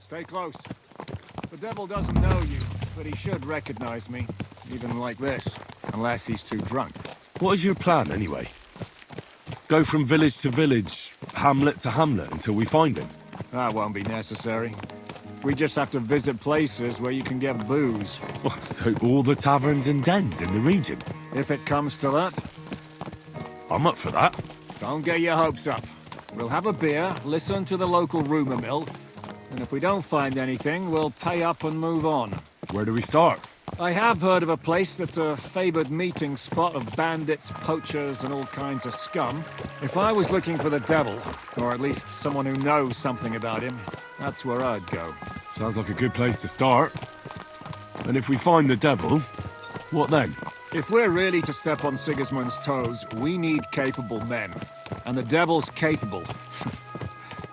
Stay close. The devil doesn't know you, but he should recognize me, even like this, unless he's too drunk. What is your plan, anyway? Go from village to village, hamlet to hamlet, until we find him? That won't be necessary. We just have to visit places where you can get booze. Oh, so all the taverns and dens in the region? If it comes to that. I'm up for that. Don't get your hopes up. We'll have a beer, listen to the local rumor mill, and if we don't find anything, we'll pay up and move on. Where do we start? I have heard of a place that's a favored meeting spot of bandits, poachers, and all kinds of scum. If I was looking for the devil, or at least someone who knows something about him, that's where I'd go. Sounds like a good place to start. And if we find the devil, what then? If we're really to step on Sigismund's toes, we need capable men. And the devil's capable.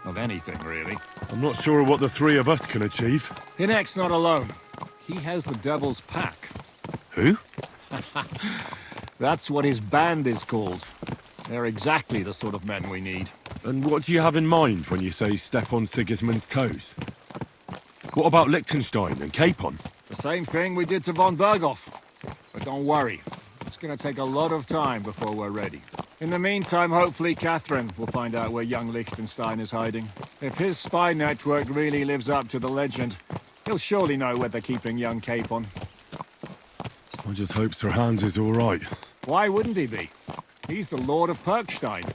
Of anything, really. I'm not sure what the three of us can achieve. Hinek's not alone. He has the devil's pack. Who? That's what his band is called. They're exactly the sort of men we need. And what do you have in mind when you say step on Sigismund's toes? What about Liechtenstein and Capon? The same thing we did to von Berghoff. But don't worry, it's gonna take a lot of time before we're ready. In the meantime, hopefully Catherine will find out where young Liechtenstein is hiding. If his spy network really lives up to the legend, he'll surely know where they're keeping young Capon. I just hope Sir Hans is all right. Why wouldn't he be? He's the Lord of Perkstein.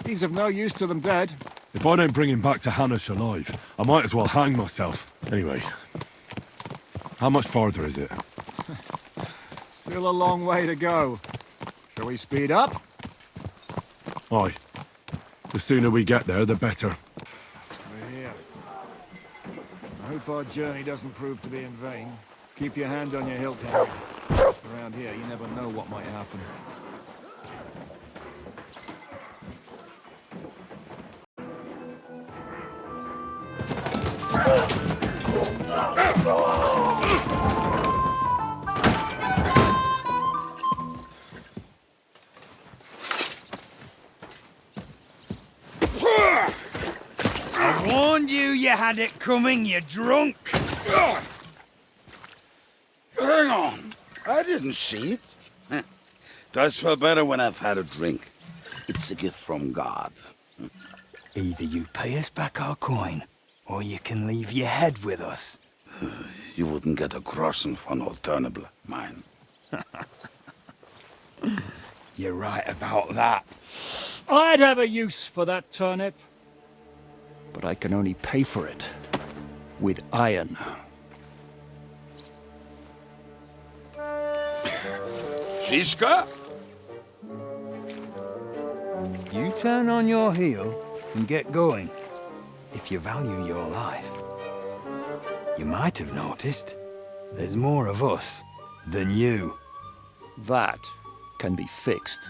He's of no use to them dead. If I don't bring him back to Hanish alive, I might as well hang myself. Anyway, how much farther is it? Still a long way to go. Shall we speed up? Aye. The sooner we get there, the better. We're here. I hope our journey doesn't prove to be in vain. Keep your hand on your hilt, Henry. Around here, you never know what might happen. I warned you had it coming, you drunk. Hang on. I didn't see it. Does feel better when I've had a drink. It's a gift from God. Either you pay us back our coin, or you can leave your head with us. You wouldn't get a groschen von Alternable, mine. You're right about that. I'd have a use for that turnip. But I can only pay for it with iron. Shiska? You turn on your heel and get going, if you value your life. You might have noticed, there's more of us than you. That can be fixed.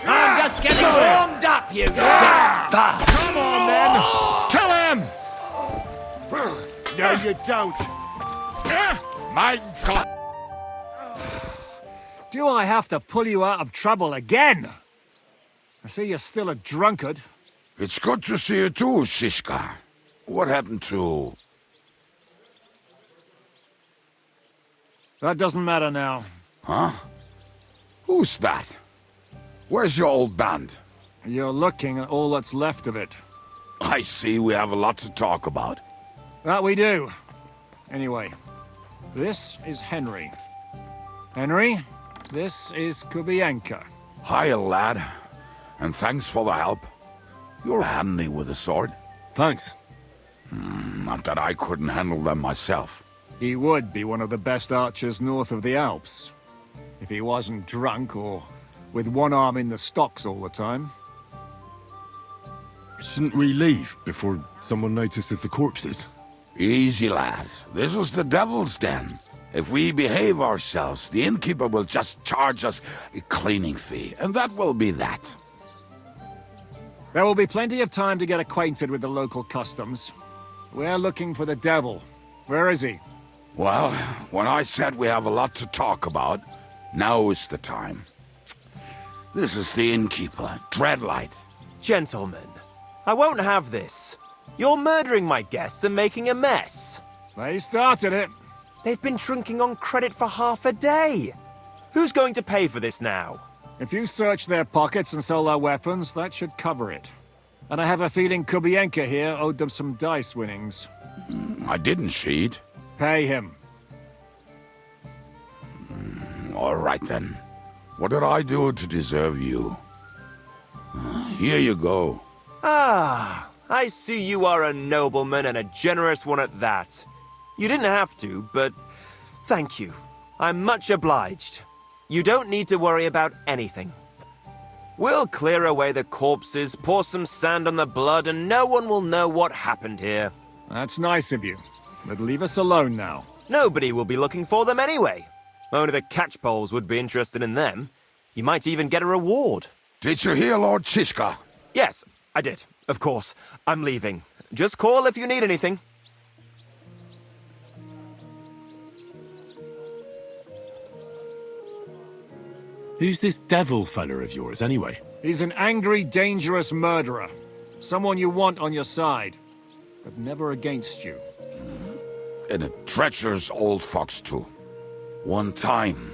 I'm just getting warmed up, you Come on, then! Kill him! No, you don't. My God. Do I have to pull you out of trouble again? I see you're still a drunkard. It's good to see you too, Shiska. What happened to... That doesn't matter now. Huh? Who's that? Where's your old band? You're looking at all that's left of it. I see we have a lot to talk about. That we do. Anyway, this is Henry. Henry, this is Kubienka. Hiya, lad. And thanks for the help. You're handy with a sword. Thanks. Not that I couldn't handle them myself. He would be one of the best archers north of the Alps. If he wasn't drunk or with one arm in the stocks all the time. Shouldn't we leave before someone notices the corpses? Easy, lad. This was the devil's den. If we behave ourselves, the innkeeper will just charge us a cleaning fee, and that will be that. There will be plenty of time to get acquainted with the local customs. We're looking for the devil. Where is he? Well, when I said we have a lot to talk about, now is the time. This is the innkeeper, Dreadlight. Gentlemen, I won't have this. You're murdering my guests and making a mess. They started it. They've been drinking on credit for half a day. Who's going to pay for this now? If you search their pockets and sell their weapons, that should cover it. And I have a feeling Kubienka here owed them some dice winnings. I didn't cheat. Pay him. All right, then. What did I do to deserve you? Here you go. Ah, I see you are a nobleman and a generous one at that. You didn't have to, but thank you. I'm much obliged. You don't need to worry about anything. We'll clear away the corpses, pour some sand on the blood, and no one will know what happened here. That's nice of you. But leave us alone now. Nobody will be looking for them anyway. Only the catchpoles would be interested in them. You might even get a reward. Did you hear Lord Chishka? Yes, I did. Of course. I'm leaving. Just call if you need anything. Who's this devil fella of yours, anyway? He's an angry, dangerous murderer. Someone you want on your side, but never against you. And a treacherous old fox, too. One time,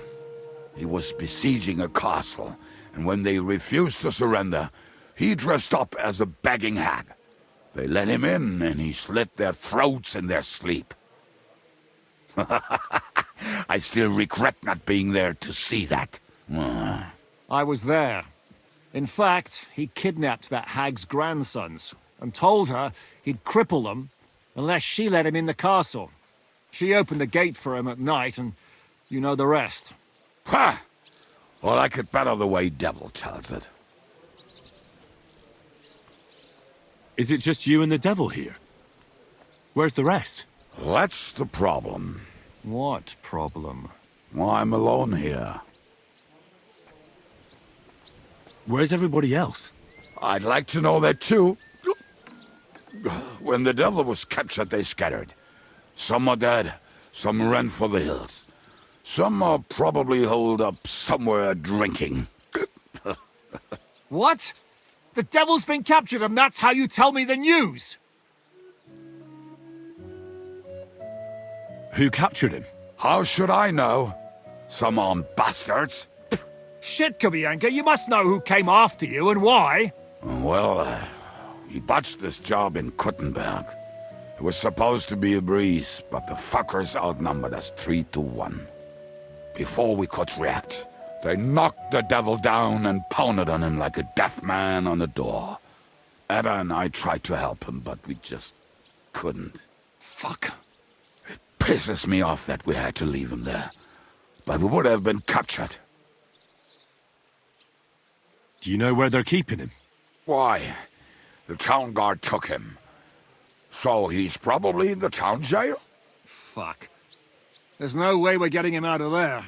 he was besieging a castle, and when they refused to surrender, he dressed up as a begging hag. They let him in, and he slit their throats in their sleep. I still regret not being there to see that. I was there. In fact, he kidnapped that hag's grandsons and told her he'd cripple them unless she let him in the castle. She opened the gate for him at night, and you know the rest. Ha! Well, I could better the way Devil tells it. Is it just you and the devil here? Where's the rest? That's the problem. What problem? Well, I'm alone here. Where's everybody else? I'd like to know that too. When the devil was captured, they scattered. Some are dead, some ran for the hills. Some are probably holed up somewhere drinking. What? The devil's been captured and that's how you tell me the news? Who captured him? How should I know? Some armed bastards. Shit, Kubienka, you must know who came after you and why. Well, he botched this job in Kuttenberg. It was supposed to be a breeze, but the fuckers outnumbered us 3-1. Before we could react, they knocked the devil down and pounded on him like a deaf man on a door. Ada and I tried to help him, but we just couldn't. Fuck. It pisses me off that we had to leave him there. But we would have been captured. Do you know where they're keeping him? Why? The town guard took him. So he's probably in the town jail? Fuck. There's no way we're getting him out of there.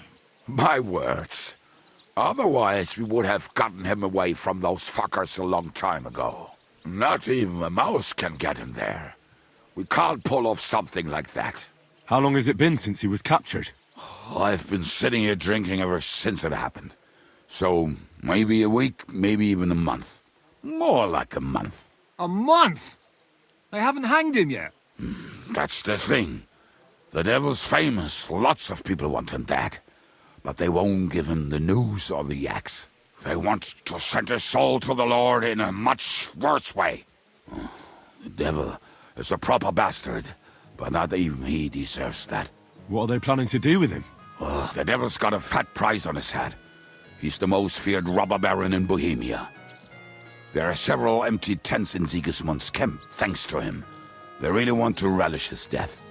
My words. Otherwise, we would have gotten him away from those fuckers a long time ago. Not even a mouse can get in there. We can't pull off something like that. How long has it been since he was captured? I've been sitting here drinking ever since it happened. So, maybe a week, maybe even a month. More like a month. A month? They haven't hanged him yet. That's the thing. The devil's famous. Lots of people want him dead. But they won't give him the news or the axe. They want to send his soul to the Lord in a much worse way. The devil is a proper bastard, but not even he deserves that. What are they planning to do with him? The devil's got a fat price on his head. He's the most feared robber baron in Bohemia. There are several empty tents in Sigismund's camp, thanks to him. They really want to relish his death.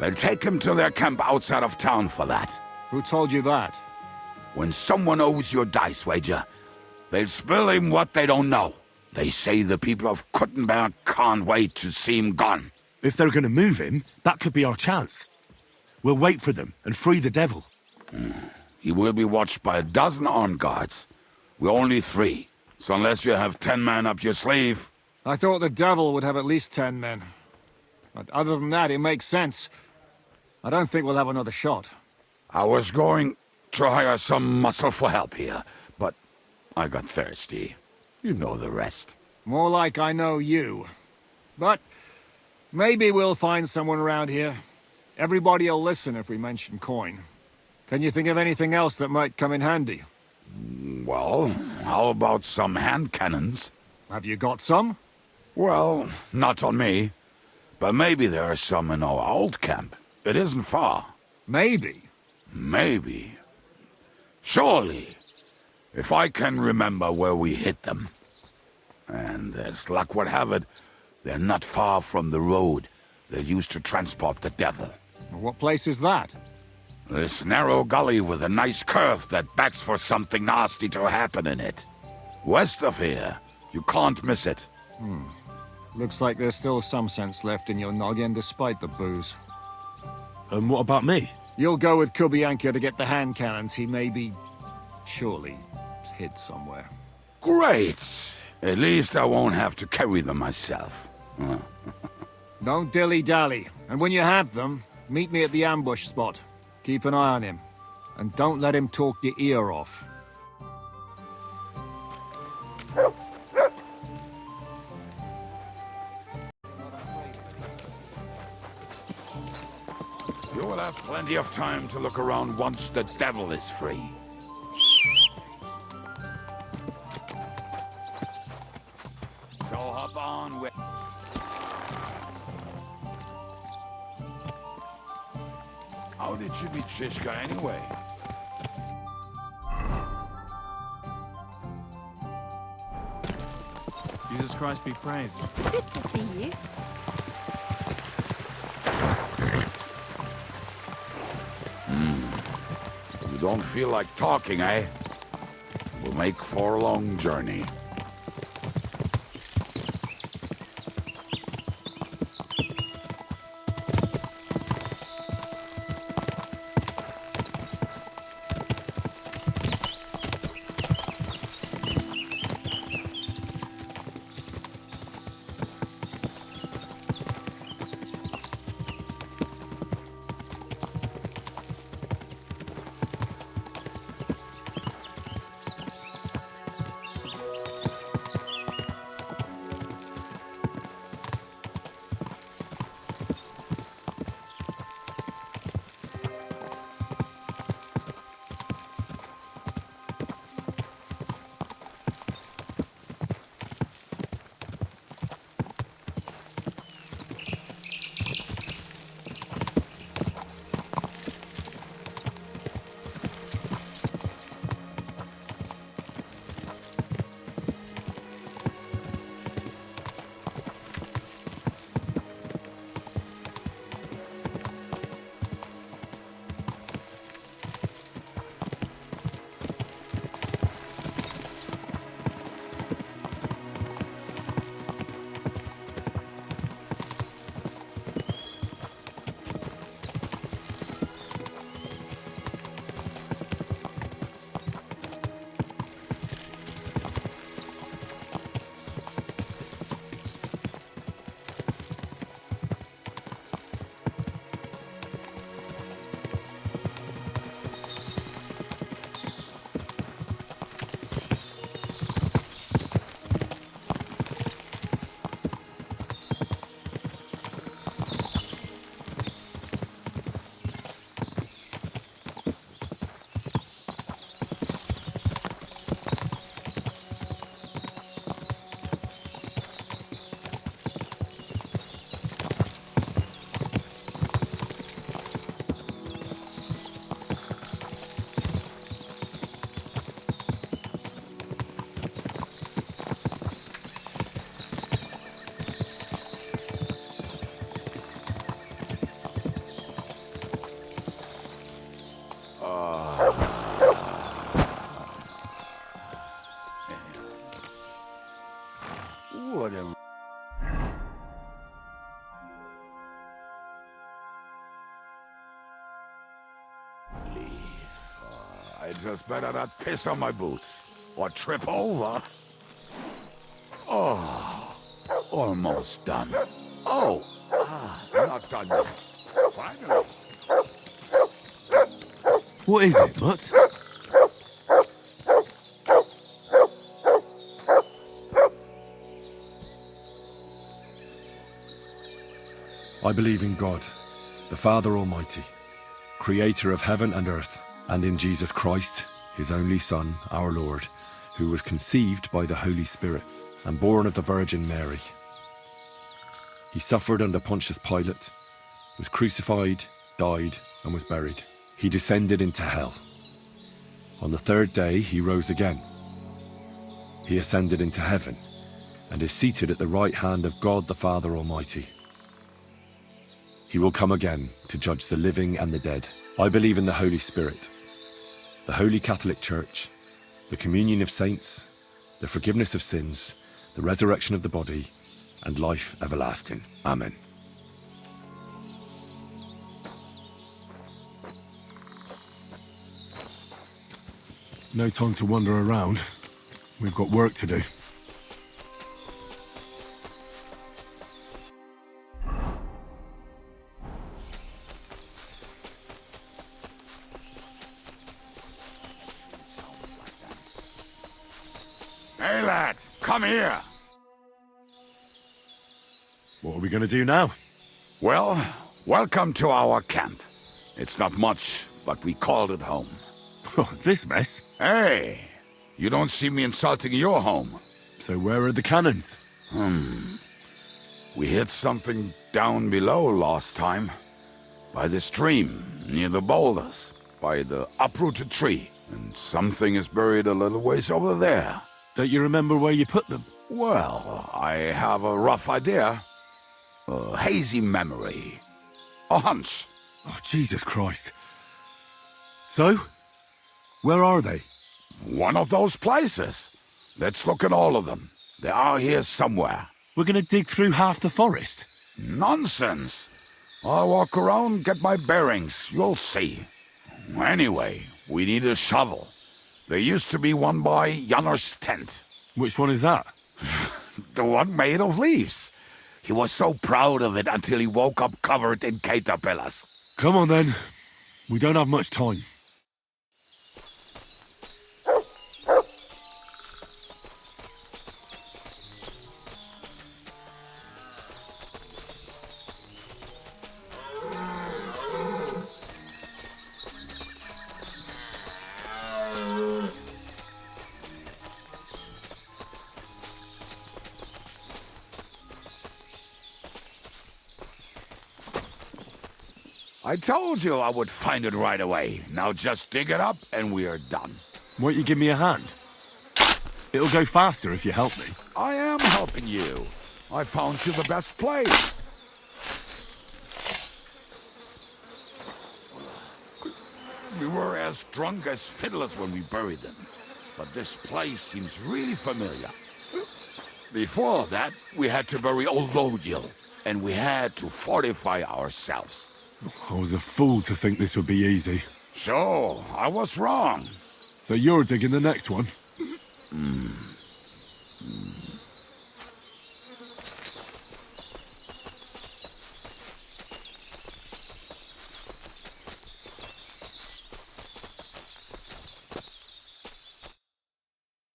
They'll take him to their camp outside of town for that. Who told you that? When someone owes your dice wager, they'll spill him what they don't know. They say the people of Kuttenberg can't wait to see him gone. If they're gonna move him, that could be our chance. We'll wait for them and free the devil. He will be watched by a dozen armed guards. We're only 3, so unless you have 10 men up your sleeve... I thought the devil would have at least 10 men. But other than that, it makes sense. I don't think we'll have another shot. I was going to hire some muscle for help here, but I got thirsty. You know the rest. More like I know you. But maybe we'll find someone around here. Everybody'll listen if we mention coin. Can you think of anything else that might come in handy? Well, how about some hand cannons? Have you got some? Well, not on me. But maybe there are some in our old camp. It isn't far. Maybe. Maybe. Surely. If I can remember where we hit them. And as luck would have it, they're not far from the road they used to transport the devil. What place is that? This narrow gully with a nice curve that backs for something nasty to happen in it. West of here. You can't miss it. Looks like there's still some sense left in your noggin despite the booze. And what about me? You'll go with Kubianka to get the hand cannons he may be... surely hid somewhere. Great! At least I won't have to carry them myself. Don't dilly-dally. And when you have them, meet me at the ambush spot. Keep an eye on him. And don't let him talk your ear off. You will have plenty of time to look around once the devil is free. So hop on with... How did you meet Shishka anyway? Jesus Christ be praised. Good to see you. You don't feel like talking, eh? We'll make for a long journey. Jesus, better not piss on my boots. Or trip over. Oh, almost done. Oh, not done yet. Finally. What is it, Mutt? I believe in God, the Father Almighty, creator of heaven and earth, and in Jesus Christ, his only Son, our Lord, who was conceived by the Holy Spirit and born of the Virgin Mary. He suffered under Pontius Pilate, was crucified, died, and was buried. He descended into hell. On the third day, he rose again. He ascended into heaven and is seated at the right hand of God the Father Almighty. He will come again to judge the living and the dead. I believe in the Holy Spirit, the Holy Catholic Church, the communion of saints, the forgiveness of sins, the resurrection of the body, and life everlasting. Amen. No time to wander around. We've got work to do. Hey, lad, come here. What are we going to do now? Well, welcome to our camp. It's not much, but we called it home. Oh, this mess? Hey, you don't see me insulting your home. So where are the cannons? We hit something down below last time. By the stream, near the boulders, by the uprooted tree. And something is buried a little ways over there. Don't you remember where you put them? Well, I have a rough idea. A hazy memory. A hunch. Oh, Jesus Christ. So? Where are they? One of those places. Let's look at all of them. They are here somewhere. We're going to dig through half the forest. Nonsense. I'll walk around, get my bearings. You'll see. Anyway, we need a shovel. There used to be one by Janner's tent. Which one is that? The one made of leaves. He was so proud of it until he woke up covered in caterpillars. Come on then. We don't have much time. I told you I would find it right away. Now just dig it up and we are done. Won't you give me a hand? It'll go faster if you help me. I am helping you. I found you the best place. We were as drunk as fiddlers when we buried them. But this place seems really familiar. Before that, we had to bury old Lodil, and we had to fortify ourselves. I was a fool to think this would be easy. So, I was wrong. So you're digging the next one?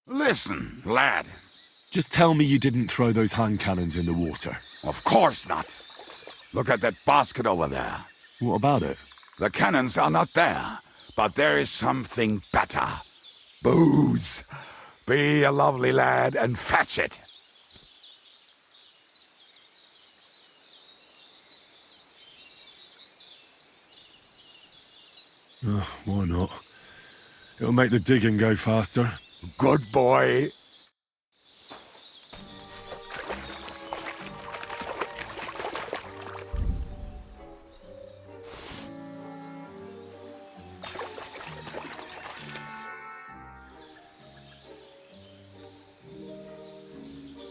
Listen, lad. Just tell me you didn't throw those hand cannons in the water. Of course not. Look at that basket over there. What about it? The cannons are not there, but there is something better. Booze. Be a lovely lad and fetch it. Why not? It'll make the digging go faster. Good boy.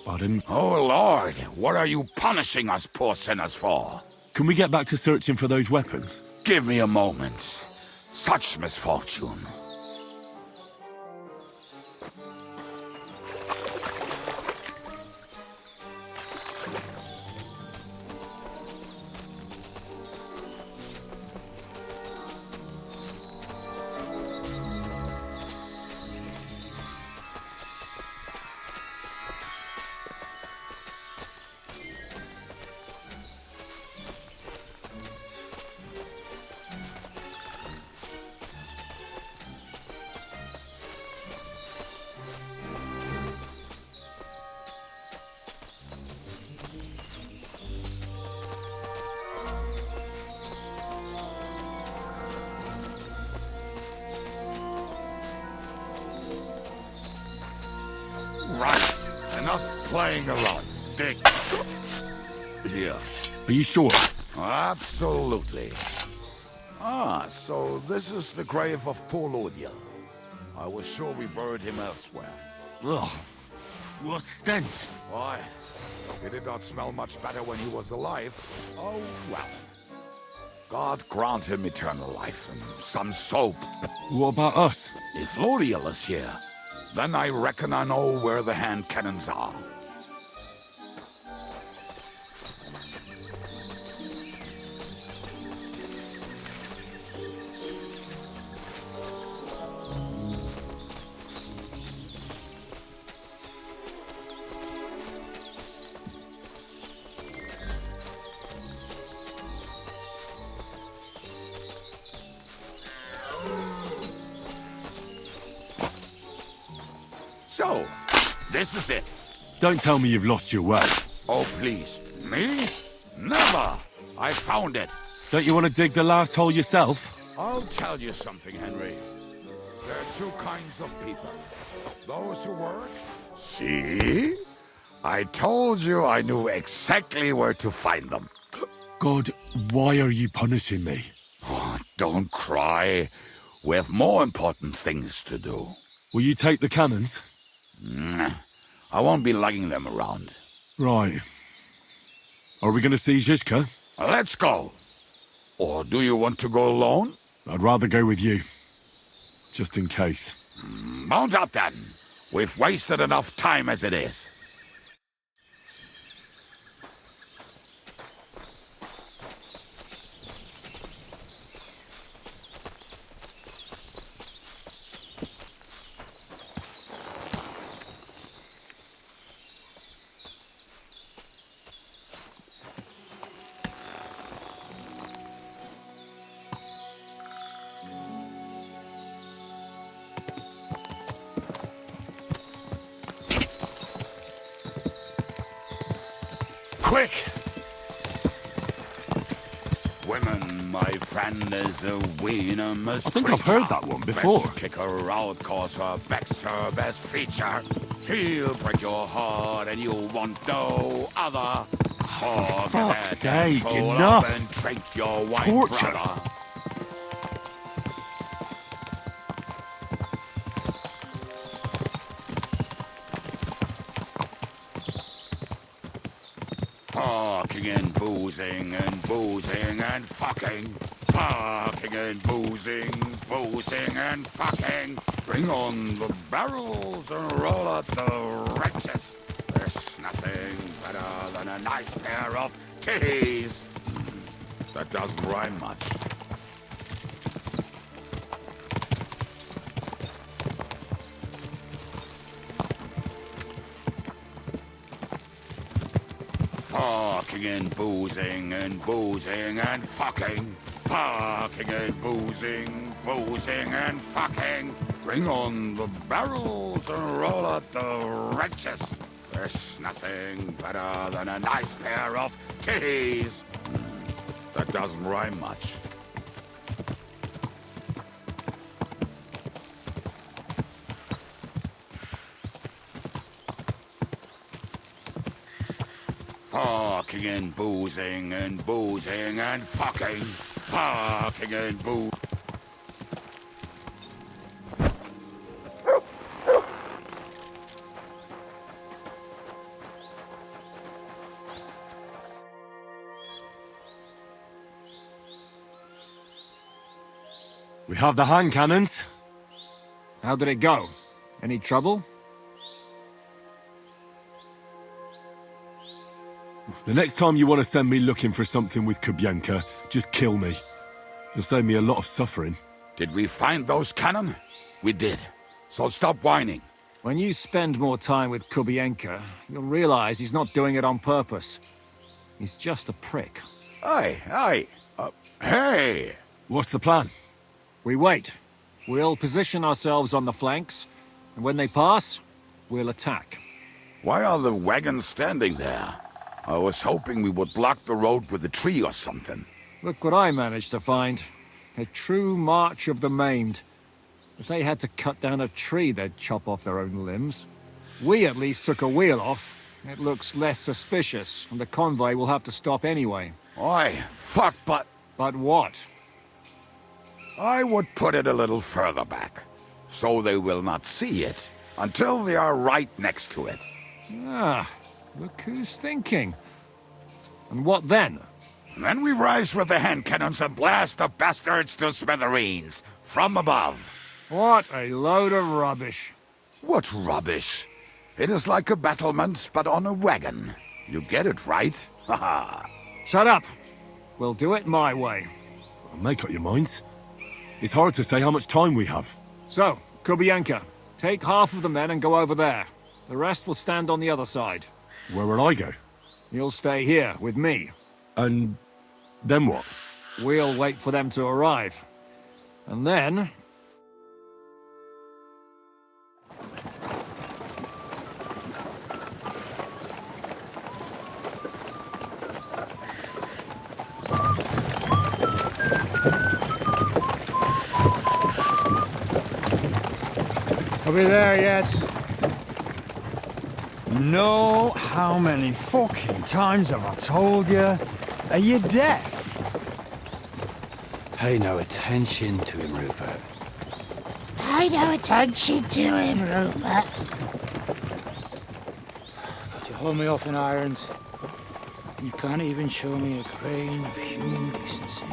Pardon? Oh, Lord, what are you punishing us poor sinners for? Can we get back to searching for those weapons? Give me a moment. Such misfortune. Right. Enough playing around. Dig. Here. Are you sure? Absolutely. Ah, so this is the grave of poor Lodiel. I was sure we buried him elsewhere. Ugh. What stench. Why? He did not smell much better when he was alive. Oh, well. God grant him eternal life and some soap. What about us? If Lodiel is here, then I reckon I know where the hand cannons are. So, this is it. Don't tell me you've lost your way. Oh, please. Me? Never! I found it. Don't you want to dig the last hole yourself? I'll tell you something, Henry. There are two kinds of people. Those who work. See? I told you I knew exactly where to find them. God, why are you punishing me? Oh, don't cry. We have more important things to do. Will you take the cannons? I won't be lugging them around. Right. Are we going to see Zizka? Let's go. Or do you want to go alone? I'd rather go with you. Just in case. Mount up then. We've wasted enough time as it is. Quick! Women, my friend, is a venomous I think I've heard that one before. Best kick her out, cause her back's her best feature. She'll break your heart and you'll want no other. For fuck's sake, enough! And drink your white Torture! brother. Fucking and boozing and boozing and fucking. Fucking and boozing, boozing and fucking. Bring on the barrels and roll out the wrenches. There's nothing better than a nice pair of titties. That doesn't rhyme much. Fucking and boozing and boozing and fucking. Fucking and boozing, boozing and fucking. Bring on the barrels and roll out the wrenches. There's nothing better than a nice pair of titties. That doesn't rhyme much. Fucking and boozing and boozing and fucking. Fucking and boo. We have the hand cannons. How did it go? Any trouble? The next time you want to send me looking for something with Kubienka, just kill me. You'll save me a lot of suffering. Did we find those cannon? We did. So stop whining. When you spend more time with Kubienka, you'll realize he's not doing it on purpose. He's just a prick. Aye. Hey! What's the plan? We wait. We'll position ourselves on the flanks, and when they pass, we'll attack. Why are the wagons standing there? I was hoping we would block the road with a tree or something. Look what I managed to find. A true march of the maimed. If they had to cut down a tree, they'd chop off their own limbs. We at least took a wheel off. It looks less suspicious, and the convoy will have to stop anyway. Oi, fuck, but But what? I would put it a little further back, so they will not see it until they are right next to it. Ah, look who's thinking. And what then? Then we rise with the hand cannons and blast the bastards to smithereens, from above. What a load of rubbish. What rubbish! It is like a battlement, but on a wagon. You get it right? Haha. Shut up. We'll do it my way. Make up your minds. It's hard to say how much time we have. So, Kubienka, take half of the men and go over there. The rest will stand on the other side. Where will I go? You'll stay here with me. And then what? We'll wait for them to arrive. And then... Are we there yet? No, how many fucking times have I told you? Are you deaf? Pay no attention to him, Rupert. Pay no attention to him, Rupert. But you hold me up in irons, and you can't even show me a grain of human decency.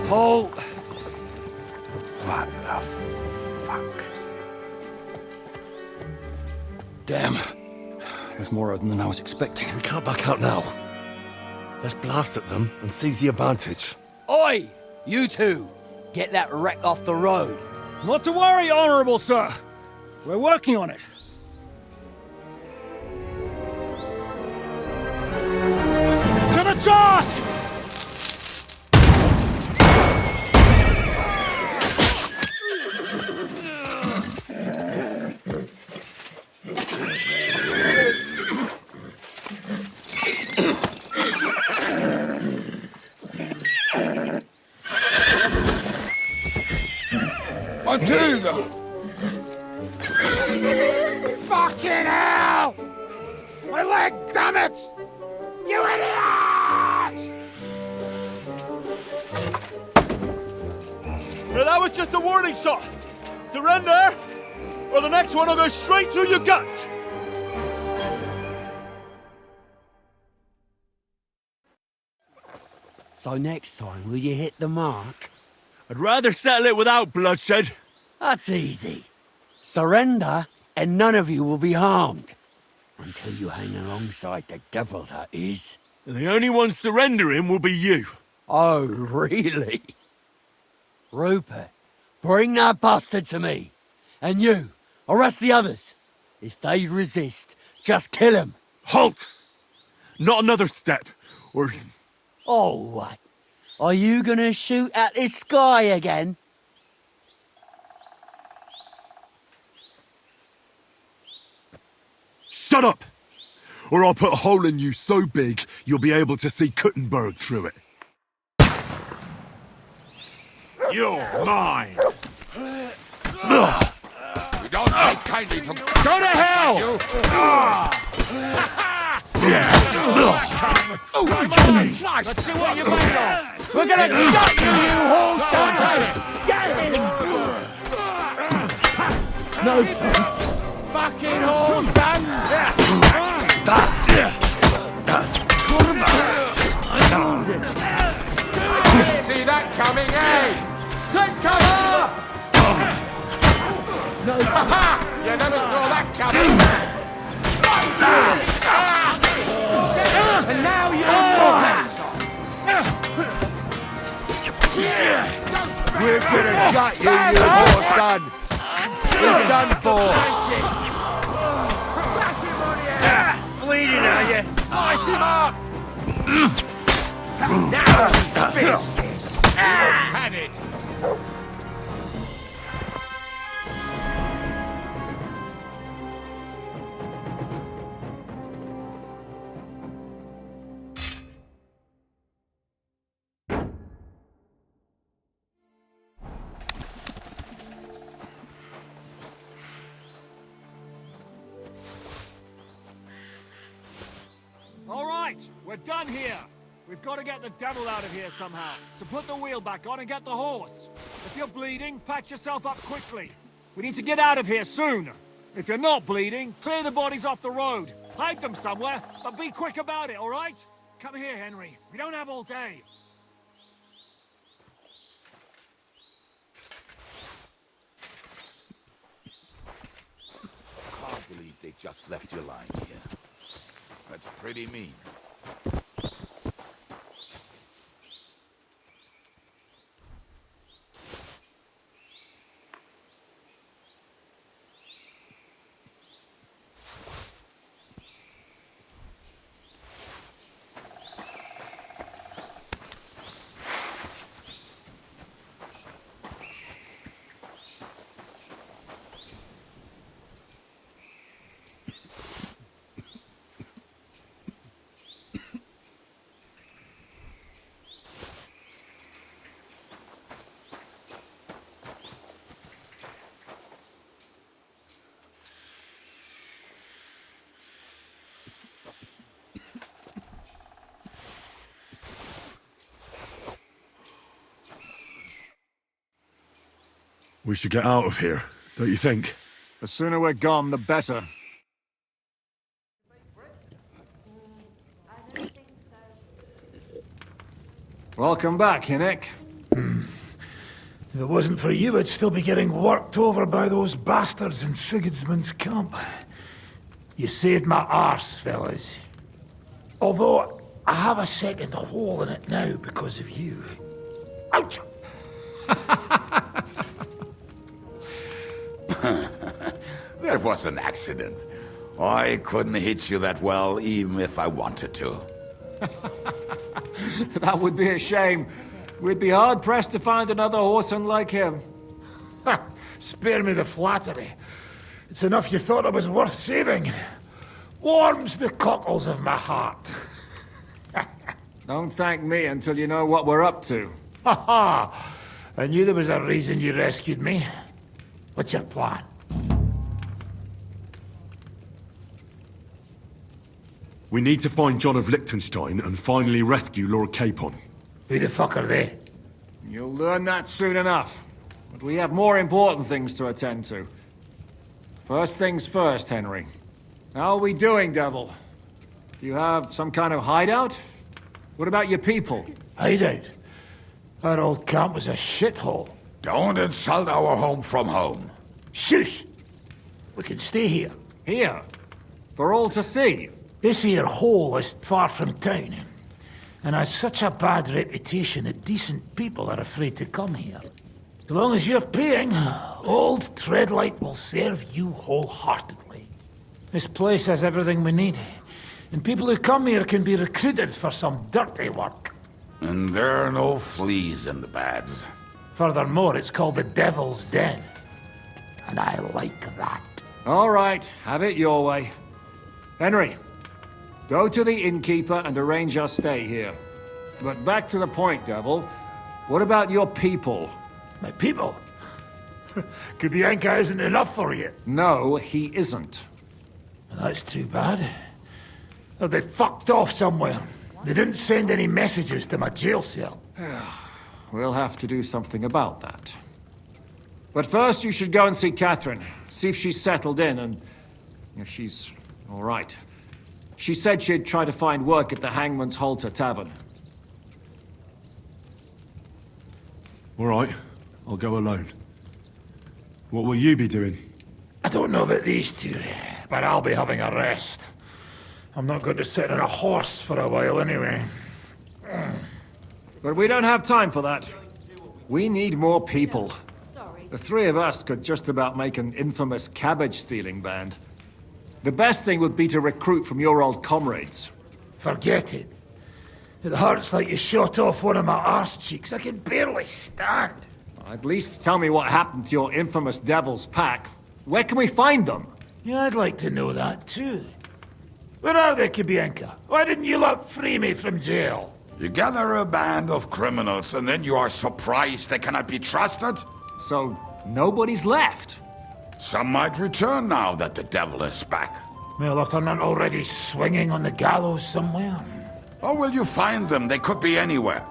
Paul! What the fuck? Damn. There's more of them than I was expecting. We can't back out now. Let's blast at them and seize the advantage. Oi! You two! Get that wreck off the road. Not to worry, Honorable Sir. We're working on it. To the task! Fucking hell! My leg, damn it! You idiots! Now that was just a warning shot. Surrender, or the next one will go straight through your guts. So next time, will you hit the mark? I'd rather settle it without bloodshed. That's easy. Surrender, and none of you will be harmed. Until you hang alongside the devil, that is. The only one surrendering will be you. Oh, really? Rupert, bring that bastard to me. And you, arrest the others. If they resist, just kill them. Halt! Not another step, or... Oh, what? Are you gonna shoot at the sky again? Shut up! Or I'll put a hole in you so big you'll be able to see Kuttenberg through it. You're mine! We don't take kindly to... Go to hell! Let's see what you're made of! We're gonna gut you, you whole No fucking whole done! bastards! See that coming, eh? Take cover! No. You never saw that coming! And now We're gonna gut you, you poor son! He's done for! bleeding, are you? Slice him up! Now, finish this. Had it! All right, we're done here. We've got to get the devil out of here somehow. So put the wheel back on and get the horse. If you're bleeding, patch yourself up quickly. We need to get out of here soon. If you're not bleeding, clear the bodies off the road. Hide them somewhere, but be quick about it, all right? Come here, Henry. We don't have all day. Can't believe they just left you lying here. That's pretty mean. We should get out of here, don't you think? The sooner we're gone, the better. Welcome back, Hinnick. If it wasn't for you, I'd still be getting worked over by those bastards in Sigismund's camp. You saved my arse, fellas. Although, I have a second hole in it now because of you. Ouch! That was an accident. I couldn't hit you that well, even if I wanted to. That would be a shame. We'd be hard-pressed to find another horseman like him. Spare me the flattery. It's enough you thought I was worth saving. Warms the cockles of my heart. Don't thank me until you know what we're up to. Ha ha! I knew there was a reason you rescued me. What's your plan? We need to find John of Liechtenstein and finally rescue Lord Capon. Who the fuck are they? You'll learn that soon enough. But we have more important things to attend to. First things first, Henry. How are we doing, Devil? Do you have some kind of hideout? What about your people? Hideout? Our old camp was a shithole. Don't insult our home from home. Shush! We can stay here. Here? For all to see? This here hole is far from town, and has such a bad reputation that decent people are afraid to come here. As long as you're paying, old Treadlight will serve you wholeheartedly. This place has everything we need, and people who come here can be recruited for some dirty work. And there are no fleas in the beds. Furthermore, it's called the Devil's Den, and I like that. All right, have it your way. Henry, go to the innkeeper and arrange our stay here. But back to the point, Devil. What about your people? My people? Kubianka isn't enough for you. No, he isn't. That's too bad. Oh, they fucked off somewhere. They didn't send any messages to my jail cell. We'll have to do something about that. But first, you should go and see Catherine. See if she's settled in and if she's all right. She said she'd try to find work at the Hangman's Halter Tavern. All right, I'll go alone. What will you be doing? I don't know about these two, but I'll be having a rest. I'm not going to sit on a horse for a while anyway. But we don't have time for that. We need more people. The three of us could just about make an infamous cabbage-stealing band. The best thing would be to recruit from your old comrades. Forget it. It hurts like you shot off one of my arse cheeks. I can barely stand. At least tell me what happened to your infamous Devil's Pack. Where can we find them? Yeah, I'd like to know that too. Where are they, Kibienka? Why didn't you lot free me from jail? You gather a band of criminals and then you are surprised they cannot be trusted? So, nobody's left? Some might return now that the devil is back. Well, if they're not already swinging on the gallows somewhere. Or will you find them? They could be anywhere.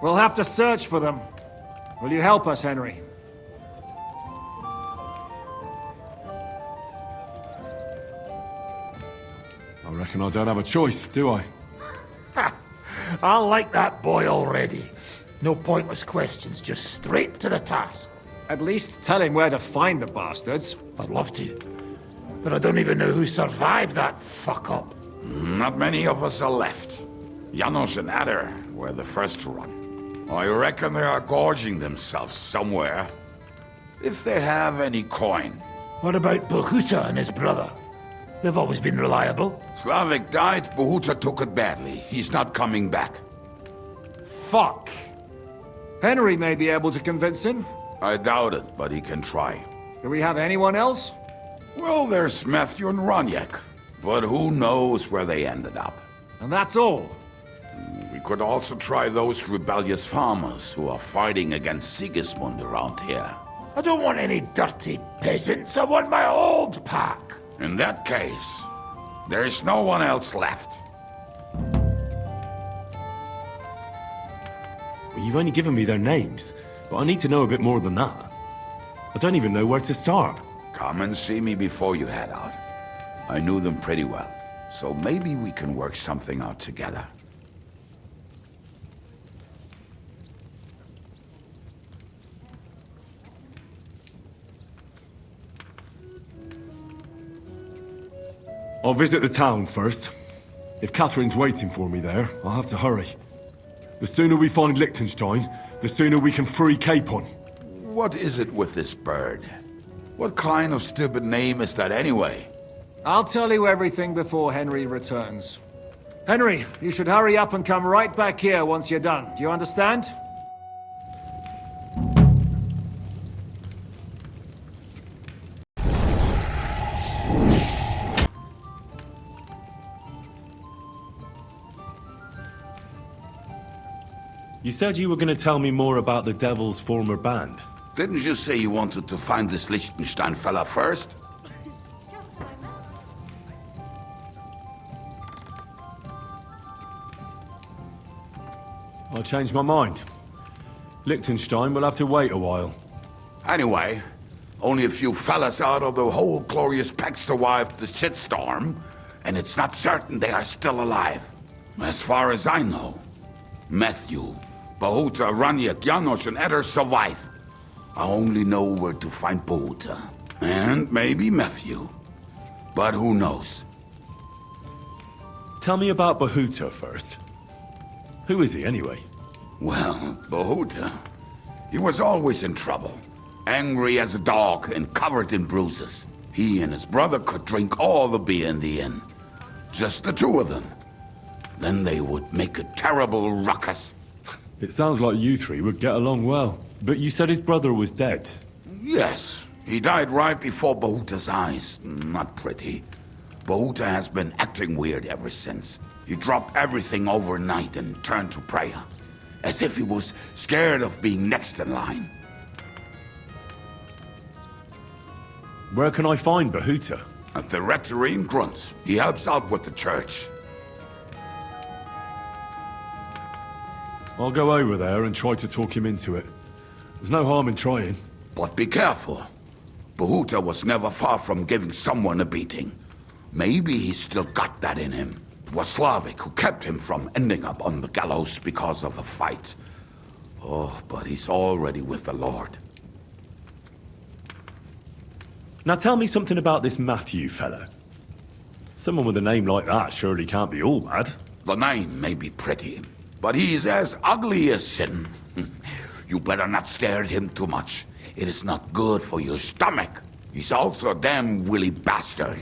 We'll have to search for them. Will you help us, Henry? I reckon I don't have a choice, do I? I like that boy already. No pointless questions, just straight to the task. At least tell him where to find the bastards. I'd love to. But I don't even know who survived that fuck-up. Not many of us are left. Janos and Adder were the first to run. I reckon they are gorging themselves somewhere. If they have any coin. What about Bohuta and his brother? They've always been reliable. Slavik died, Bohuta took it badly. He's not coming back. Fuck. Henry may be able to convince him. I doubt it, but he can try. Do we have anyone else? Well, there's Matthew and Roniek. But who knows where they ended up. And that's all. We could also try those rebellious farmers who are fighting against Sigismund around here. I don't want any dirty peasants. I want my old pack. In that case, there is no one else left. Well, you've only given me their names, but I need to know a bit more than that. I don't even know where to start. Come and see me before you head out. I knew them pretty well, so maybe we can work something out together. I'll visit the town first. If Catherine's waiting for me there, I'll have to hurry. The sooner we find Liechtenstein, the sooner we can free Capon. What is it with this bird? What kind of stupid name is that anyway? I'll tell you everything before Henry returns. Henry, you should hurry up and come right back here once you're done. Do you understand? You said you were going to tell me more about the Devil's former band. Didn't you say you wanted to find this Liechtenstein fella first? I changed my mind. Liechtenstein will have to wait a while. Anyway, only a few fellas out of the whole glorious pack survived the shitstorm, and it's not certain they are still alive. As far as I know, Matthew, Bohuta, Roniek, Janos, and Eder survive. I only know where to find Bohuta. And maybe Matthew. But who knows? Tell me about Bohuta first. Who is he, anyway? Well, Bohuta, he was always in trouble. Angry as a dog and covered in bruises. He and his brother could drink all the beer in the inn. Just the two of them. Then they would make a terrible ruckus. It sounds like you three would get along well. But you said his brother was dead. Yes, he died right before Bohuta's eyes. Not pretty. Bohuta has been acting weird ever since. He dropped everything overnight and turned to prayer. As if he was scared of being next in line. Where can I find Bohuta? At the rectory in Grunt. He helps out with the church. I'll go over there and try to talk him into it. There's no harm in trying. But be careful. Bohuta was never far from giving someone a beating. Maybe he's still got that in him. It was Slavik who kept him from ending up on the gallows because of a fight. Oh, but he's already with the Lord. Now tell me something about this Matthew fellow. Someone with a name like that surely can't be all bad. The name may be pretty, but he's as ugly as sin. You better not stare at him too much. It is not good for your stomach. He's also a damn willy bastard.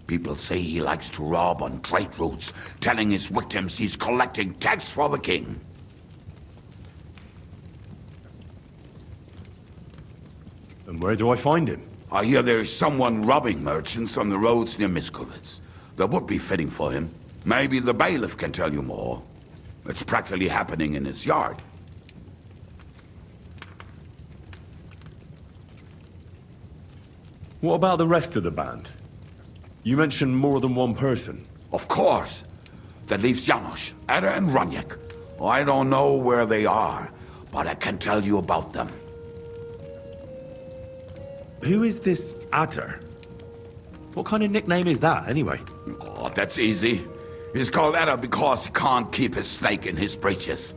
People say he likes to rob on trade routes, telling his victims he's collecting tax for the king. And where do I find him? I hear there's someone robbing merchants on the roads near Miskovitz. That would be fitting for him. Maybe the bailiff can tell you more. It's practically happening in his yard. What about the rest of the band? You mentioned more than one person. Of course. That leaves Janos, Ada and Raniek. I don't know where they are, but I can tell you about them. Who is this Adder? What kind of nickname is that, anyway? Oh, that's easy. He's called Ada because he can't keep his snake in his breeches.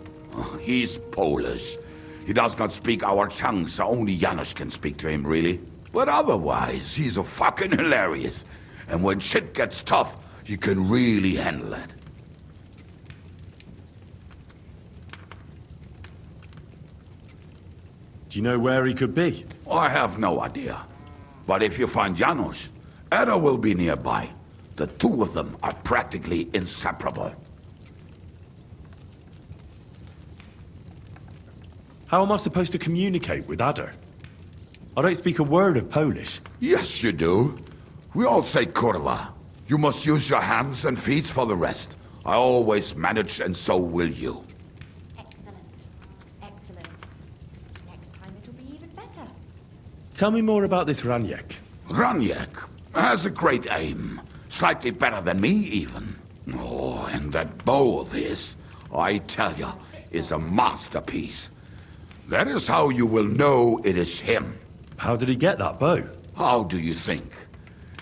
He's Polish. He does not speak our tongue, so only Janos can speak to him, really. But otherwise, he's a fucking hilarious. And when shit gets tough, he can really handle it. Do you know where he could be? I have no idea. But if you find Janos, Ada will be nearby. The two of them are practically inseparable. How am I supposed to communicate with Adder? I don't speak a word of Polish. Yes, you do. We all say kurwa. You must use your hands and feet for the rest. I always manage, and so will you. Excellent. Excellent. Next time it'll be even better. Tell me more about this Raniek. Raniek has a great aim. Slightly better than me, even. Oh, and that bow of his, I tell ya, is a masterpiece. That is how you will know it is him. How did he get that bow? How do you think?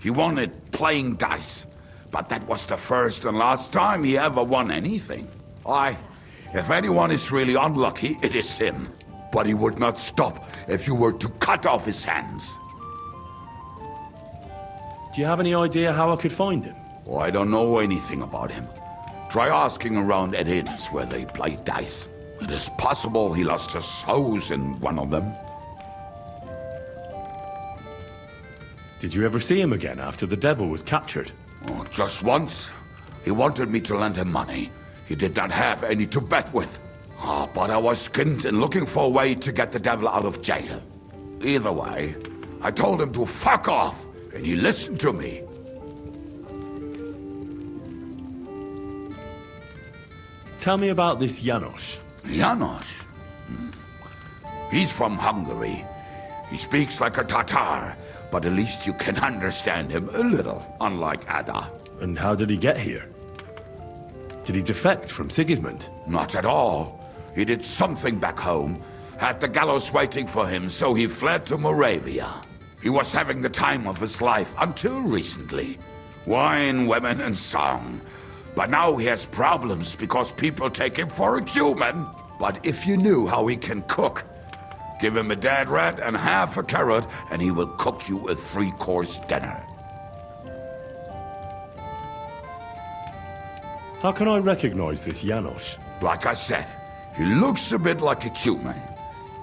He won it playing dice. But that was the first and last time he ever won anything. If anyone is really unlucky, it is him. But he would not stop if you were to cut off his hands. Do you have any idea how I could find him? Oh, I don't know anything about him. Try asking around at inns where they play dice. It is possible he lost his hose in one of them. Did you ever see him again after the devil was captured? Oh, just once. He wanted me to lend him money. He did not have any to bet with. But I was skinned and looking for a way to get the devil out of jail. Either way, I told him to fuck off, and he listened to me. Tell me about this Janos. Janos? He's from Hungary. He speaks like a Tatar, but at least you can understand him a little, unlike Ada. And how did he get here? Did he defect from Sigismund? Not at all. He did something back home, had the gallows waiting for him, so he fled to Moravia. He was having the time of his life until recently. Wine, women, and song. But now he has problems because people take him for a human. But if you knew how he can cook, give him a dead rat and half a carrot, and he will cook you a 3-course dinner. How can I recognize this Janos? Like I said, he looks a bit like a human.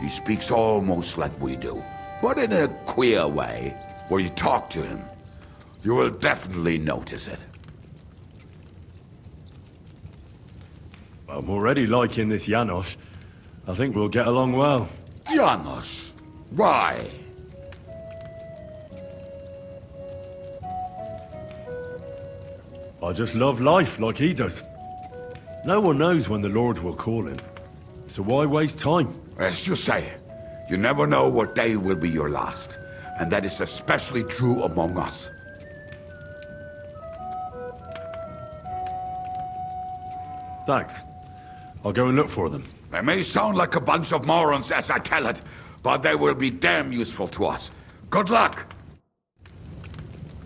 He speaks almost like we do, but in a queer way. Where you talk to him, you will definitely notice it. I'm already liking this Janos. I think we'll get along well. Janos? Why? I just love life like he does. No one knows when the Lord will call him. So why waste time? As you say, you never know what day will be your last. And that is especially true among us. Thanks. I'll go and look for them. They may sound like a bunch of morons as I tell it, but they will be damn useful to us. Good luck!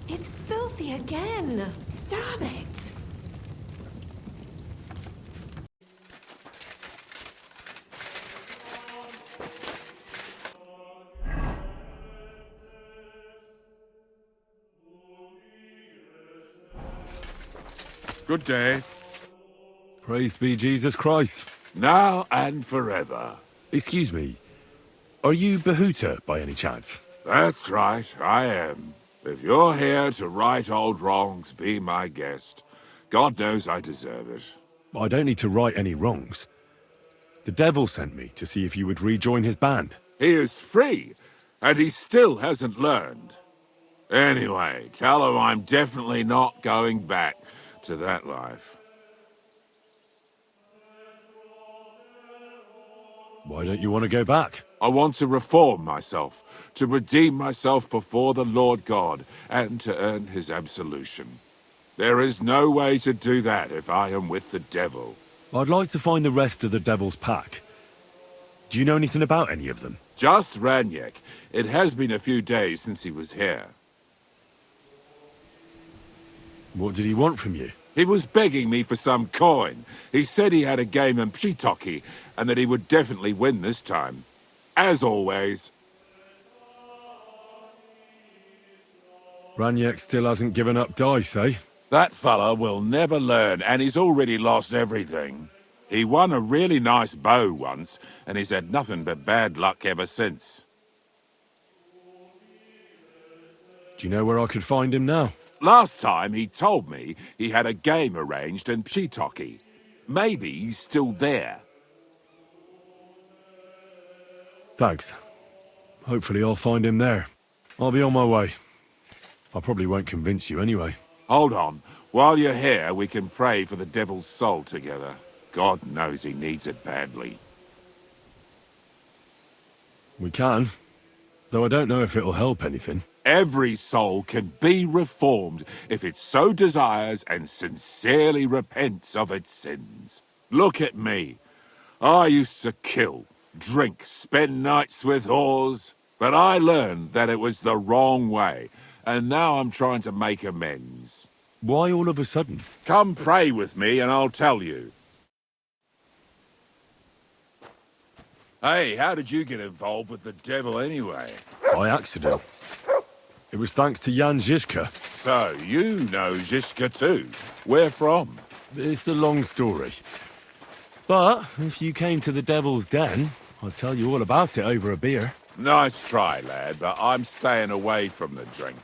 It's filthy again. Damn it. Good day. Praise be Jesus Christ. Now and forever. Excuse me, are you Bahuta by any chance? That's right, I am. If you're here to right old wrongs, be my guest. God knows I deserve it. I don't need to right any wrongs. The devil sent me to see if you would rejoin his band. He is free, and he still hasn't learned. Anyway, tell him I'm definitely not going back to that life. Why don't you want to go back? I want to reform myself, to redeem myself before the Lord God, and to earn his absolution. There is no way to do that if I am with the devil. I'd like to find the rest of the devil's pack. Do you know anything about any of them? Just Ranyek. It has been a few days since he was here. What did he want from you? He was begging me for some coin. He said he had a game in Pshitoki, and that he would definitely win this time. As always. Ranyek still hasn't given up dice, eh? That fella will never learn, and he's already lost everything. He won a really nice bow once, and he's had nothing but bad luck ever since. Do you know where I could find him now? Last time he told me he had a game arranged in Pshitoki. Maybe he's still there. Thanks. Hopefully I'll find him there. I'll be on my way. I probably won't convince you anyway. Hold on. While you're here, we can pray for the devil's soul together. God knows he needs it badly. We can, though I don't know if it'll help anything. Every soul can be reformed if it so desires and sincerely repents of its sins. Look at me. I used to kill, drink, spend nights with whores, but I learned that it was the wrong way, and now I'm trying to make amends. Why all of a sudden? Come pray with me and I'll tell you. Hey, how did you get involved with the devil anyway? By accident. It was thanks to Jan Žižka. So, you know Žižka too. Where from? It's a long story. But if you came to the Devil's Den, I'd tell you all about it over a beer. Nice try, lad, but I'm staying away from the drink.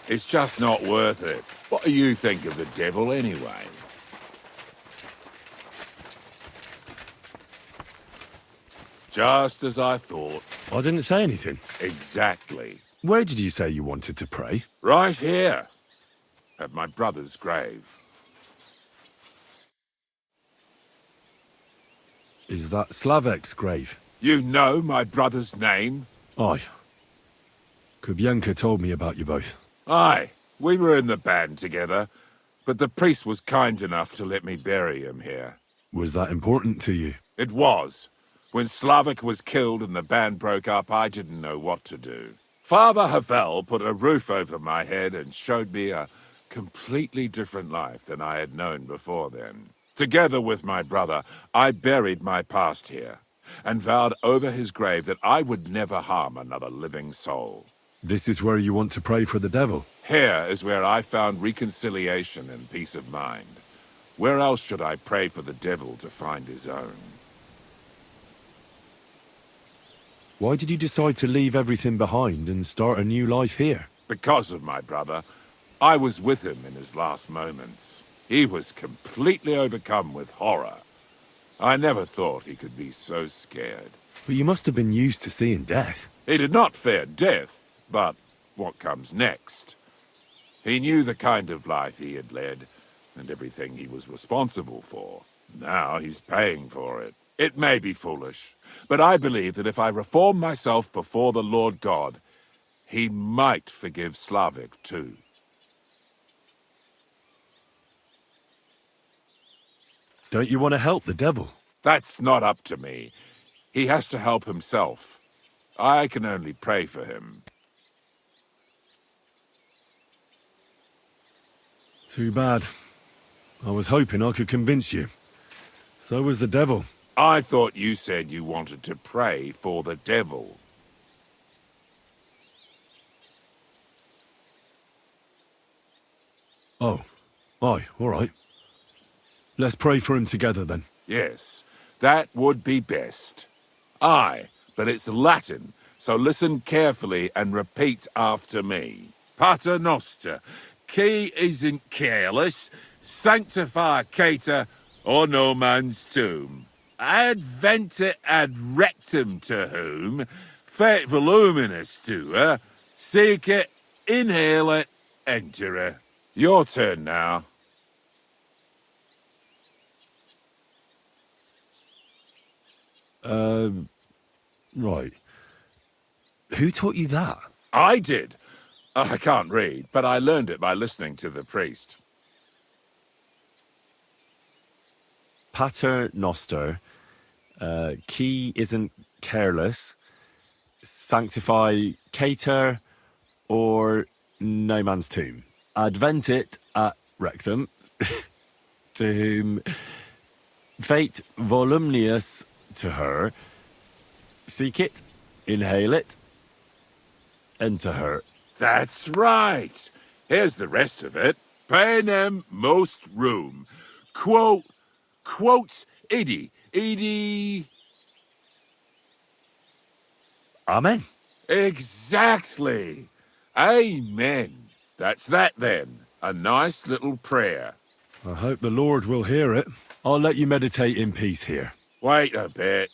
It's just not worth it. What do you think of the devil anyway? Just as I thought. I didn't say anything. Exactly. Where did you say you wanted to pray? Right here. At my brother's grave. Is that Slavek's grave? You know my brother's name? Aye. Kubienka told me about you both. Aye. We were in the band together, but the priest was kind enough to let me bury him here. Was that important to you? It was. When Slavek was killed and the band broke up, I didn't know what to do. Father Havel put a roof over my head and showed me a completely different life than I had known before then. Together with my brother, I buried my past here, and vowed over his grave that I would never harm another living soul. This is where you want to pray for the devil? Here is where I found reconciliation and peace of mind. Where else should I pray for the devil to find his own? Why did you decide to leave everything behind and start a new life here? Because of my brother. I was with him in his last moments. He was completely overcome with horror. I never thought he could be so scared. But you must have been used to seeing death. He did not fear death, but what comes next. He knew the kind of life he had led, and everything he was responsible for. Now he's paying for it. It may be foolish, but I believe that if I reform myself before the Lord God, he might forgive Slavek too. Don't you want to help the devil? That's not up to me. He has to help himself. I can only pray for him. Too bad. I was hoping I could convince you. So was the devil. I thought you said you wanted to pray for the devil. Oh. Aye, all right. Let's pray for him together then. Yes, that would be best. Aye, but it's Latin, so listen carefully and repeat after me. Pater Noster, qui isn't careless, sanctify cater, or no man's tomb. Adventure ad rectum to whom, fate voluminous to her, seek it, inhale it, enter her. Your turn now. Right. Who taught you that? I did. I can't read, but I learned it by listening to the priest. Pater Noster, qui isn't careless, sanctify cater, or no man's tomb. Adventit at rectum, to whom fate volumnius to her, seek it, inhale it, enter her. That's right. Here's the rest of it. Panem most room. Quote, idi. Amen. Exactly. Amen. That's that then. A nice little prayer. I hope the Lord will hear it. I'll let you meditate in peace here. Wait a bit.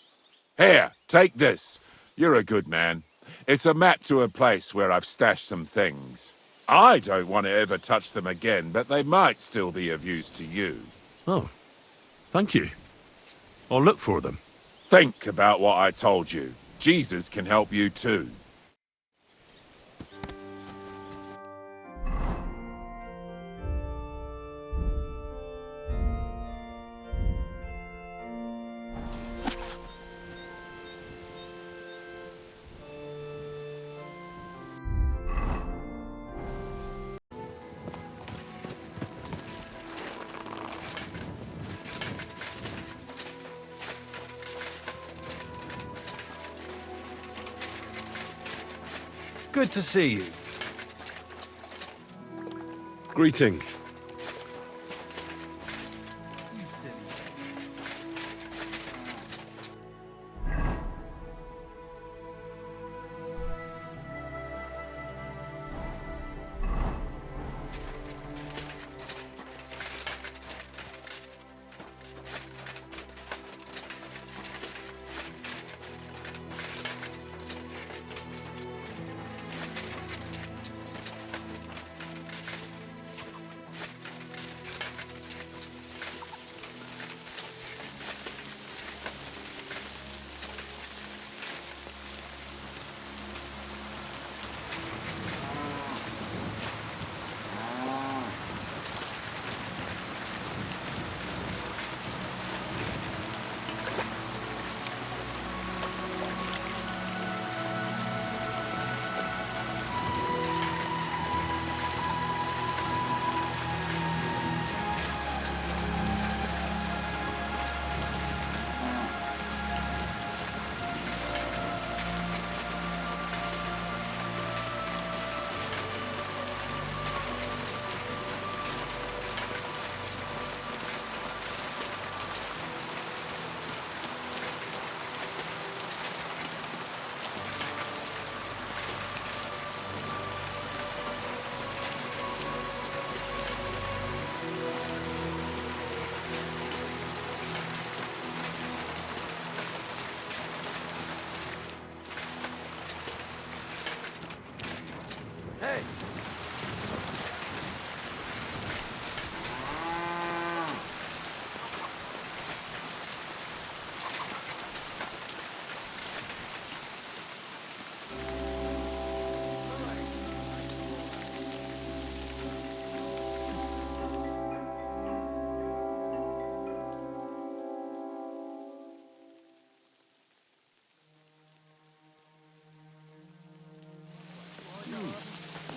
Here, take this. You're a good man. It's a map to a place where I've stashed some things. I don't want to ever touch them again, but they might still be of use to you. Oh, thank you. I'll look for them. Think about what I told you. Jesus can help you too. Good to see you. Greetings.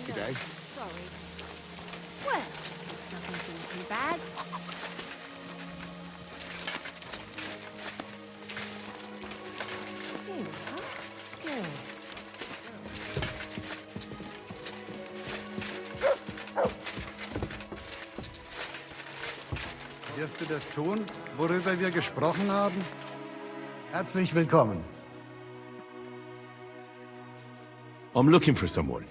G'day. Sorry. Well, doesn't seem too bad. Here we are. Good. Wirst du das tun, worüber wir gesprochen haben? Herzlich willkommen. I'm looking for someone.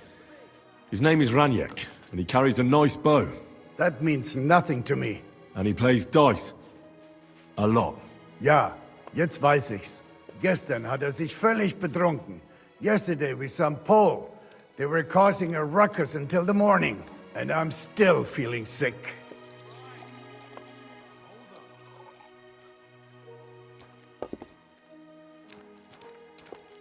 His name is Raniek, and he carries a nice bow. That means nothing to me. And he plays dice. A lot. Ja, jetzt weiß ich's. Gestern hat sich völlig betrunken. Yesterday we saw Pole. They were causing a ruckus until the morning. And I'm still feeling sick.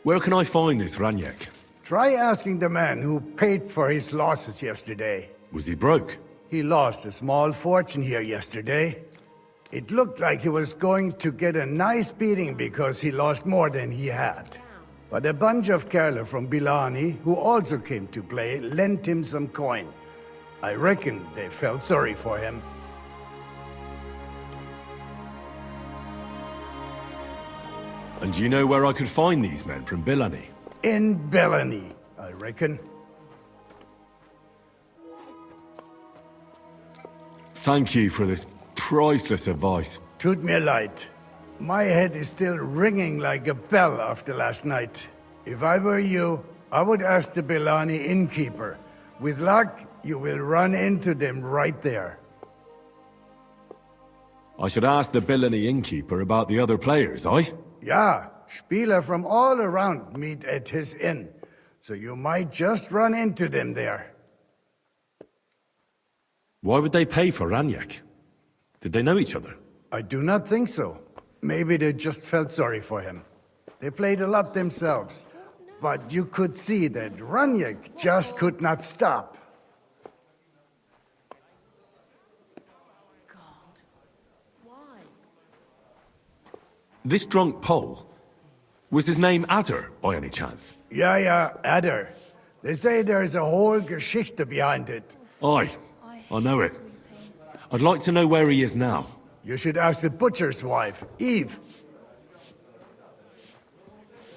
Where can I find this Raniek? Try asking the man who paid for his losses yesterday. Was he broke? He lost a small fortune here yesterday. It looked like he was going to get a nice beating because he lost more than he had. But a bunch of Kerala from Bilani, who also came to play, lent him some coin. I reckon they felt sorry for him. And do you know where I could find these men from Bilani? In Bilani, I reckon. Thank you for this priceless advice. Tut mir leid. My head is still ringing like a bell after last night. If I were you, I would ask the Bilani innkeeper. With luck, you will run into them right there. I should ask the Bilani innkeeper about the other players, aye? Yeah, Spieler from all around meet at his inn, so you might just run into them there. Why would they pay for Raniek? Did they know each other? I do not think so. Maybe they just felt sorry for him. They played a lot themselves, but you could see that Raniek just could not stop. This drunk Pole, was his name Adder, by any chance? Yeah, Adder. They say there is a whole Geschichte behind it. Aye, I know it. I'd like to know where he is now. You should ask the butcher's wife, Eve.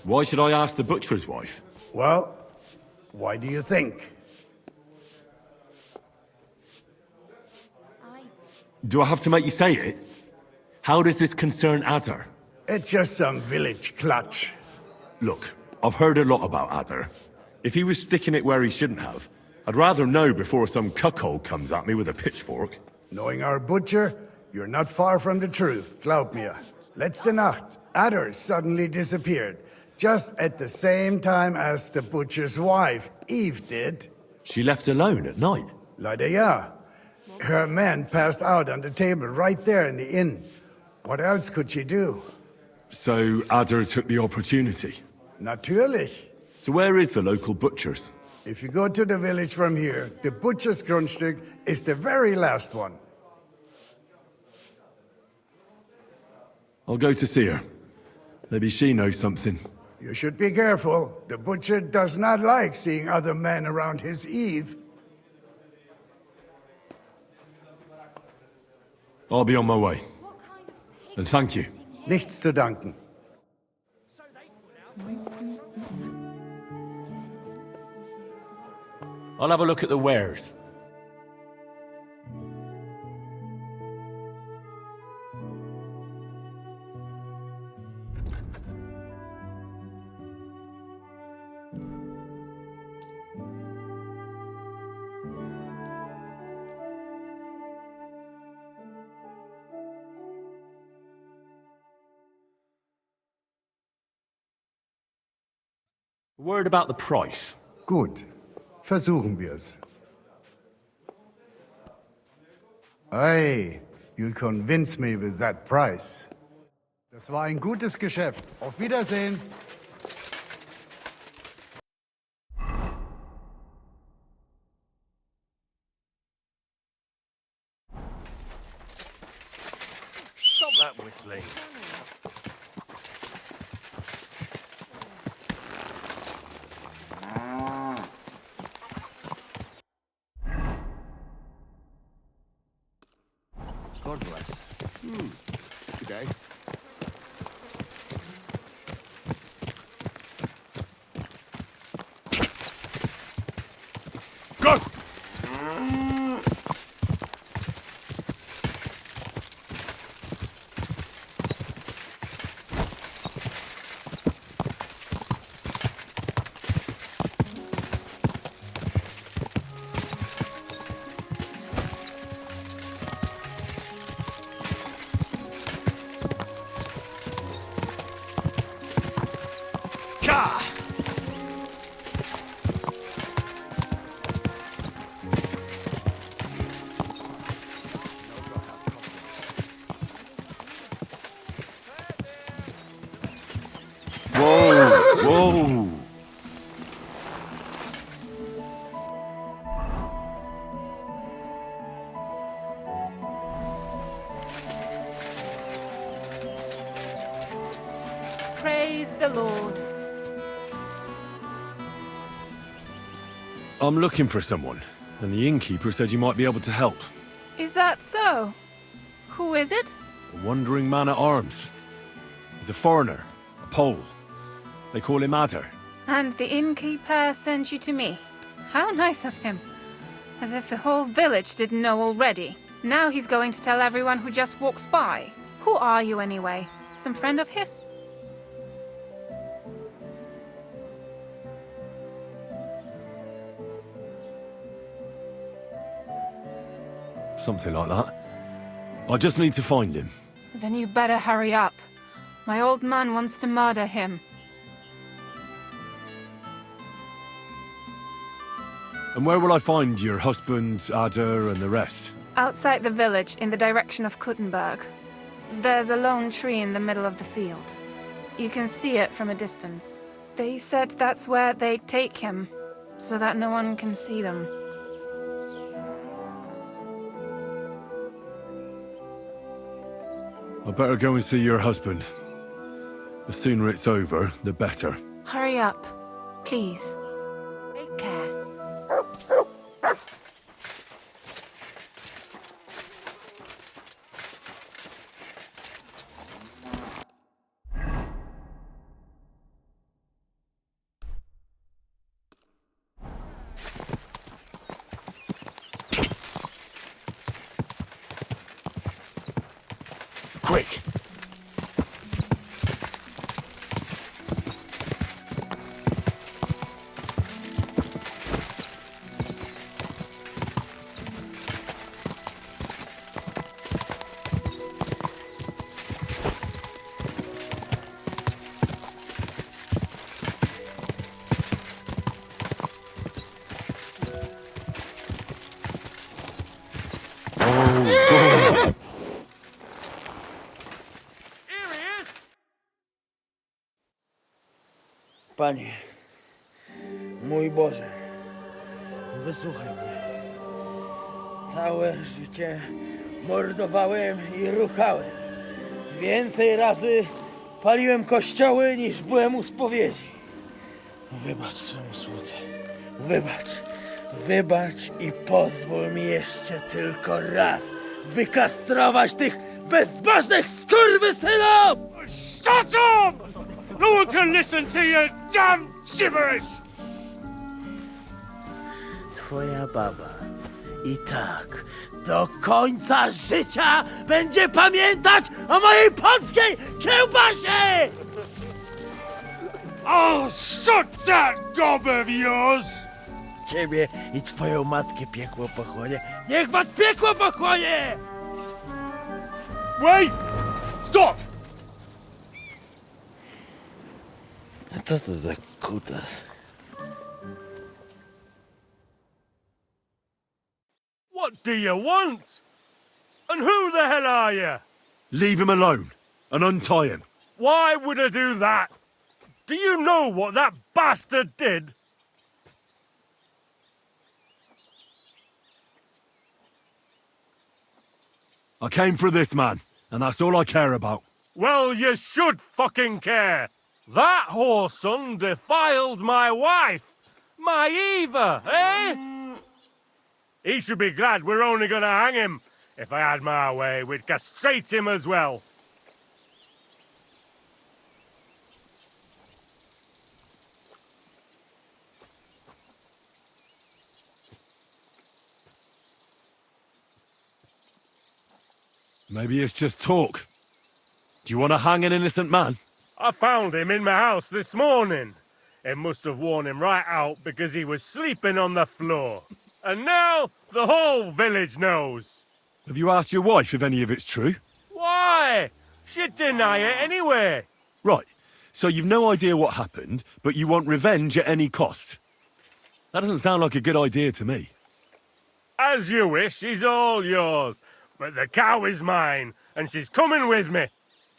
Why should I ask the butcher's wife? Well, why do you think? Do I have to make you say it? How does this concern Adder? It's just some village clutch. Look, I've heard a lot about Adder. If he was sticking it where he shouldn't have, I'd rather know before some cuckold comes at me with a pitchfork. Knowing our butcher, you're not far from the truth, glaub mir. Letzte Nacht, Adder suddenly disappeared, just at the same time as the butcher's wife, Eve, did. She left alone at night? Leider ja. Her man passed out on the table right there in the inn. What else could she do? So Adder took the opportunity? Natürlich. So where is the local butcher's? If you go to the village from here, the butcher's Grundstück is the very last one. I'll go to see her. Maybe she knows something. You should be careful. The butcher does not like seeing other men around his Eve. I'll be on my way. And thank you. Nichts zu danken. I'll have a look at the wares. A word about the price. Gut. Versuchen wir's. Hey, you'll convince me with that price. Das war ein gutes Geschäft. Auf Wiedersehen. Stop that whistling. God bless. Good day. Go! Whoa! Praise the Lord. I'm looking for someone, and the innkeeper said you might be able to help. Is that so? Who is it? A wandering man-at-arms. He's a foreigner, a Pole. They call him Adder. And the innkeeper sent you to me. How nice of him. As if the whole village didn't know already. Now he's going to tell everyone who just walks by. Who are you anyway? Some friend of his? Something like that. I just need to find him. Then you better hurry up. My old man wants to murder him. And where will I find your husband, Adder, and the rest? Outside the village, in the direction of Kuttenberg. There's a lone tree in the middle of the field. You can see it from a distance. They said that's where they'd take him, so that no one can see them. I better go and see your husband. The sooner it's over, the better. Hurry up, please. Take care. Quick! Panie, mój Boże, wysłuchaj mnie. Całe życie mordowałem i ruchałem. Więcej razy paliłem kościoły, niż byłem u spowiedzi. Wybacz swemu słudze. Wybacz i pozwól mi jeszcze tylko raz wykastrować tych bezbożnych skurwysynów! Shut up! No one can listen to your damn gibberish! Twoja baba i tak do końca życia będzie pamiętać o mojej polskiej kiełbasie! I'll shut that gob of yours! Ciebie i twoją matkę piekło pochłonie. Niech was piekło pochłonie! Wait! Stop! A co to za kutas? What do you want? And who the hell are you? Leave him alone and untie him. Why would I do that? Do you know what that bastard did? I came for this man, and that's all I care about. Well, you should fucking care. That whoreson defiled my wife. My Eva, eh? He should be glad we're only gonna hang him. If I had my way, we'd castrate him as well. Maybe it's just talk. Do you want to hang an innocent man? I found him in my house this morning. It must have worn him right out because he was sleeping on the floor. And now the whole village knows. Have you asked your wife if any of it's true? Why? She'd deny it anyway. Right. So you've no idea what happened, but you want revenge at any cost. That doesn't sound like a good idea to me. As you wish, she's all yours. But the cow is mine, and she's coming with me.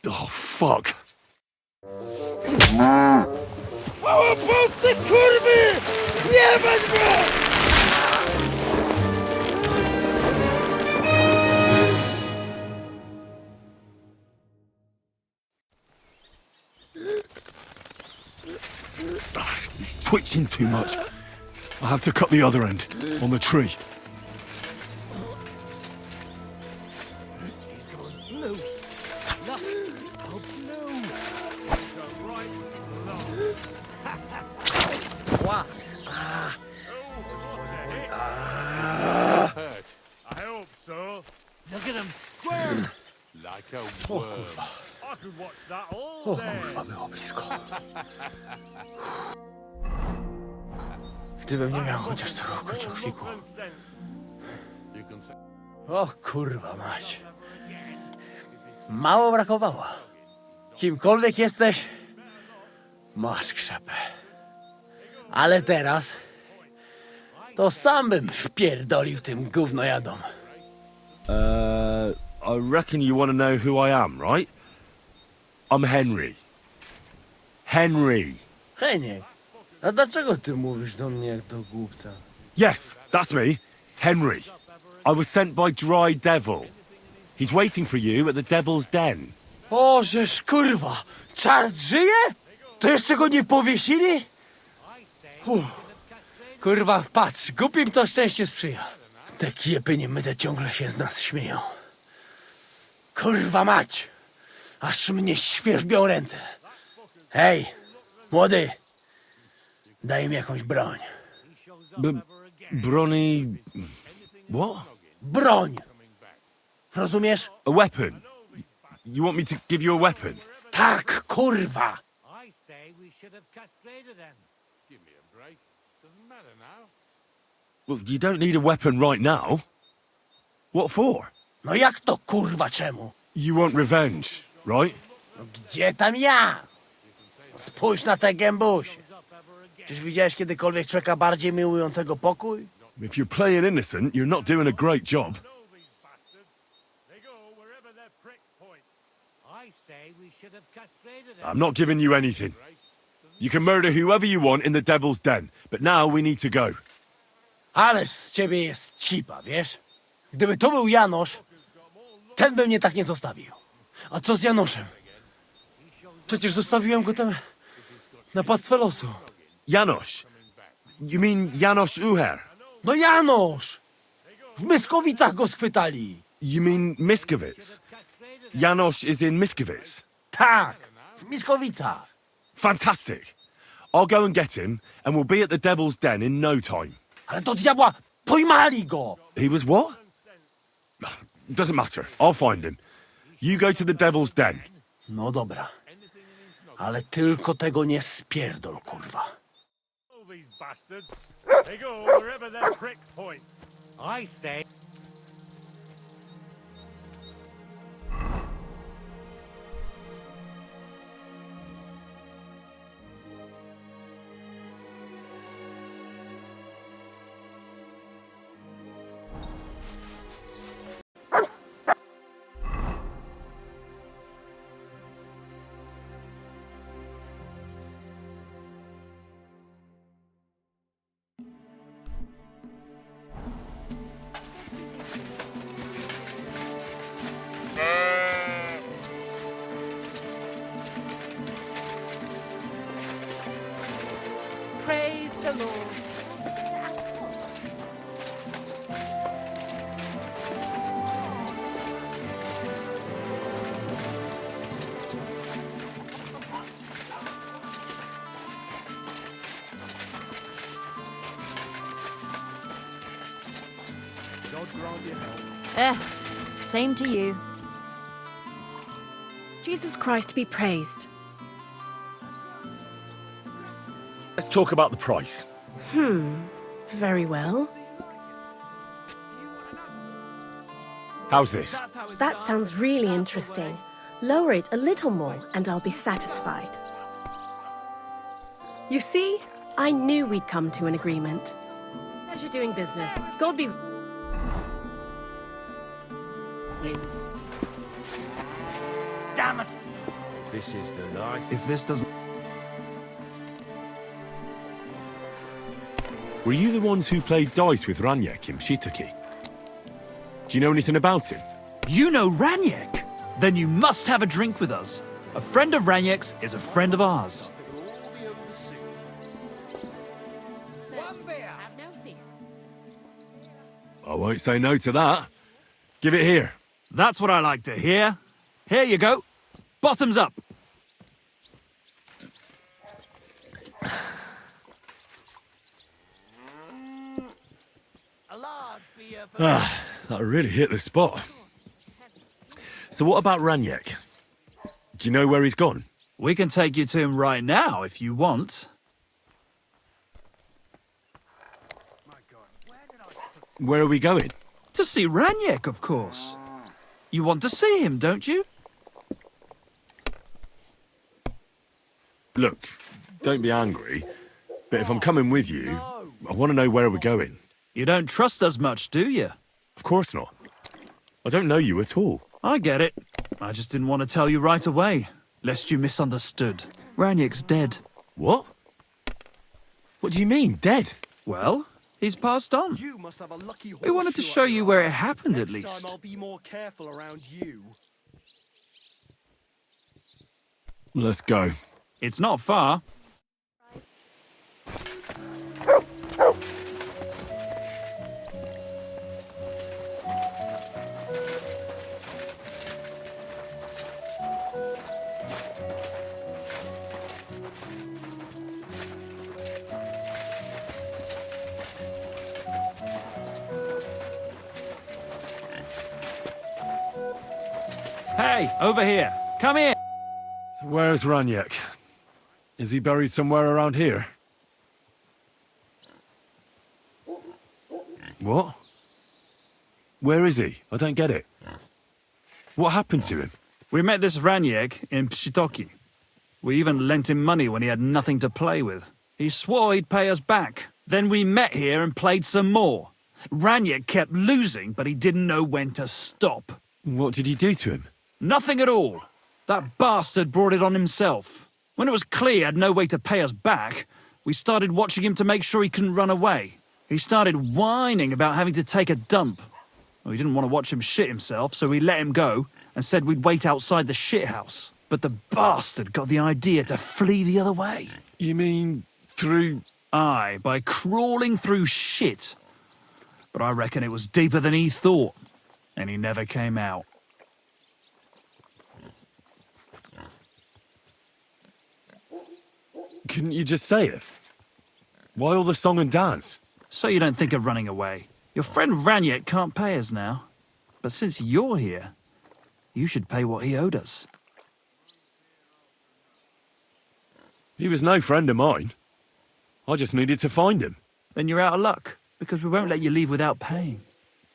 Oh, fuck. He's twitching too much. I have to cut the other end, on the tree. I hope so. Look at him squirm! Like a worm. I could watch that all day. Gdybym nie miał chociaż trochę kociokwiku. O kurwa mać. Mało brakowało. Kimkolwiek jesteś, masz krzepę. Ale teraz to sam bym wpierdolił tym gównojadom. I reckon you want to know who I am, right? I'm Henry. Henry. Heniek, a dlaczego ty mówisz do mnie jak do głupca? Yes, that's me. Henry. I was sent by Dry Devil. He's waiting for you at the Devil's Den. Bożeż kurwa, czart żyje? To jeszcze go nie powiesili? Kurwa, patrz, głupim to szczęście sprzyja. Te kiepy niemyte ciągle się z nas śmieją. Kurwa mać, aż mnie świerzbią ręce. Hej, młody, daj mi jakąś broń. Bronny... What? Broń! Rozumiesz? A weapon? You want me to give you a weapon? Tak, kurwa! I say we should have castrated them. Give me a break. Doesn't matter now. Well, you don't need a weapon right now. What for? No jak to kurwa czemu? You want revenge, right? No gdzie tam ja? Spójrz na te gębusie. Czyż widziałeś kiedykolwiek człowieka bardziej miłującego pokój? If you're playing innocent, you're not doing a great job. They go wherever their prick points. I say we should have castrated them. I'm not giving you anything. You can murder whoever you want in the Devil's Den, but now we need to go. Ależ z ciebie jest cipa, wiesz? Gdyby to był Janosz, ten by mnie tak nie zostawił. A co z Janoszem? Przecież zostawiłem go tam na pastwę losu. Janos. You mean Janos Uher? No Janosz! W Myskowicach go schwytali. You mean Miskovic? Janos is in Miskovic. Tak, w Myskowicach. Fantastic. I'll go and get him, and we'll be at the Devil's Den in no time. Ale do diabła, pojmali go! He was what? Doesn't matter. I'll find him. You go to the Devil's Den. No dobra. Ale tylko tego nie spierdol, kurwa. All these bastards. They go wherever their prick points. I say Praise the Lord. Same to you. Jesus Christ be praised. Let's talk about the price. Very well. How's this? That sounds really interesting. Lower it a little more and I'll be satisfied. You see? I knew we'd come to an agreement. Pleasure doing business. God be... Damn it! This is the life. If this doesn't... Were you the ones who played dice with Raniek in Shitaki? Do you know anything about him? You know Raniek? Then you must have a drink with us. A friend of Raniek's is a friend of ours. I won't say no to that. Give it here. That's what I like to hear. Here you go. Bottoms up. That really hit the spot. So what about Raniek? Do you know where he's gone? We can take you to him right now if you want. Where are we going? To see Raniek, of course. You want to see him, don't you? Look, don't be angry, but if I'm coming with you, I want to know where we're going. You don't trust us much, do you? Of course not. I don't know you at all. I get it. I just didn't want to tell you right away, lest you misunderstood. Raniek's dead. What? What do you mean, dead? Well, he's passed on. You must have a lucky We wanted to show you where it happened, at Next least. time I'll be more careful around you. Let's go. It's not far. Hey, over here. Come here. So where's Raniek? Is he buried somewhere around here? What? Where is he? I don't get it. What happened to him? We met this Raniek in Pshitoki. We even lent him money when he had nothing to play with. He swore he'd pay us back. Then we met here and played some more. Raniek kept losing, but he didn't know when to stop. What did he do to him? Nothing at all. That bastard brought it on himself. When it was clear he had no way to pay us back, we started watching him to make sure he couldn't run away. He started whining about having to take a dump. Well, we didn't want to watch him shit himself, so we let him go and said we'd wait outside the shithouse. But the bastard got the idea to flee the other way. You mean through... Aye, by crawling through shit. But I reckon it was deeper than he thought, and he never came out. Couldn't you just say it? Why all the song and dance? So you don't think of running away. Your friend Raniek can't pay us now. But since you're here, you should pay what he owed us. He was no friend of mine. I just needed to find him. Then you're out of luck, because we won't let you leave without paying.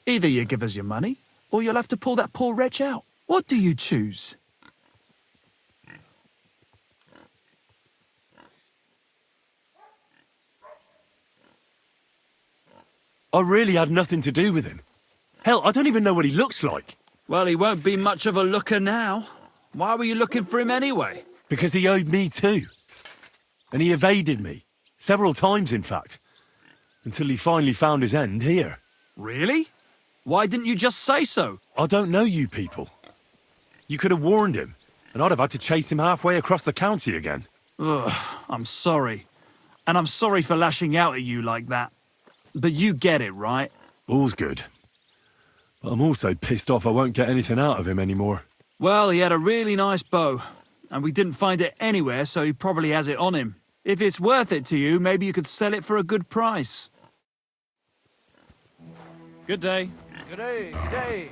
Either you give us your money, or you'll have to pull that poor wretch out. What do you choose? I really had nothing to do with him. Hell, I don't even know what he looks like. Well, he won't be much of a looker now. Why were you looking for him anyway? Because he owed me too. And he evaded me. Several times, in fact. Until he finally found his end here. Really? Why didn't you just say so? I don't know you people. You could have warned him, and I'd have had to chase him halfway across the county again. Ugh, I'm sorry. And I'm sorry for lashing out at you like that. But you get it, right? All's good. But I'm also pissed off I won't get anything out of him anymore. Well, he had a really nice bow. And we didn't find it anywhere, so he probably has it on him. If it's worth it to you, maybe you could sell it for a good price. Good day. Good day, good day.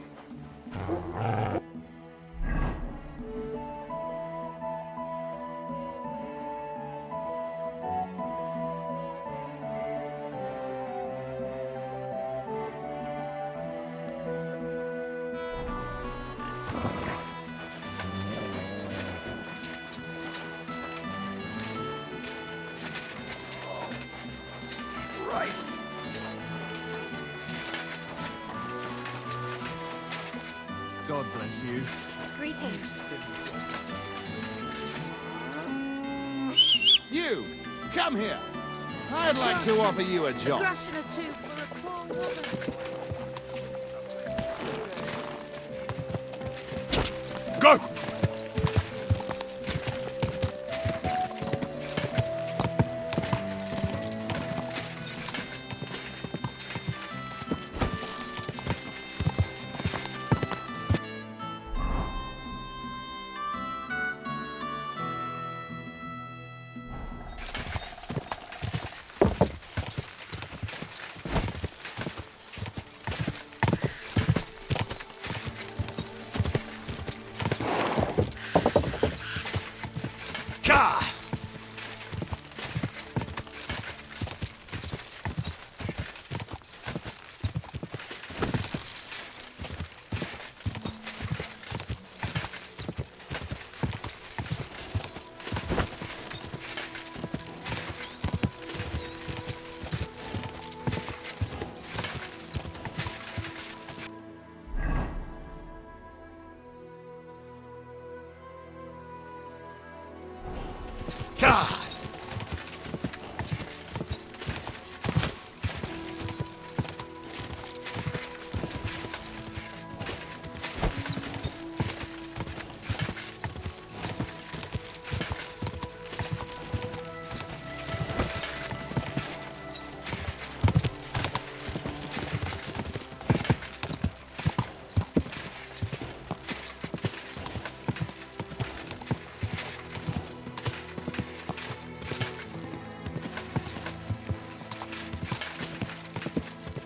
recognize you. Greetings. You, come here. I'd like to offer you a job. Groschen or two for a poor woman. Go!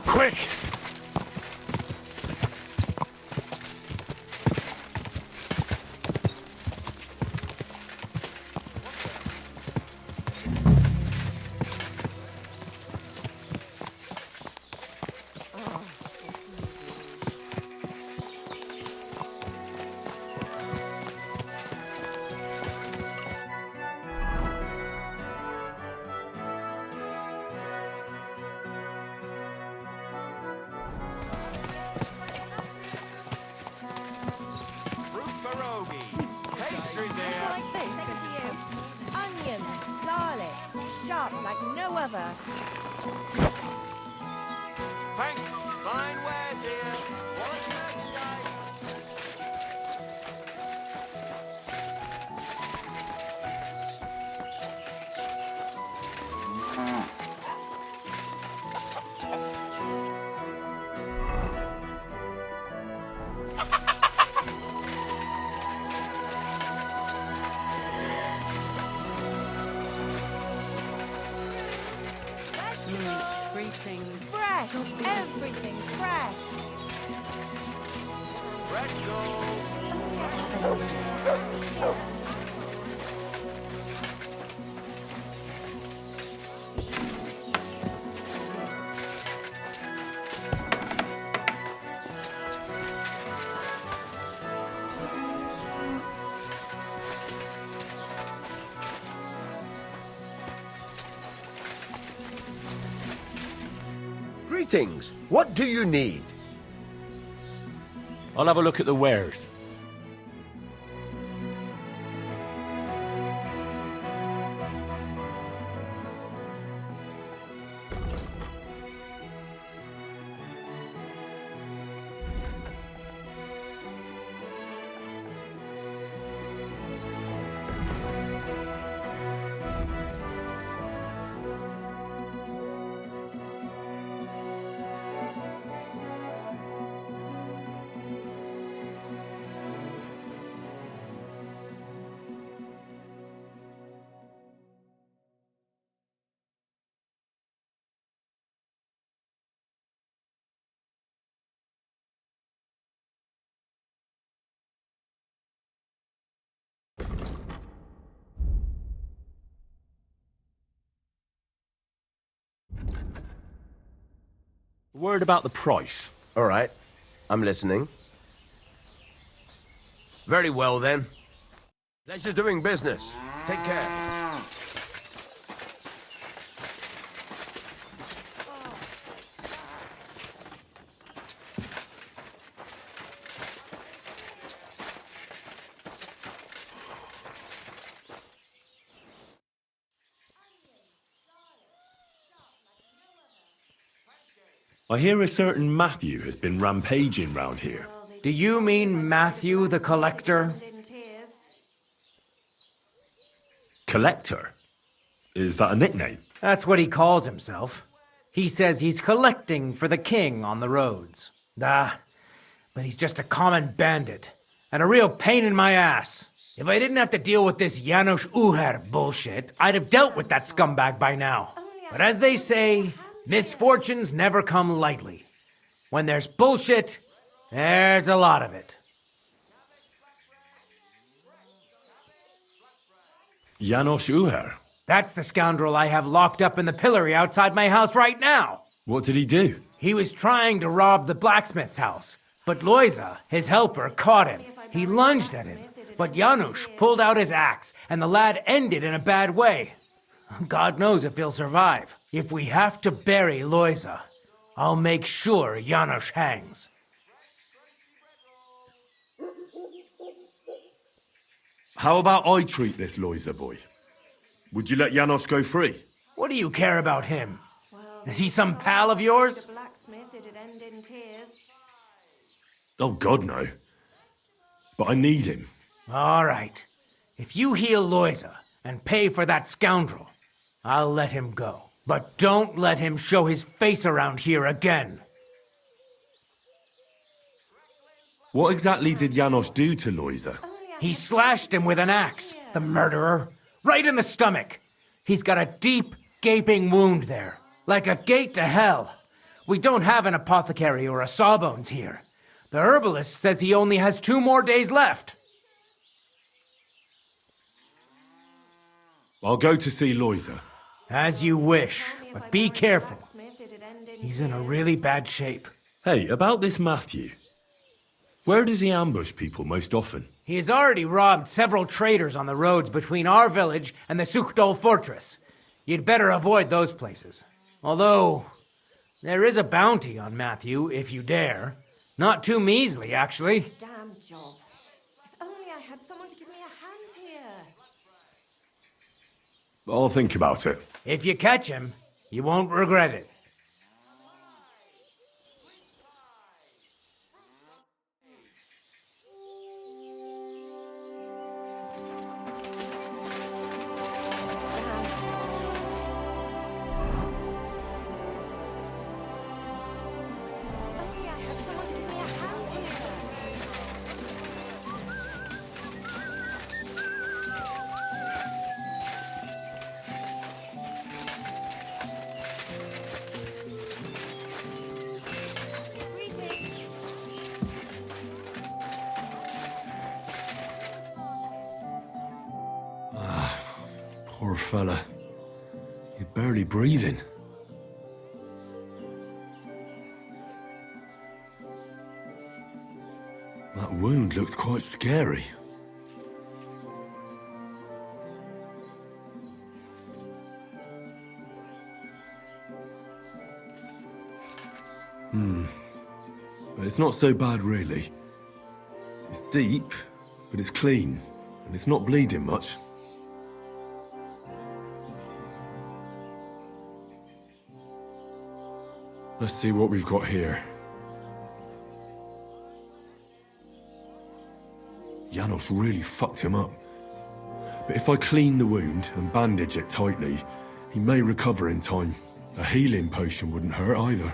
Quick! Like this. Next to you. Onions, garlic, sharp like no other. Thanks. Fine wares here. Quality merchandise. Greetings. Fresh. Everything fresh. Greetings. What do you need? I'll have a look at the wares. Word about the price. All right. I'm listening. Very well, then. Pleasure doing business. Take care. I hear a certain Matthew has been rampaging round here. Do you mean Matthew the Collector? Collector? Is that a nickname? That's what he calls himself. He says he's collecting for the king on the roads. But he's just a common bandit. And a real pain in my ass. If I didn't have to deal with this Janos Uher bullshit, I'd have dealt with that scumbag by now. But as they say, misfortunes never come lightly. When there's bullshit, there's a lot of it. Janos Uher? That's the scoundrel I have locked up in the pillory outside my house right now. What did he do? He was trying to rob the blacksmith's house, but Loiza, his helper, caught him. He lunged at him, but Janusz pulled out his axe, and the lad ended in a bad way. God knows if he'll survive. If we have to bury Loiza, I'll make sure Janusz hangs. How about I treat this Loiza boy? Would you let Janos go free? What do you care about him? Is he some pal of yours? Oh, God, no. But I need him. All right. If you heal Loiza and pay for that scoundrel, I'll let him go. But don't let him show his face around here again. What exactly did Janos do to Loiza? He slashed him with an axe, the murderer, right in the stomach. He's got a deep, gaping wound there, like a gate to hell. We don't have an apothecary or a sawbones here. The herbalist says he only has 2 more days left. I'll go to see Loiza. As you wish, but be careful. He's in a really bad shape. Hey, about this Matthew. Where does he ambush people most often? He has already robbed several traders on the roads between our village and the Sukhdol fortress. You'd better avoid those places. Although, there is a bounty on Matthew, if you dare. Not too measly, actually. Damn job. If only I had someone to give me a hand here. I'll think about it. If you catch him, you won't regret it. Poor fella. He's barely breathing. That wound looked quite scary. But it's not so bad, really. It's deep, but it's clean, and it's not bleeding much. Let's see what we've got here. Janos really fucked him up. But if I clean the wound and bandage it tightly, he may recover in time. A healing potion wouldn't hurt either.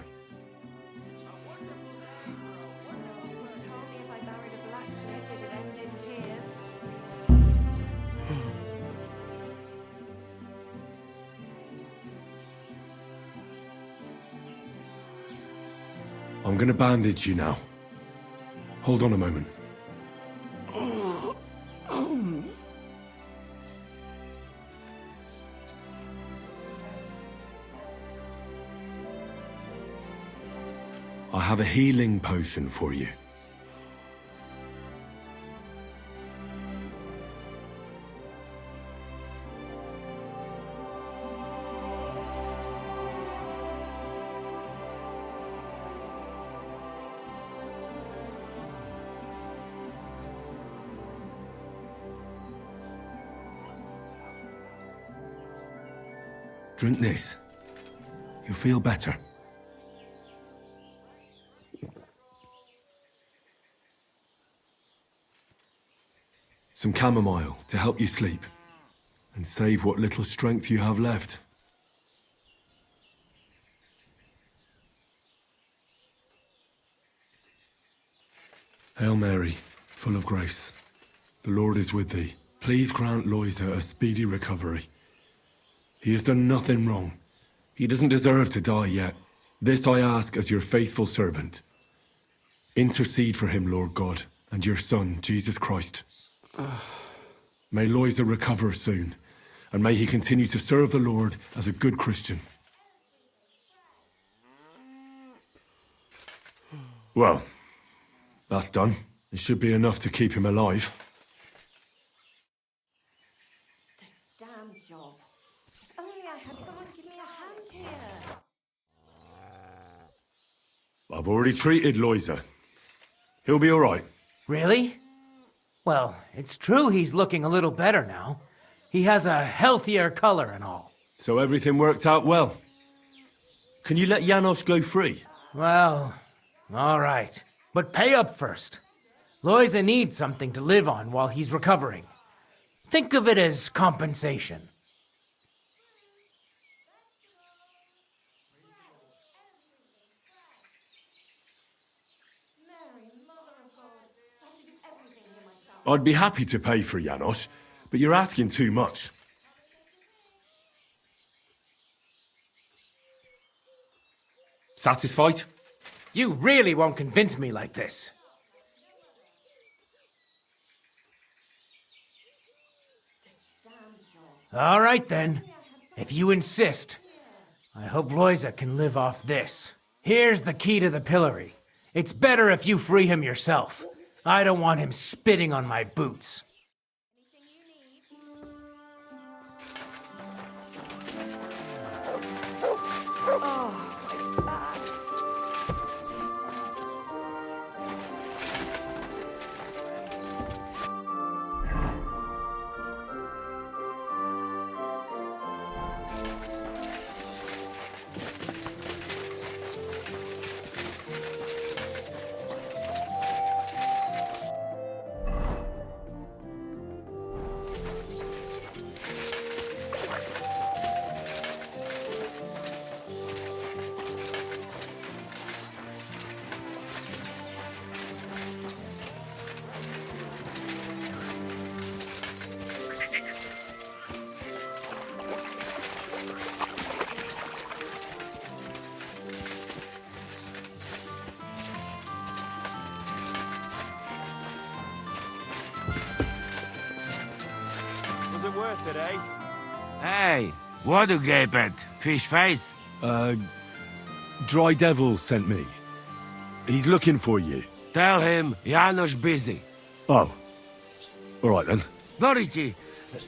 I'm gonna bandage you now. Hold on a moment. I have a healing potion for you. Drink this. You'll feel better. Some chamomile to help you sleep and save what little strength you have left. Hail Mary, full of grace. The Lord is with thee. Please grant Loisa a speedy recovery. He has done nothing wrong. He doesn't deserve to die yet. This I ask as your faithful servant. Intercede for him, Lord God, and your Son, Jesus Christ. May Loisa recover soon, and may he continue to serve the Lord as a good Christian. Well, that's done. It should be enough to keep him alive. Damn job. If only I had someone to give me a hand here. I've already treated Loisa. He'll be all right. Really? Well, it's true he's looking a little better now. He has a healthier color and all. So everything worked out well. Can you let Janos go free? Well, all right. But pay up first. Loisa needs something to live on while he's recovering. Think of it as compensation. I'd be happy to pay for Janos, but you're asking too much. Satisfied? You really won't convince me like this. All right then. If you insist. I hope Loisa can live off this. Here's the key to the pillory. It's better if you free him yourself. I don't want him spitting on my boots. Was it worth it, eh? Hey, what you gape at? Fish face? Dry Devil sent me. He's looking for you. Tell him Janos busy. Oh. All right then. Dority,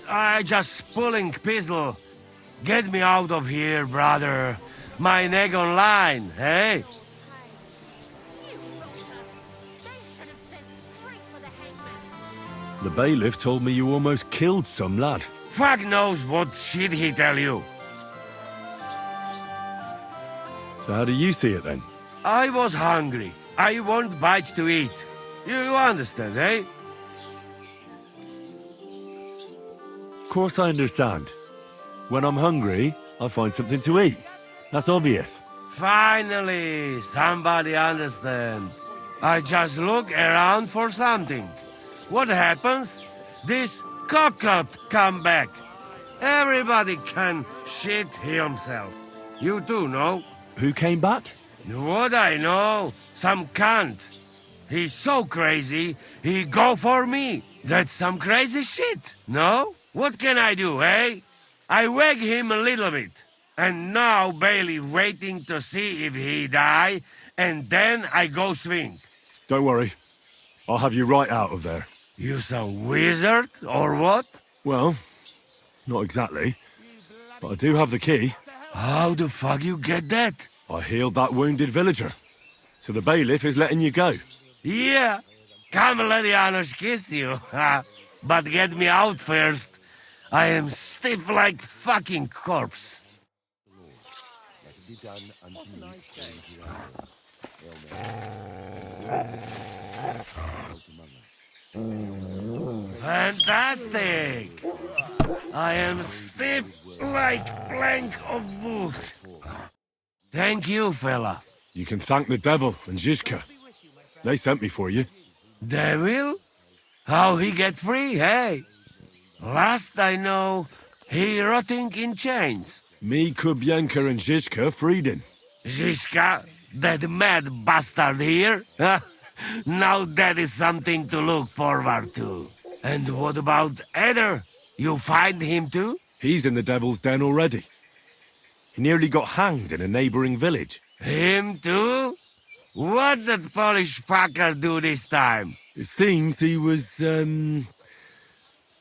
I just pulling pistol. Get me out of here, brother. My neck on line, hey? The bailiff told me you almost killed some lad. Fuck knows what shit he tell you. So how do you see it then? I was hungry. I want bite to eat. You understand, eh? Of course I understand. When I'm hungry, I find something to eat. That's obvious. Finally, somebody understands. I just look around for something. What happens? This cock-up come back. Everybody can shit himself. You too, no? Who came back? What I know? Some cunt. He's so crazy, he go for me. That's some crazy shit, no? What can I do, eh? I wag him a little bit. And now Bailey waiting to see if he die, and then I go swing. Don't worry. I'll have you right out of there. You some wizard, or what? Well, not exactly. But I do have the key. How the fuck you get that? I healed that wounded villager. So the bailiff is letting you go. Yeah. Come let Janos kiss you. But get me out first. I am stiff like fucking corpse. Let it be done unto you. Fantastic! I am stiff like plank of wood. Thank you, fella. You can thank the devil and Zizka. They sent me for you. Devil? How he get free, hey? Last I know, he rotting in chains. Me, Kubienka, and Zizka freed him. Zizka? That mad bastard here? Now that is something to look forward to. And what about Eder? You find him too? He's in the devil's den already. He nearly got hanged in a neighboring village. Him too? What did Polish fucker do this time? It seems he was,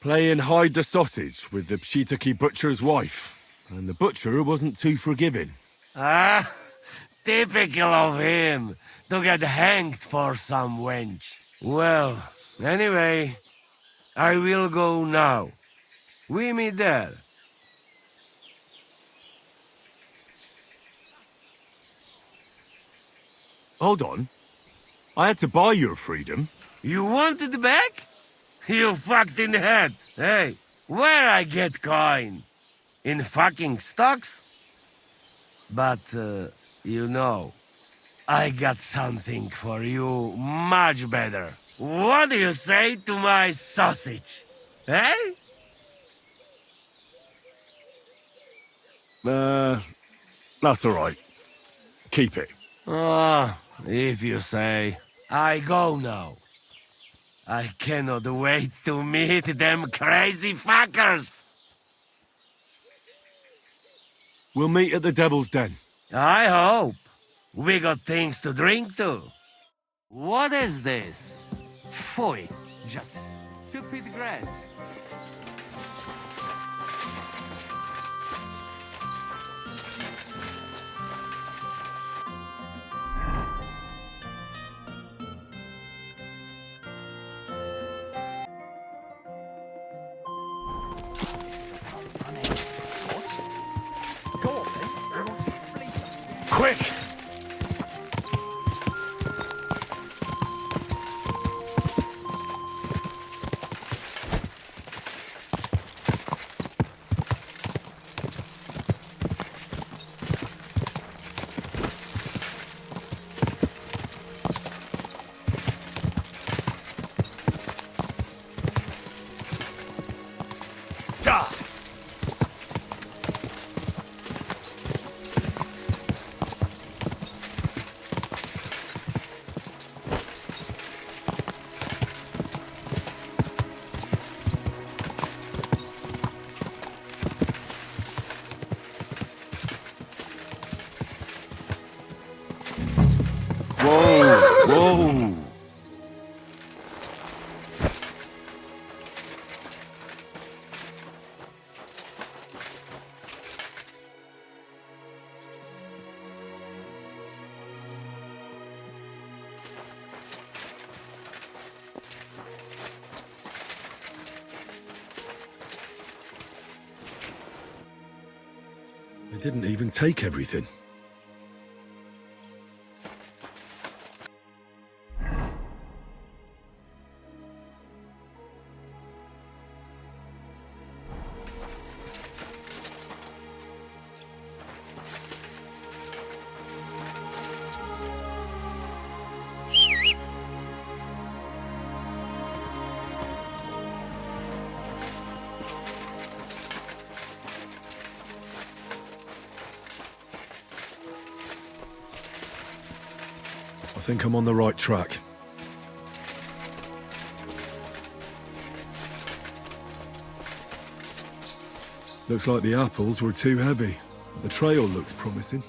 playing hide the sausage with the Pshitaki butcher's wife. And the butcher wasn't too forgiving. Ah, typical of him, to get hanged for some wench. Well, anyway, I will go now. We meet there. Hold on. I had to buy your freedom. You want it back? You fucked in the head. Hey, where I get coin? In fucking stocks? But, you know, I got something for you much better. What do you say to my sausage? Eh? That's all right. Keep it. Ah, if you say. I go now. I cannot wait to meet them crazy fuckers. We'll meet at the devil's den. I hope. We got things to drink to. What is this? Pfui, just stupid grass. Quick! Whoa! They didn't even take everything. I think I'm on the right track. Looks like the apples were too heavy. The trail looks promising.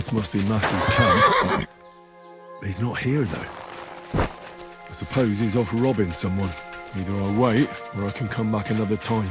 This must be Matthew's camp. He's not here, though. I suppose he's off robbing someone. Either I'll wait, or I can come back another time.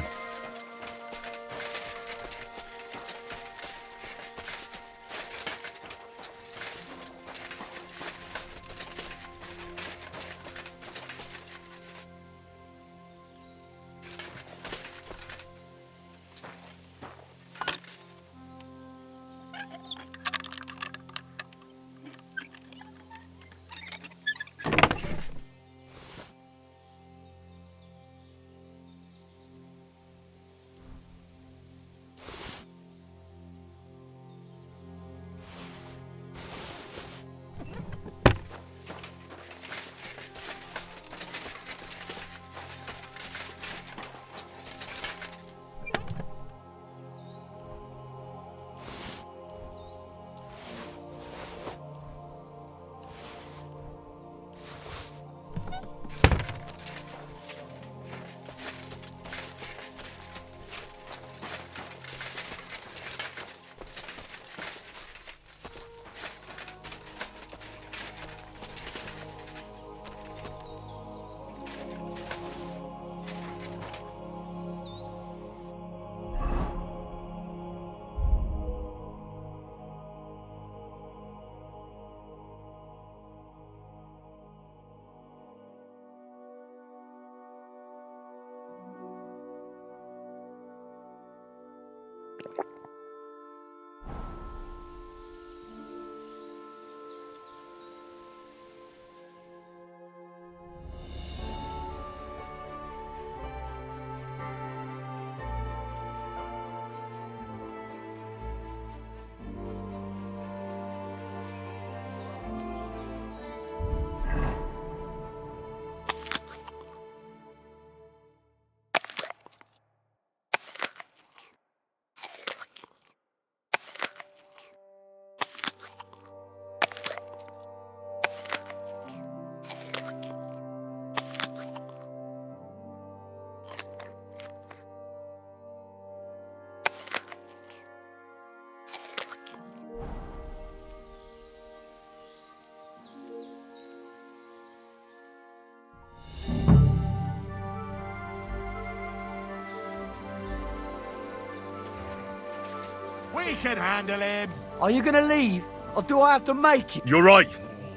We can handle him. Are you gonna leave, or do I have to make it? You're right.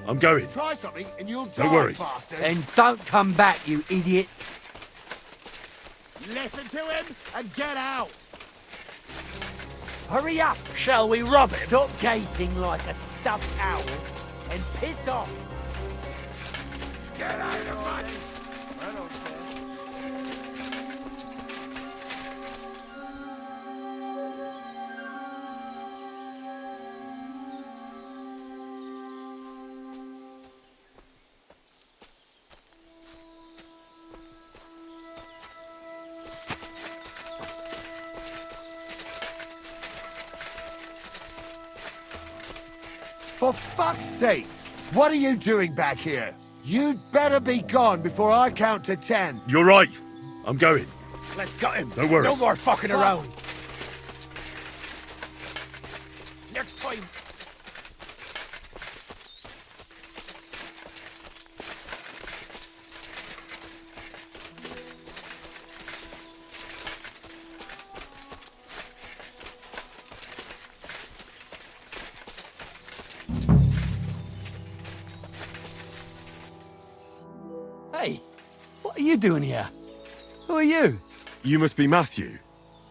I'm going. Try something and you'll die, Don't worry. bastard. Then don't come back, you idiot. Listen to him and get out. Hurry up! Shall we rob him? Stop gaping like a stuffed owl and piss off! Get out of the money. For fuck's sake! What are you doing back here? You'd better be gone before I count to 10. You're right. I'm going. Let's gut him. Don't worry. No more fucking around. Next time. Hey, what are you doing here? Who are you? You must be Matthew.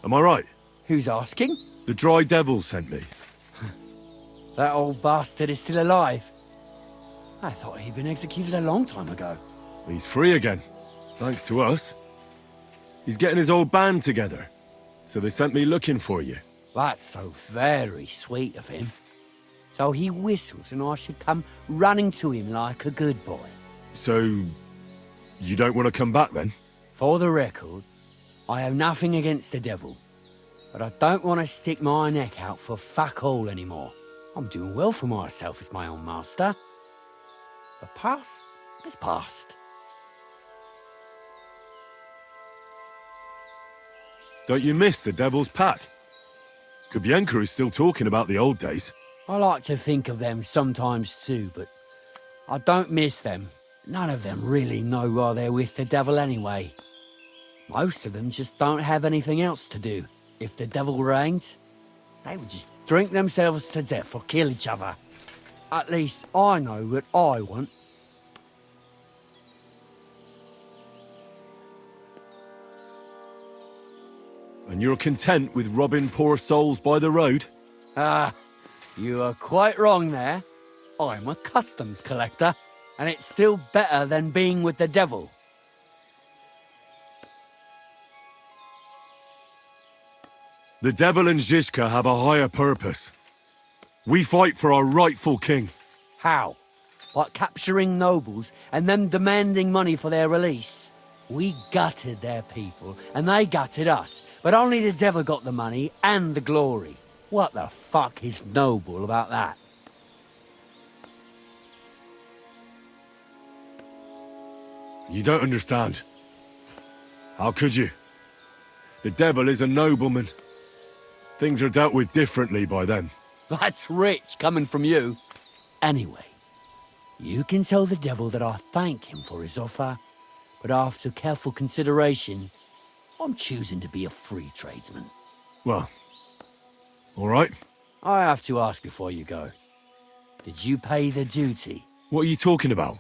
Am I right? Who's asking? The Dry Devil sent me. That old bastard is still alive. I thought he'd been executed a long time ago. He's free again. Thanks to us. He's getting his old band together. So they sent me looking for you. That's so very sweet of him. So he whistles and I should come running to him like a good boy. So, you don't want to come back then? For the record, I have nothing against the devil. But I don't want to stick my neck out for fuck all anymore. I'm doing well for myself as my own master. The past is past. Don't you miss the Devil's Pack? Kubienka is still talking about the old days. I like to think of them sometimes too, but I don't miss them. None of them really know why they're with the devil anyway. Most of them just don't have anything else to do. If the devil reigns, they would just drink themselves to death or kill each other. At least I know what I want. And you're content with robbing poor souls by the road? Ah, you are quite wrong there. I'm a customs collector, and it's still better than being with the devil. The devil and Zizka have a higher purpose. We fight for our rightful king. How? Like capturing nobles and them demanding money for their release? We gutted their people, and they gutted us, but only the devil got the money and the glory. What the fuck is noble about that? You don't understand. How could you? The devil is a nobleman. Things are dealt with differently by them. That's rich coming from you. Anyway, you can tell the devil that I thank him for his offer, but after careful consideration, I'm choosing to be a free tradesman. Well, all right. I have to ask before you go. Did you pay the duty? What are you talking about?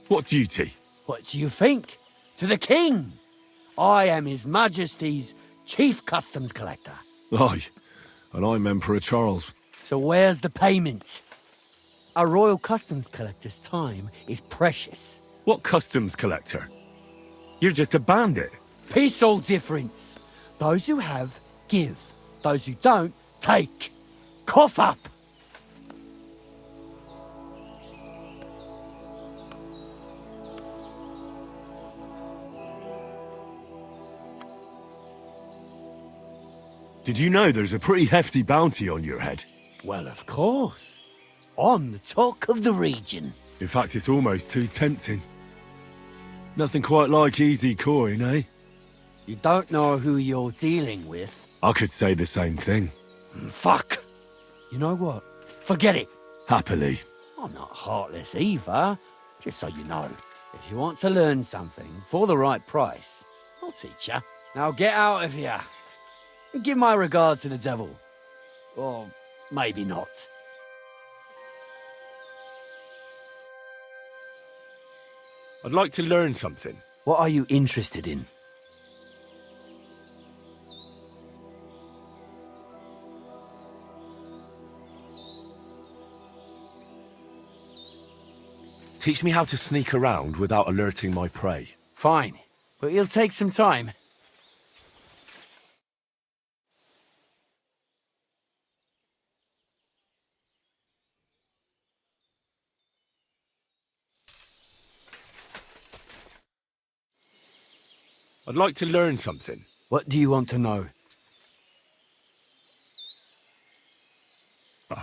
What duty? What do you think? To the king! I am His Majesty's Chief Customs Collector. Aye, and I'm Emperor Charles. So where's the payment? A royal customs collector's time is precious. What customs collector? You're just a bandit. Peace all difference. Those who have, give. Those who don't, take. Cough up! Did you know there's a pretty hefty bounty on your head? Well, of course. I'm the talk of the region. In fact, it's almost too tempting. Nothing quite like easy coin, eh? You don't know who you're dealing with. I could say the same thing. Fuck! You know what? Forget it. Happily. I'm not heartless either, just so you know. If you want to learn something for the right price, I'll teach you. Now get out of here. And give my regards to the devil. Or maybe not. I'd like to learn something. What are you interested in? Teach me how to sneak around without alerting my prey. Fine, but it'll take some time. I'd like to learn something. What do you want to know?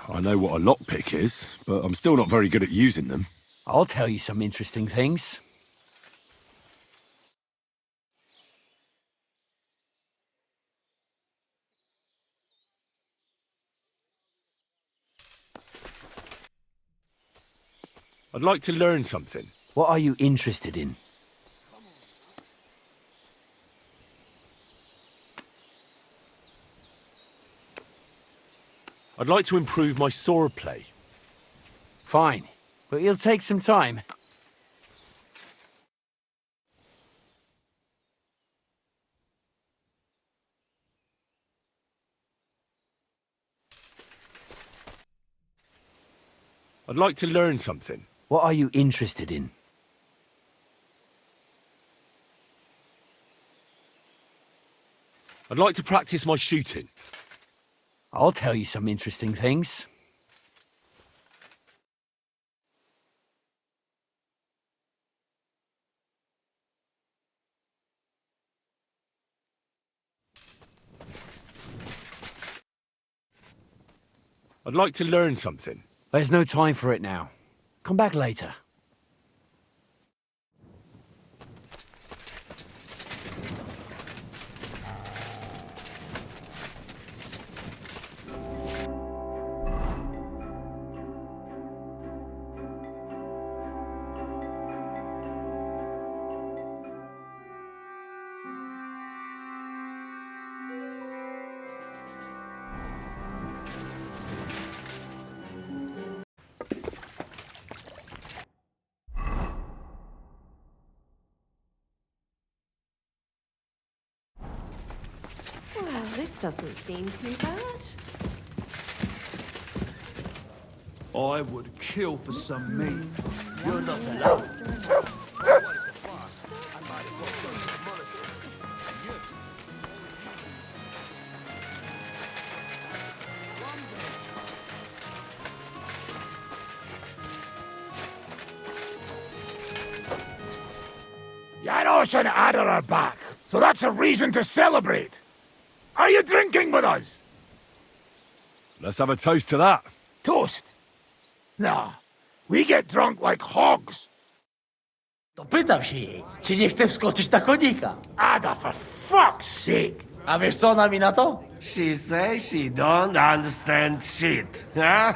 I know what a lockpick is, but I'm still not very good at using them. I'll tell you some interesting things. I'd like to learn something. What are you interested in? I'd like to improve my swordplay. Fine, but it'll take some time. I'd like to learn something. What are you interested in? I'd like to practice my shooting. I'll tell you some interesting things. I'd like to learn something. There's no time for it now. Come back later. doesn't seem too bad. I would kill for some meat. You're not allowed. Janos and Ada are back, so that's a reason to celebrate. Are you drinking with us? Let's have a toast to that. Toast? Nah, we get drunk like hogs. To pytam się jej, czy nie chce wskoczyć na konika. Ada, for fuck's sake! A wiesz co ona mi na to? She says she don't understand shit, huh?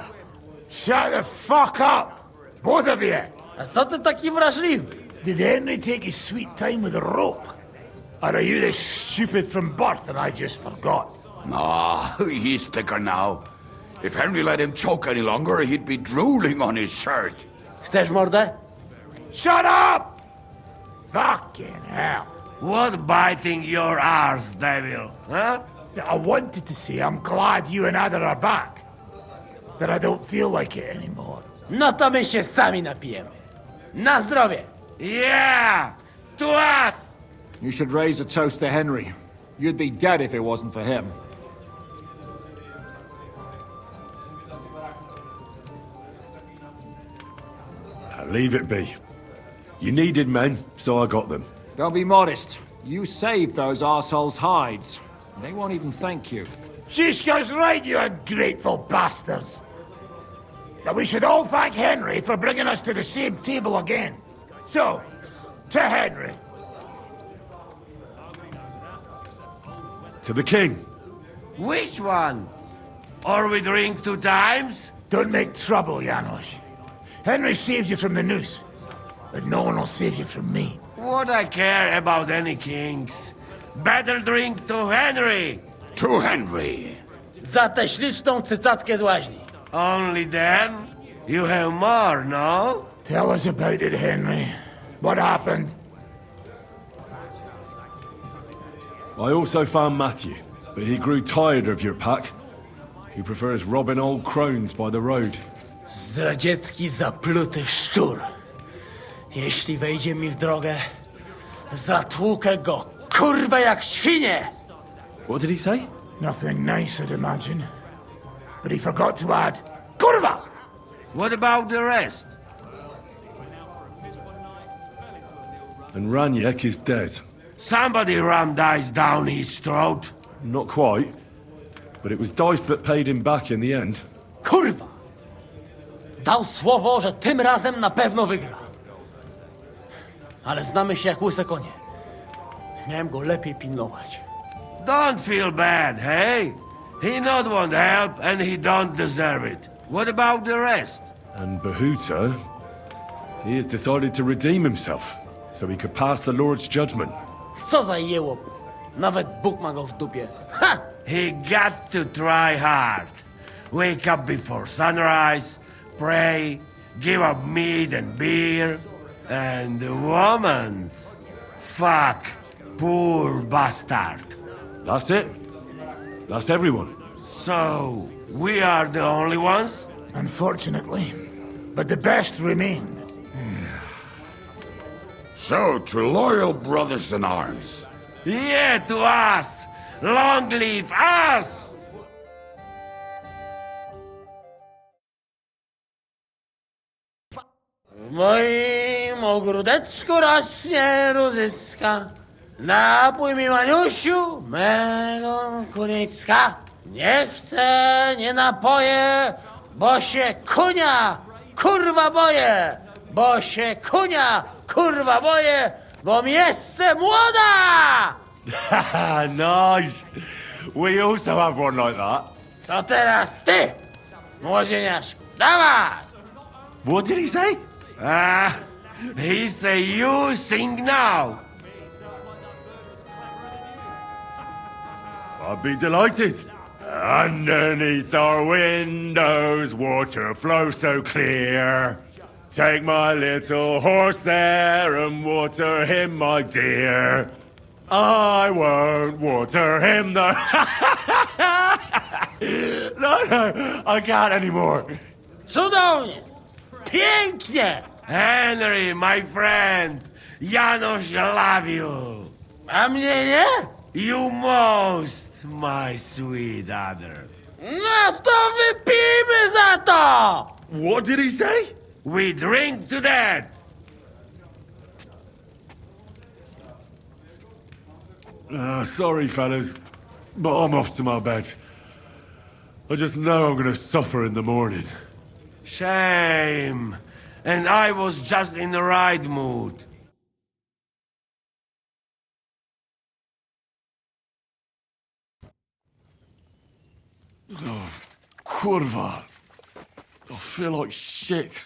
Shut the fuck up! Both of you! A co ty taki wrażliwy? Did Henry take his sweet time with a rope? Or are you this stupid from birth and I just forgot? Nah, he's thicker now. If Henry let him choke any longer, he'd be drooling on his shirt. Chcesz mordę? Shut up! Fucking hell. What biting your arse, devil, huh? I wanted to say I'm glad you and Ada are back. But I don't feel like it anymore. No to my się sami napijemy. Na zdrowie! Yeah! To us! You should raise a toast to Henry. You'd be dead if it wasn't for him. Leave it be. You needed men, so I got them. Don't be modest. You saved those assholes' hides. They won't even thank you. Shishka's right, you ungrateful bastards. Now we should all thank Henry for bringing us to the same table again. So, to Henry. To the king. Which one? Or we drink 2 times? Don't make trouble, Janos. Henry saved you from the noose, but no one will save you from me. What I care about any kings? Better drink to Henry! To Henry! Za tę śliczną cycatkę z łaźni. Only them? You have more, no? Tell us about it, Henry. What happened? I also found Matthew, but he grew tired of your pack. He prefers robbing old crones by the road. Zdradziecki, zapluty szczur. Jeśli wejdzie mi w drogę, zatłukę go, kurwa, jak świnie! What did he say? Nothing nice, I'd imagine. But he forgot to add, kurwa! What about the rest? And Raniek is dead. Somebody rammed dice down his throat. Not quite. But it was dice that paid him back in the end. Kurwa! Dał słowo, że tym razem na pewno wygra. Ale znamy się jak łyse konie. Miałem go lepiej pilnować. Don't feel bad, hey? He not want help and he don't deserve it. What about the rest? And Bahuta, he has decided to redeem himself, so he could pass the Lord's judgment. Co za jełop. Nawet Bóg ma go w dupie. Ha! He got to try hard. Wake up before sunrise, pray, give up meat and beer, and the womans. Fuck, poor bastard. That's it. That's everyone. So, we are the only ones? Unfortunately. But the best remain. So, to loyal brothers in arms. Yeah, to us! Long live us! W moim ogródeczku rośnie różyska. Napój mi, Maniusiu, mego kunicka. Nie chcę, nie napoję, bo się kunia, kurwa boję. Bo się kunia, kurwa boję, bo mi jeszcze młoda! Nice. We also have one like that. To teraz ty, młodzieniaszku, dawaj! What did he say? He say you sing now. I'd be delighted. Underneath our windows, water flows so clear. Take my little horse there and water him, my dear. I won't water him, though. No, I can't anymore. Cudownie! Pięknie! Henry, my friend! Janusz love you! A mnie nie? You most, my sweet other. No to wypijmy za to! What did he say? We drink to that! Sorry, fellas, but I'm off to my bed. I just know I'm gonna suffer in the morning. Shame. And I was just in the right mood. Oh, kurwa. I feel like shit.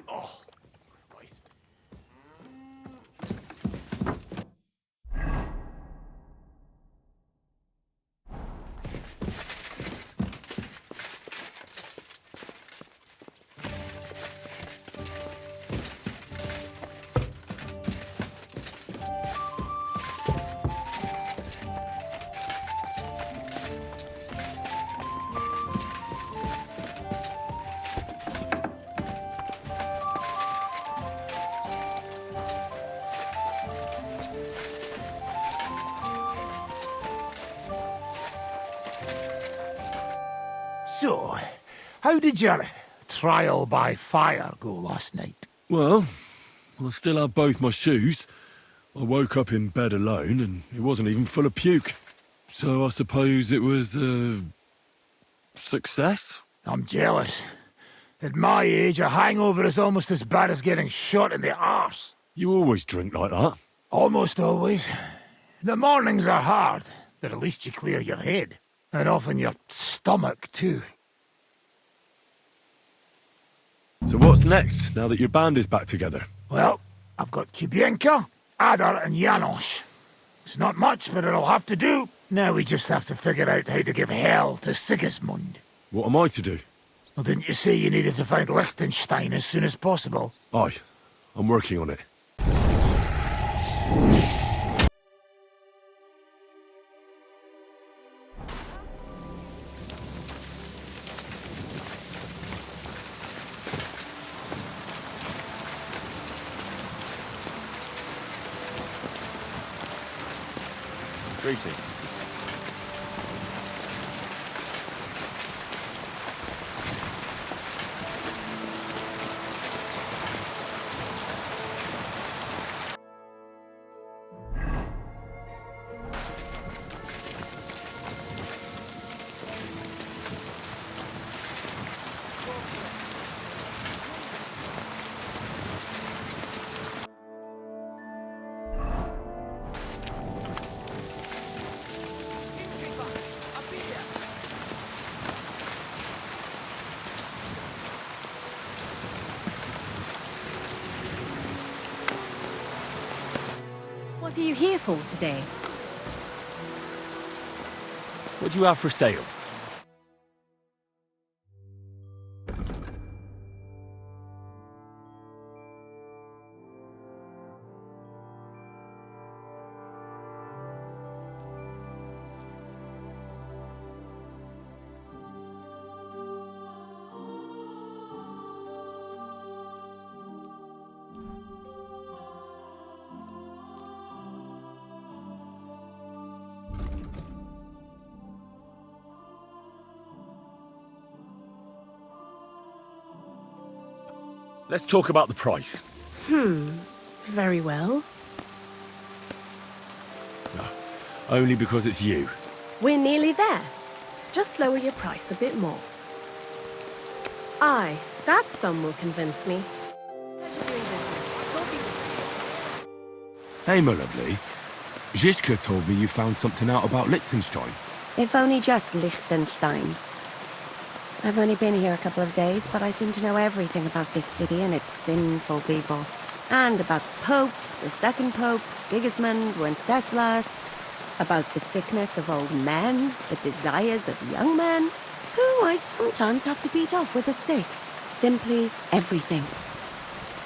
Oh, Christ. So, how did your trial by fire go last night? Well, I still have both my shoes. I woke up in bed alone, and it wasn't even full of puke. So I suppose it was a success? I'm jealous. At my age, a hangover is almost as bad as getting shot in the arse. You always drink like that? Almost always. The mornings are hard, but at least you clear your head. And often your stomach, too. So what's next, now that your band is back together? Well, I've got Kubienka, Adar, and Janos. It's not much, but it'll have to do. Now we just have to figure out how to give hell to Sigismund. What am I to do? Well, didn't you say you needed to find Liechtenstein as soon as possible? Aye, I'm working on it. Greetings. What are you here for today? What do you have for sale? Let's talk about the price. Very well. No, only because it's you. We're nearly there. Just lower your price a bit more. Aye, that sum will convince me. Pleasure doing business. Don't be- Hey, my lovely. Zizka told me you found something out about Liechtenstein. If only just Liechtenstein. I've only been here a couple of days, but I seem to know everything about this city and its sinful people. And about the Pope, the second Pope, Sigismund, Wenceslas, about the sickness of old men, the desires of young men, who I sometimes have to beat off with a stick. Simply everything.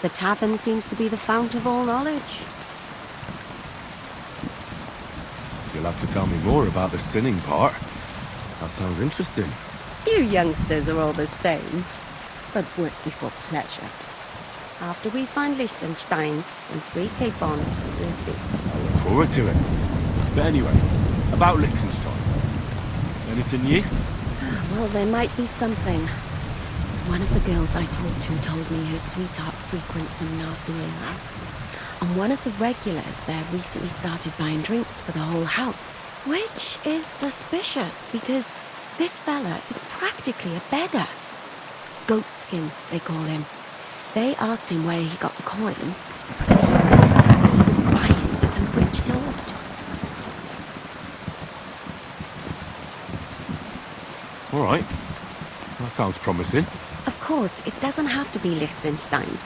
The tavern seems to be the fount of all knowledge. have to tell me more about the sinning part. That sounds interesting. You youngsters are all the same, but work before pleasure. After we find Liechtenstein and free Cape Bon, we'll see. I look forward to it. But anyway, about Liechtenstein. Anything new? Well, there might be something. One of the girls I talked to told me her sweetheart frequents some nasty ales. And one of the regulars there recently started buying drinks for the whole house. Which is suspicious, because this fella is practically a beggar. Goatskin, they call him. They asked him where he got the coin, and he said he was spying for some rich lord. All right. That sounds promising. Of course, it doesn't have to be Liechtenstein,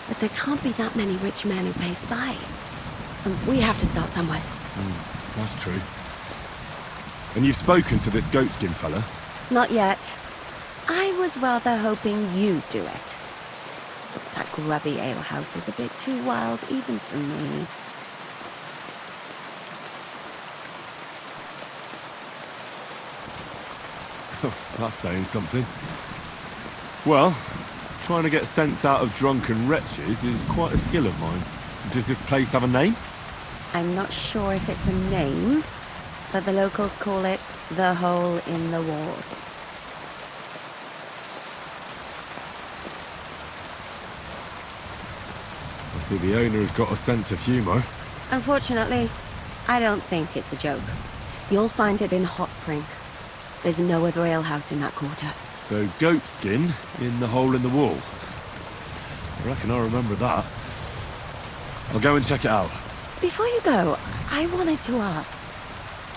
but there can't be that many rich men who pay spies. And we have to start somewhere. That's true. And you've spoken to this goatskin fella? Not yet. I was rather hoping you'd do it. But that grubby alehouse is a bit too wild even for me. That's saying something. Well, trying to get sense out of drunken wretches is quite a skill of mine. Does this place have a name? I'm not sure if it's a name, but the locals call it the Hole in the Wall. I see the owner's got a sense of humour. Unfortunately, I don't think it's a joke. You'll find it in Hot Prink. There's no other alehouse in that quarter. So, goatskin in the hole in the wall. I reckon I remember that. I'll go and check it out. Before you go, I wanted to ask.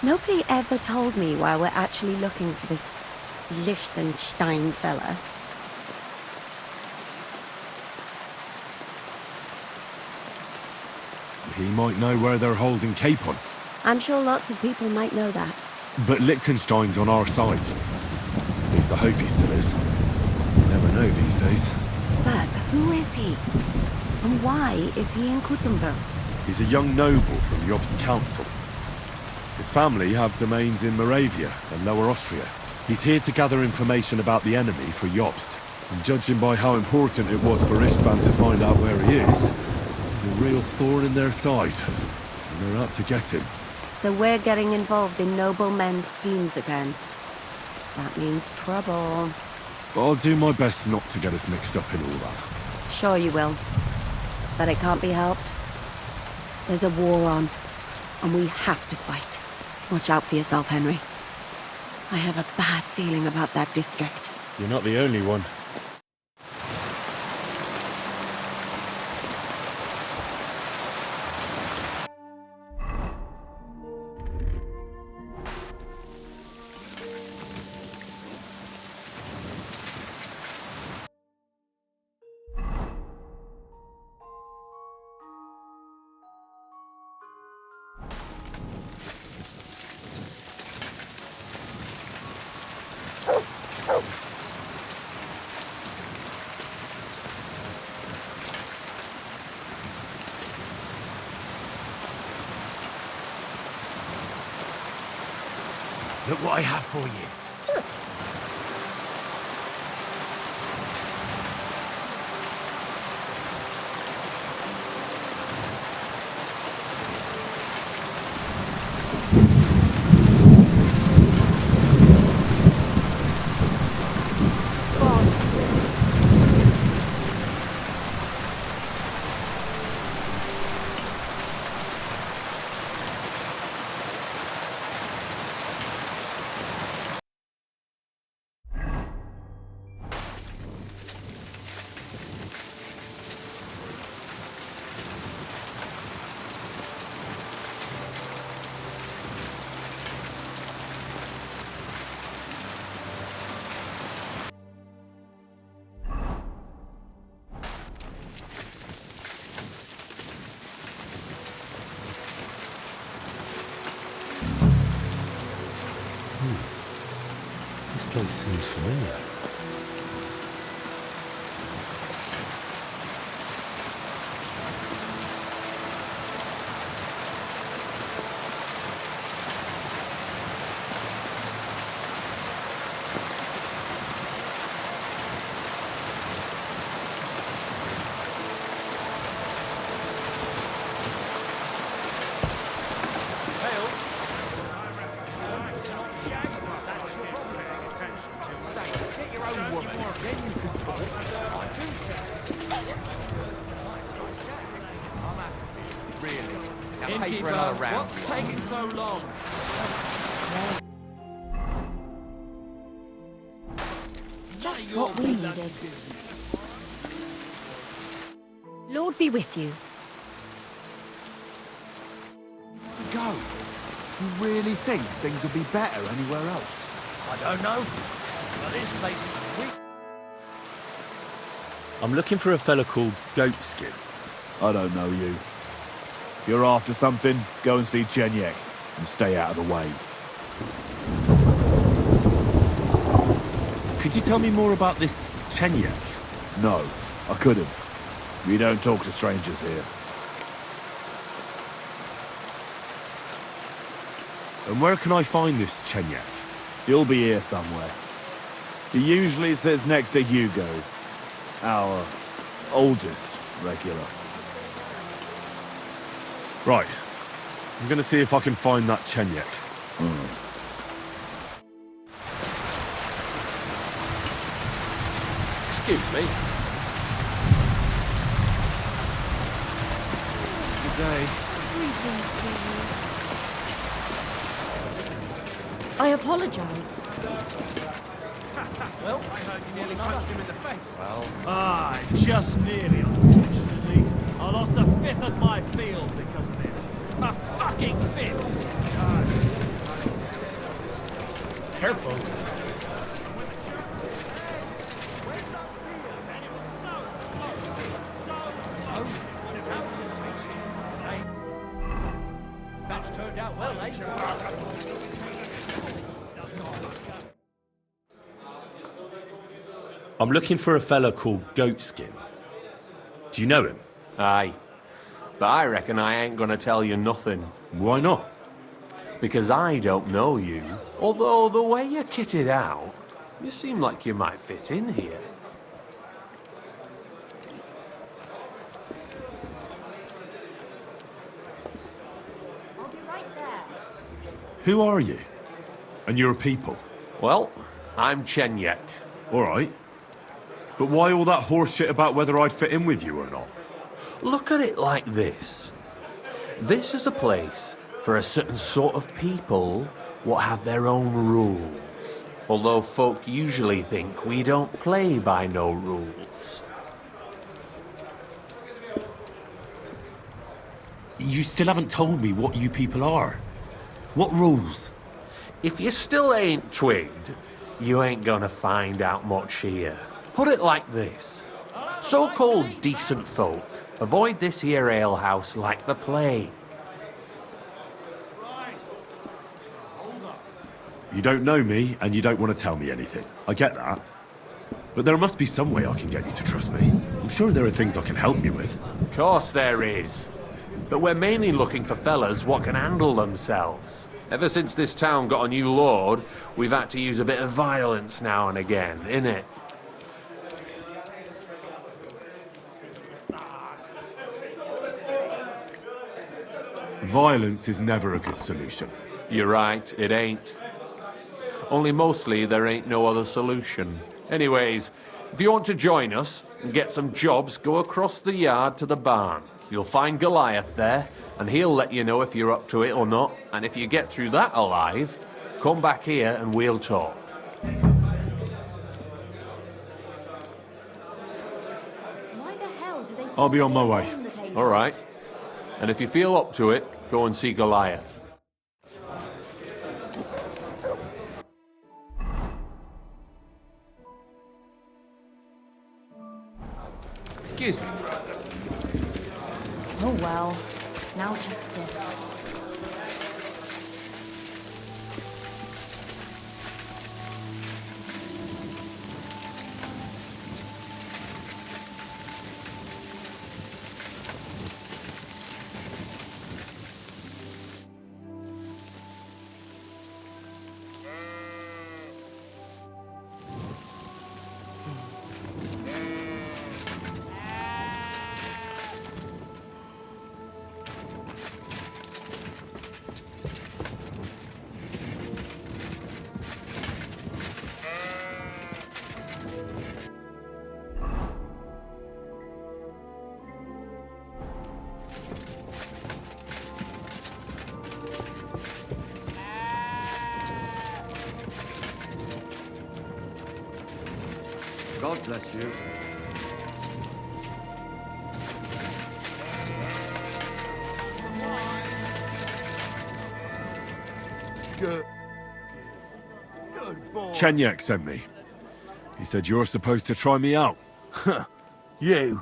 Nobody ever told me why we're actually looking for this Liechtenstein fella. He might know where they're holding Capon. I'm sure lots of people might know that. But Liechtenstein's on our side. At least I hope he still is. You never know these days. But who is he? And why is he in Kuttenberg? He's a young noble from Jobst's council. His family have domains in Moravia and Lower Austria. He's here to gather information about the enemy for Jobst. And judging by how important it was for Istvan to find out where he is, he's a real thorn in their side. And they're out to get him. So we're getting involved in noble men's schemes again. That means trouble. I'll do my best not to get us mixed up in all that. Sure you will. But it can't be helped. There's a war on, and we have to fight. Watch out for yourself, Henry. I have a bad feeling about that district. You're not the only one. Look what I have for you. This place seems familiar. Really? Now pay for Innkeeper, another round. what's taking so long? Just what we needed. Lord be with you. Go. You really think things will be better anywhere else? I don't know. But this place is sweet. I'm looking for a fella called Goatskin. I don't know you. If you're after something, go and see Chenyek and stay out of the way. Could you tell me more about this Chenyek? No, I couldn't. We don't talk to strangers here. And where can I find this Chenyek? He'll be here somewhere. He usually sits next to Hugo, our oldest regular. Right. I'm gonna see if I can find that Chenyek. Excuse me. Good day. I apologize. Well, I heard you nearly punched him in the face. Well, Just nearly, unfortunately. I lost a fifth of my field because of it. A fucking fifth! Careful. Match turned out well, eh? I'm looking for a fella called Goatskin. Do you know him? aye. But I reckon I ain't gonna tell you nothing. Why not? Because I don't know you. Although the way you're kitted out, you seem like you might fit in here. I'll be right there. Who are you? And your people? Well, I'm Chenyek. All right. But why all that horse shit about whether I'd fit in with you or not? Look at it like this. This is a place for a certain sort of people what have their own rules. Although folk usually think we don't play by no rules. You still haven't told me what you people are. What rules? If you still ain't twigged, you ain't gonna find out much here. Put it like this. So-called decent folk avoid this here alehouse like the plague. You don't know me, and you don't want to tell me anything. I get that. But there must be some way I can get you to trust me. I'm sure there are things I can help you with. Of course there is. But we're mainly looking for fellas what can handle themselves. Ever since this town got a new lord, we've had to use a bit of violence now and again, innit? Violence is never a good solution. You're right, it ain't. Only mostly there ain't no other solution. Anyways, if you want to join us and get some jobs, go across the yard to the barn. You'll find Goliath there, and he'll let you know if you're up to it or not. And if you get through that alive, come back here and we'll talk. Why the hell do they... I'll be on my way. All right. And if you feel up to it, go and see Goliath. Excuse me. Oh well. Now just this. God bless you. Good. Good boy. Chenyek sent me. He said you're supposed to try me out. You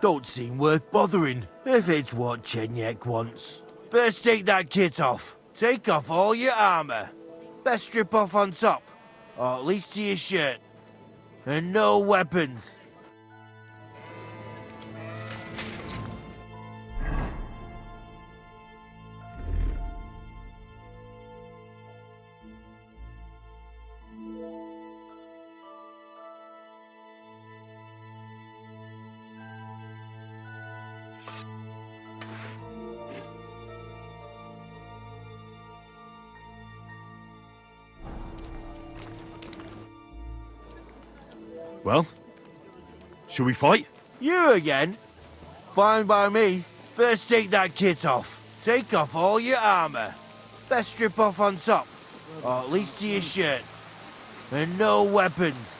don't seem worth bothering if it's what Chenyek wants. First take that kit off. Take off all your armor. Best strip off on top, or at least to your shirt. And no weapons. Well, shall we fight? You again? Fine by me. First take that kit off. Take off all your armor. Best strip off on top, or at least to your shirt. And no weapons.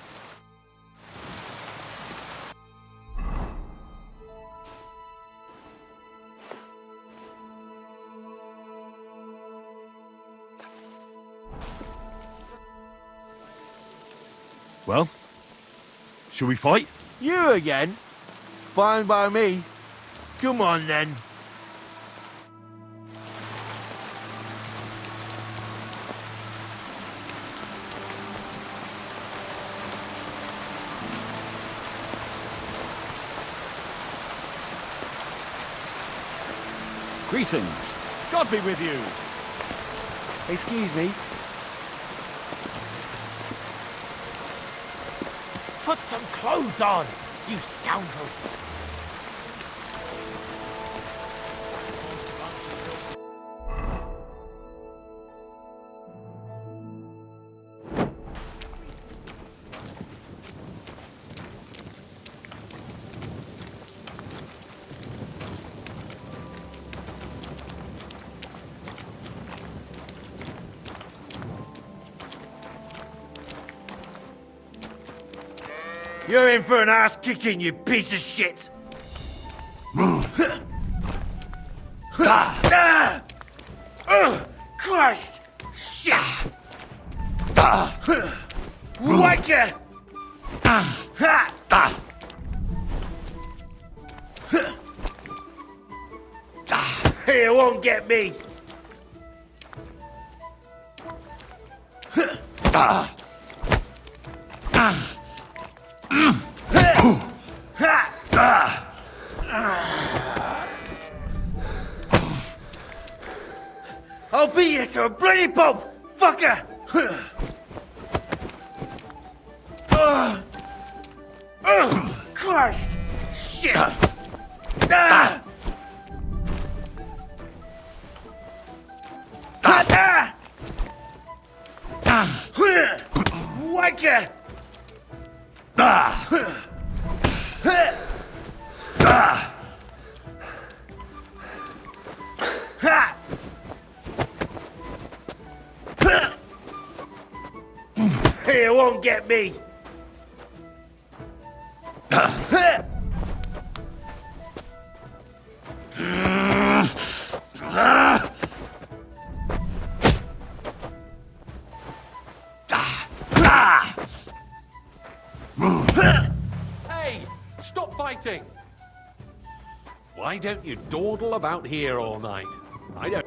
Well, shall we fight? You again? Fine by me. Come on then. Greetings. God be with you. Excuse me. Put some clothes on, you scoundrel. You're in for an ass kicking, you piece of shit! Christ! Shit! Waker! You won't get me! I'll beat you to a bloody pulp, fucker! Christ! Shit! Waker! You won't get me! Hey, stop fighting! Why don't you dawdle about here all night? I don't...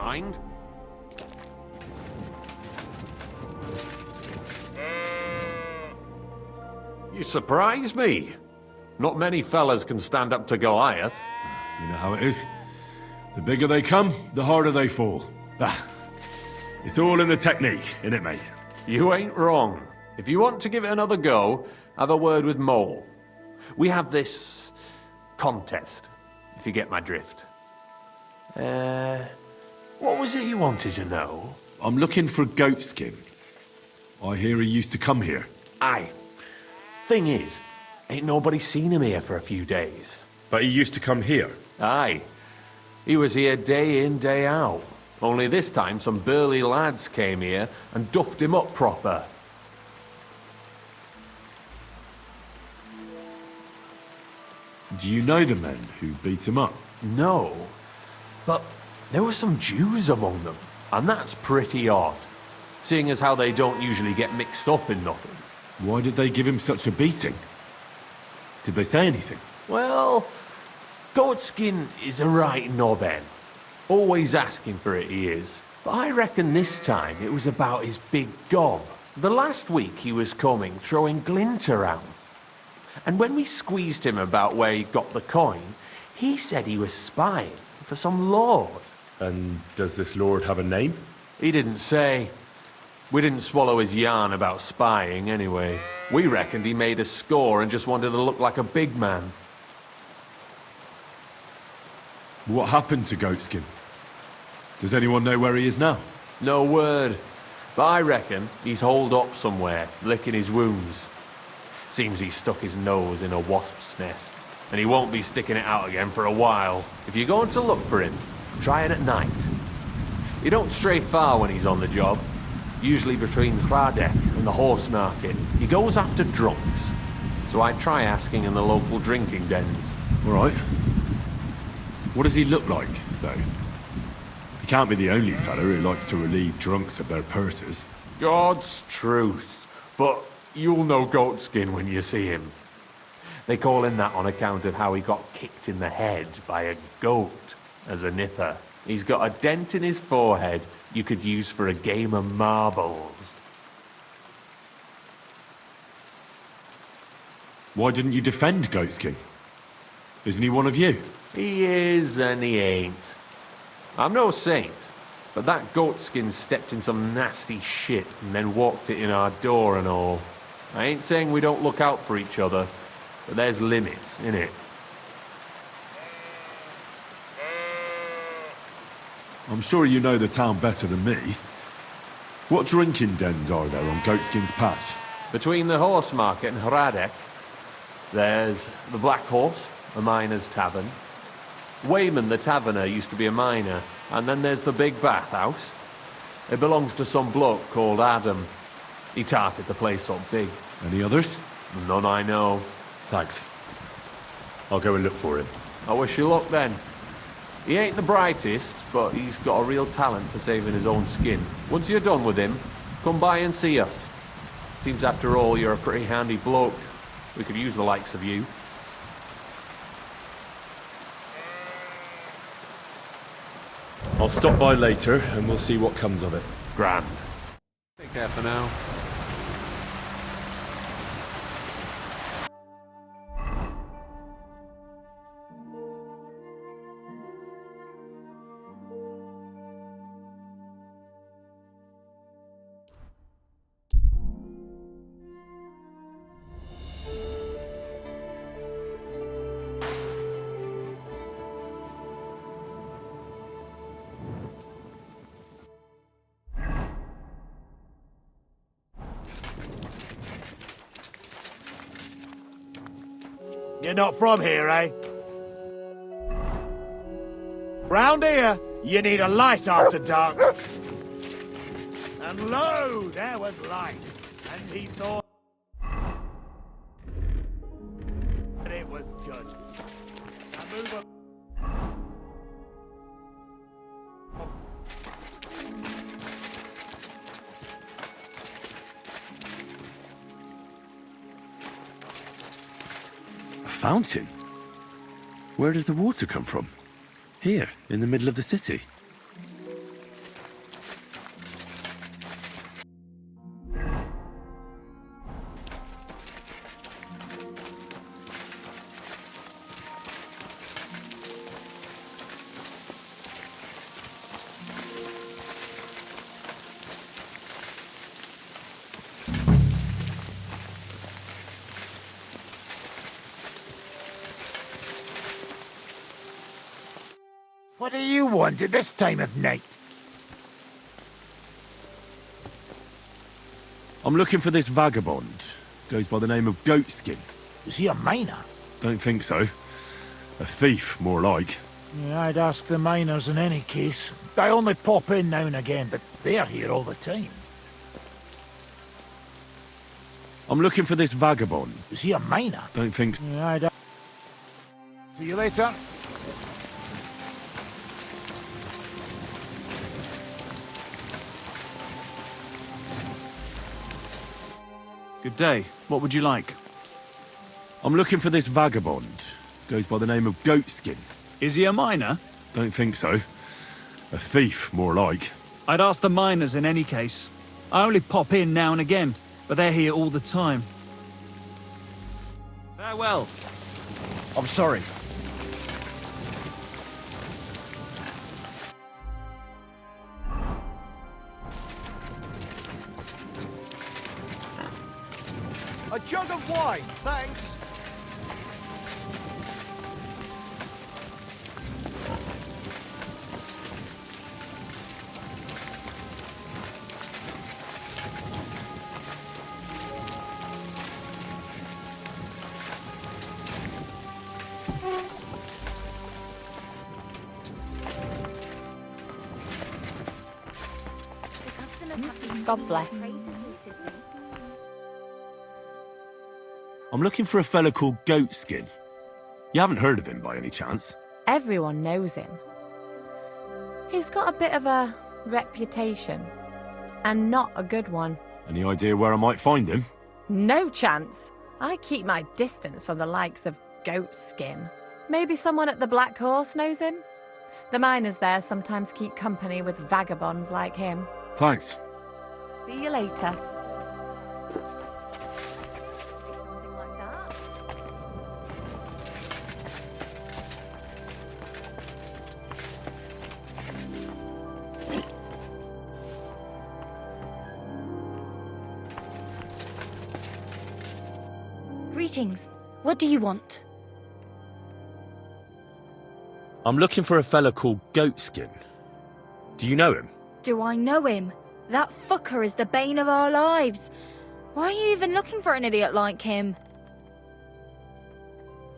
mind. You surprise me. Not many fellas can stand up to Goliath. You know how it is. The bigger they come, the harder they fall. It's all in the technique, innit, mate? You ain't wrong. If you want to give it another go, have a word with Mole. We have this contest, if you get my drift. What was it you wanted to know? I'm looking for Goatskin. I hear he used to come here. Aye. Thing is, ain't nobody seen him here for a few days. But he used to come here? Aye. He was here day in, day out. Only this time some burly lads came here and duffed him up proper. Do you know the men who beat him up? No. But there were some Jews among them, and that's pretty odd, seeing as how they don't usually get mixed up in nothing. Why did they give him such a beating? Did they say anything? Well, Goatskin is a right knobhead. Always asking for it, he is. But I reckon this time it was about his big gob. The last week he was coming, throwing glint around. And when we squeezed him about where he got the coin, he said he was spying for some lord. And does this lord have a name? He didn't say. We didn't swallow his yarn about spying, anyway. We reckoned he made a score and just wanted to look like a big man. What happened to Goatskin? Does anyone know where he is now? No word. But I reckon he's holed up somewhere, licking his wounds. Seems he stuck his nose in a wasp's nest, and he won't be sticking it out again for a while. If you're going to look for him, try it at night. You don't stray far when he's on the job. Usually between Hradek and the horse market. He goes after drunks. So I try asking in the local drinking dens. All right. What does he look like, though? He can't be the only fella who likes to relieve drunks of their purses. God's truth. But you'll know Goatskin when you see him. They call him that on account of how he got kicked in the head by a goat as a nipper. He's got a dent in his forehead you could use for a game of marbles. Why didn't you defend Goatskin? Isn't he one of you? He is and he ain't. I'm no saint, but that Goatskin stepped in some nasty shit and then walked it in our door and all. I ain't saying we don't look out for each other, but there's limits, innit? I'm sure you know the town better than me. What drinking dens are there on Goatskin's Patch? Between the horse market and Hradek, there's the Black Horse, a miner's tavern. Wayman the taverner used to be a miner, and then there's the Big Bathhouse. It belongs to some bloke called Adam. He tarted the place up big. Any others? None I know. Thanks. I'll go and look for him. I wish you luck then. He ain't the brightest, but he's got a real talent for saving his own skin. Once you're done with him, come by and see us. Seems after all you're a pretty handy bloke. We could use the likes of you. I'll stop by later and we'll see what comes of it. Grand. Take care for now. You're not from here, eh? Round here, you need a light after dark. And lo, there was light. And he thought that it was good. Now move up. Fountain? Where does the water come from? Here, in the middle of the city? What do you want at this time of night? I'm looking for this vagabond. Goes by the name of Goatskin. Is he a miner? Don't think so. A thief, more like. Yeah, I'd ask the miners in any case. I only pop in now and again, but they're here all the time. I'm looking for this vagabond. Is he a miner? Don't think so. Yeah, I'd... See you later. Good day. What would you like? I'm looking for this vagabond. Goes by the name of Goatskin. Is he a miner? Don't think so. A thief, more like. I'd ask the miners in any case. I only pop in now and again, but they're here all the time. Farewell. I'm sorry. A jug of wine, thanks. God bless. I'm looking for a fella called Goatskin. You haven't heard of him by any chance? Everyone knows him. He's got a bit of a reputation, and not a good one. Any idea where I might find him? No chance. I keep my distance from the likes of Goatskin. Maybe someone at the Black Horse knows him? The miners there sometimes keep company with vagabonds like him. Thanks. See you later. Greetings. What do you want? I'm looking for a fella called Goatskin. Do you know him? Do I know him? That fucker is the bane of our lives. Why are you even looking for an idiot like him?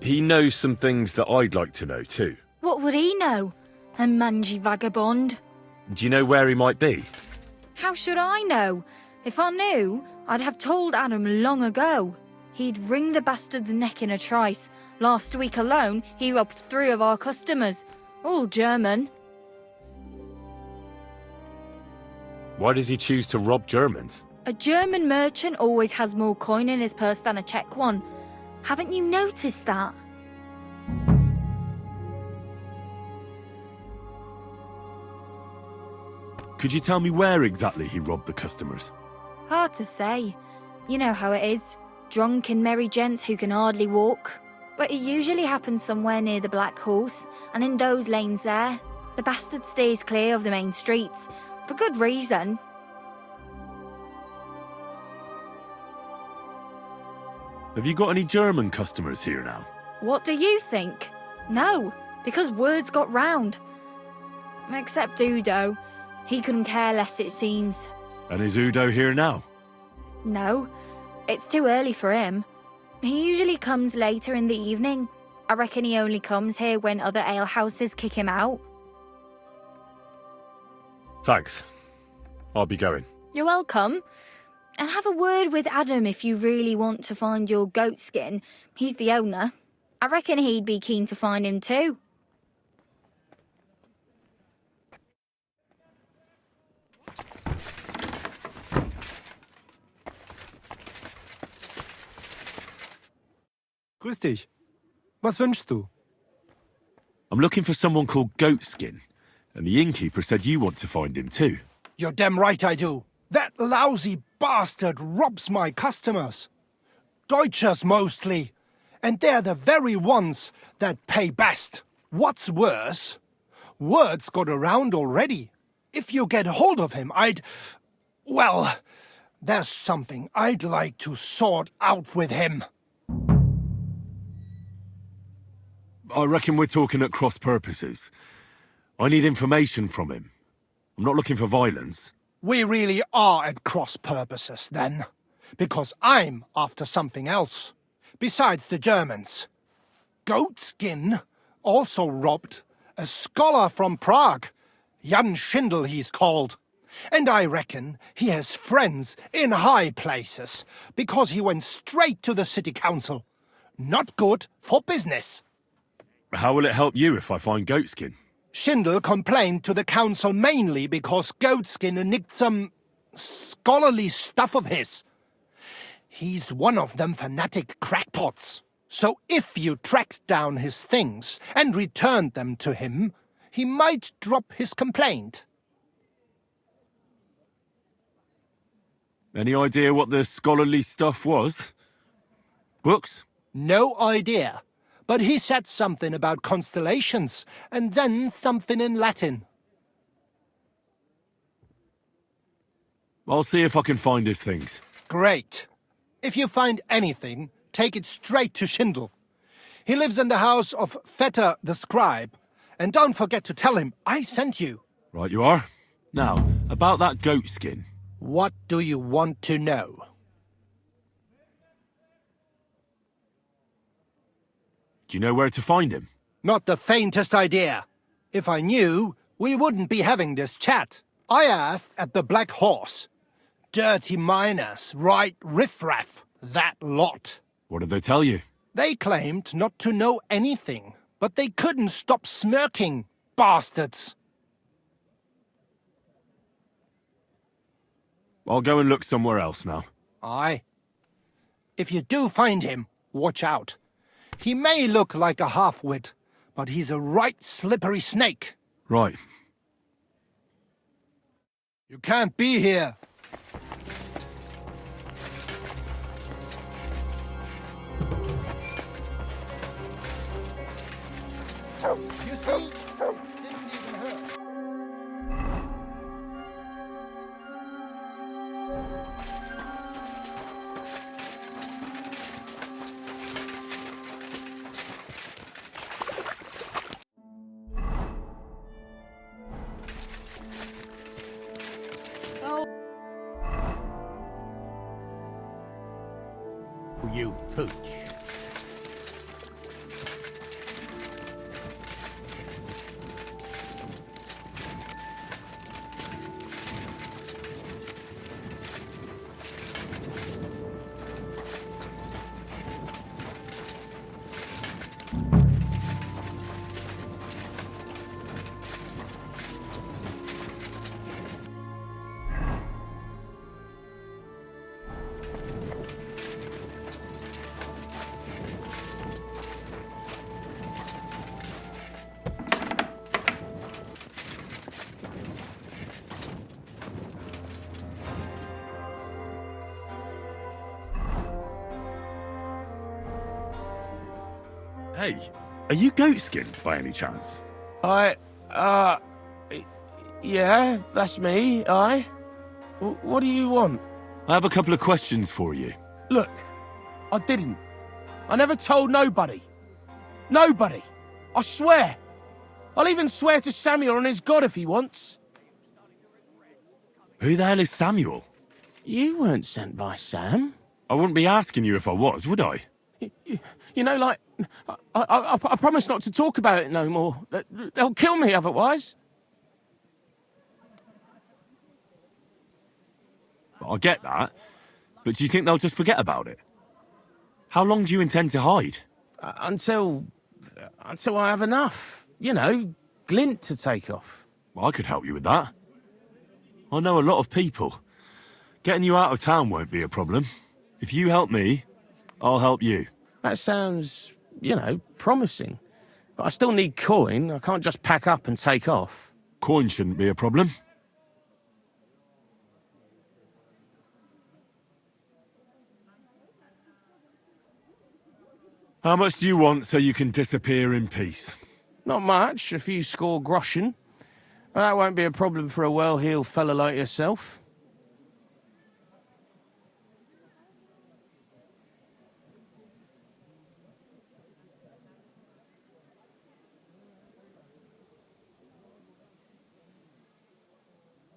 He knows some things that I'd like to know too. What would he know? A mangy vagabond? Do you know where he might be? How should I know? If I knew, I'd have told Adam long ago. He'd wring the bastard's neck in a trice. Last week alone, he robbed 3 of our customers. All German. Why does he choose to rob Germans? A German merchant always has more coin in his purse than a Czech one. Haven't you noticed that? Could you tell me where exactly he robbed the customers? Hard to say. You know how it is. Drunk and merry gents who can hardly walk. But it usually happens somewhere near the Black Horse, and in those lanes there. The bastard stays clear of the main streets. For good reason. Have you got any German customers here now? What do you think? No, because words got round. Except Udo. He couldn't care less, it seems. And is Udo here now? No, it's too early for him. He usually comes later in the evening. I reckon he only comes here when other alehouses kick him out. Thanks. I'll be going. You're welcome. And have a word with Adam if you really want to find your Goatskin. He's the owner. I reckon he'd be keen to find him too. Grüß dich. Was wünschst du? I'm looking for someone called Goatskin, and the innkeeper said you want to find him too. You're damn right I do. That lousy bastard robs my customers. Deutschers mostly. And they're the very ones that pay best. What's worse, word's got around already. If you get hold of him, well, there's something I'd like to sort out with him. I reckon we're talking at cross purposes. I need information from him. I'm not looking for violence. We really are at cross purposes, then. Because I'm after something else. Besides the Germans. Goatskin also robbed a scholar from Prague. Jan Schindel he's called. And I reckon he has friends in high places, because he went straight to the city council. Not good for business. How will it help you if I find Goatskin? Schindel complained to the council mainly because Goatskin nicked some scholarly stuff of his. He's one of them fanatic crackpots. So if you tracked down his things and returned them to him, he might drop his complaint. Any idea what the scholarly stuff was? Books? No idea. But he said something about constellations, and then something in Latin. I'll see if I can find his things. Great. If you find anything, take it straight to Schindel. He lives in the house of Vetter the scribe. And don't forget to tell him I sent you. Right you are. Now, about that goatskin. What do you want to know? Do you know where to find him? Not the faintest idea. If I knew, we wouldn't be having this chat. I asked at the Black Horse. Dirty miners, right riffraff, that lot. What did they tell you? They claimed not to know anything, but they couldn't stop smirking, bastards. I'll go and look somewhere else now. Aye. If you do find him, watch out. He may look like a half-wit, but he's a right slippery snake. Right. You can't be here. You see? Didn't even hurt. You pooch. Hey, are you goatskin by any chance? Yeah, that's me, aye. What do you want? I have a couple of questions for you. Look, I didn't. I never told nobody. Nobody. I swear. I'll even swear to Samuel on his God if he wants. Who the hell is Samuel? You weren't sent by Sam. I wouldn't be asking you if I was, would I? You know, like, I promise not to talk about it no more. They'll kill me otherwise. I get that, but do you think they'll just forget about it? How long do you intend to hide? Until I have enough. You know, glint to take off. Well, I could help you with that. I know a lot of people. Getting you out of town won't be a problem. If you help me, I'll help you. That sounds, you know, promising. But I still need coin. I can't just pack up and take off. Coin shouldn't be a problem. How much do you want so you can disappear in peace? Not much, a few score groschen. But that won't be a problem for a well-heeled fella like yourself.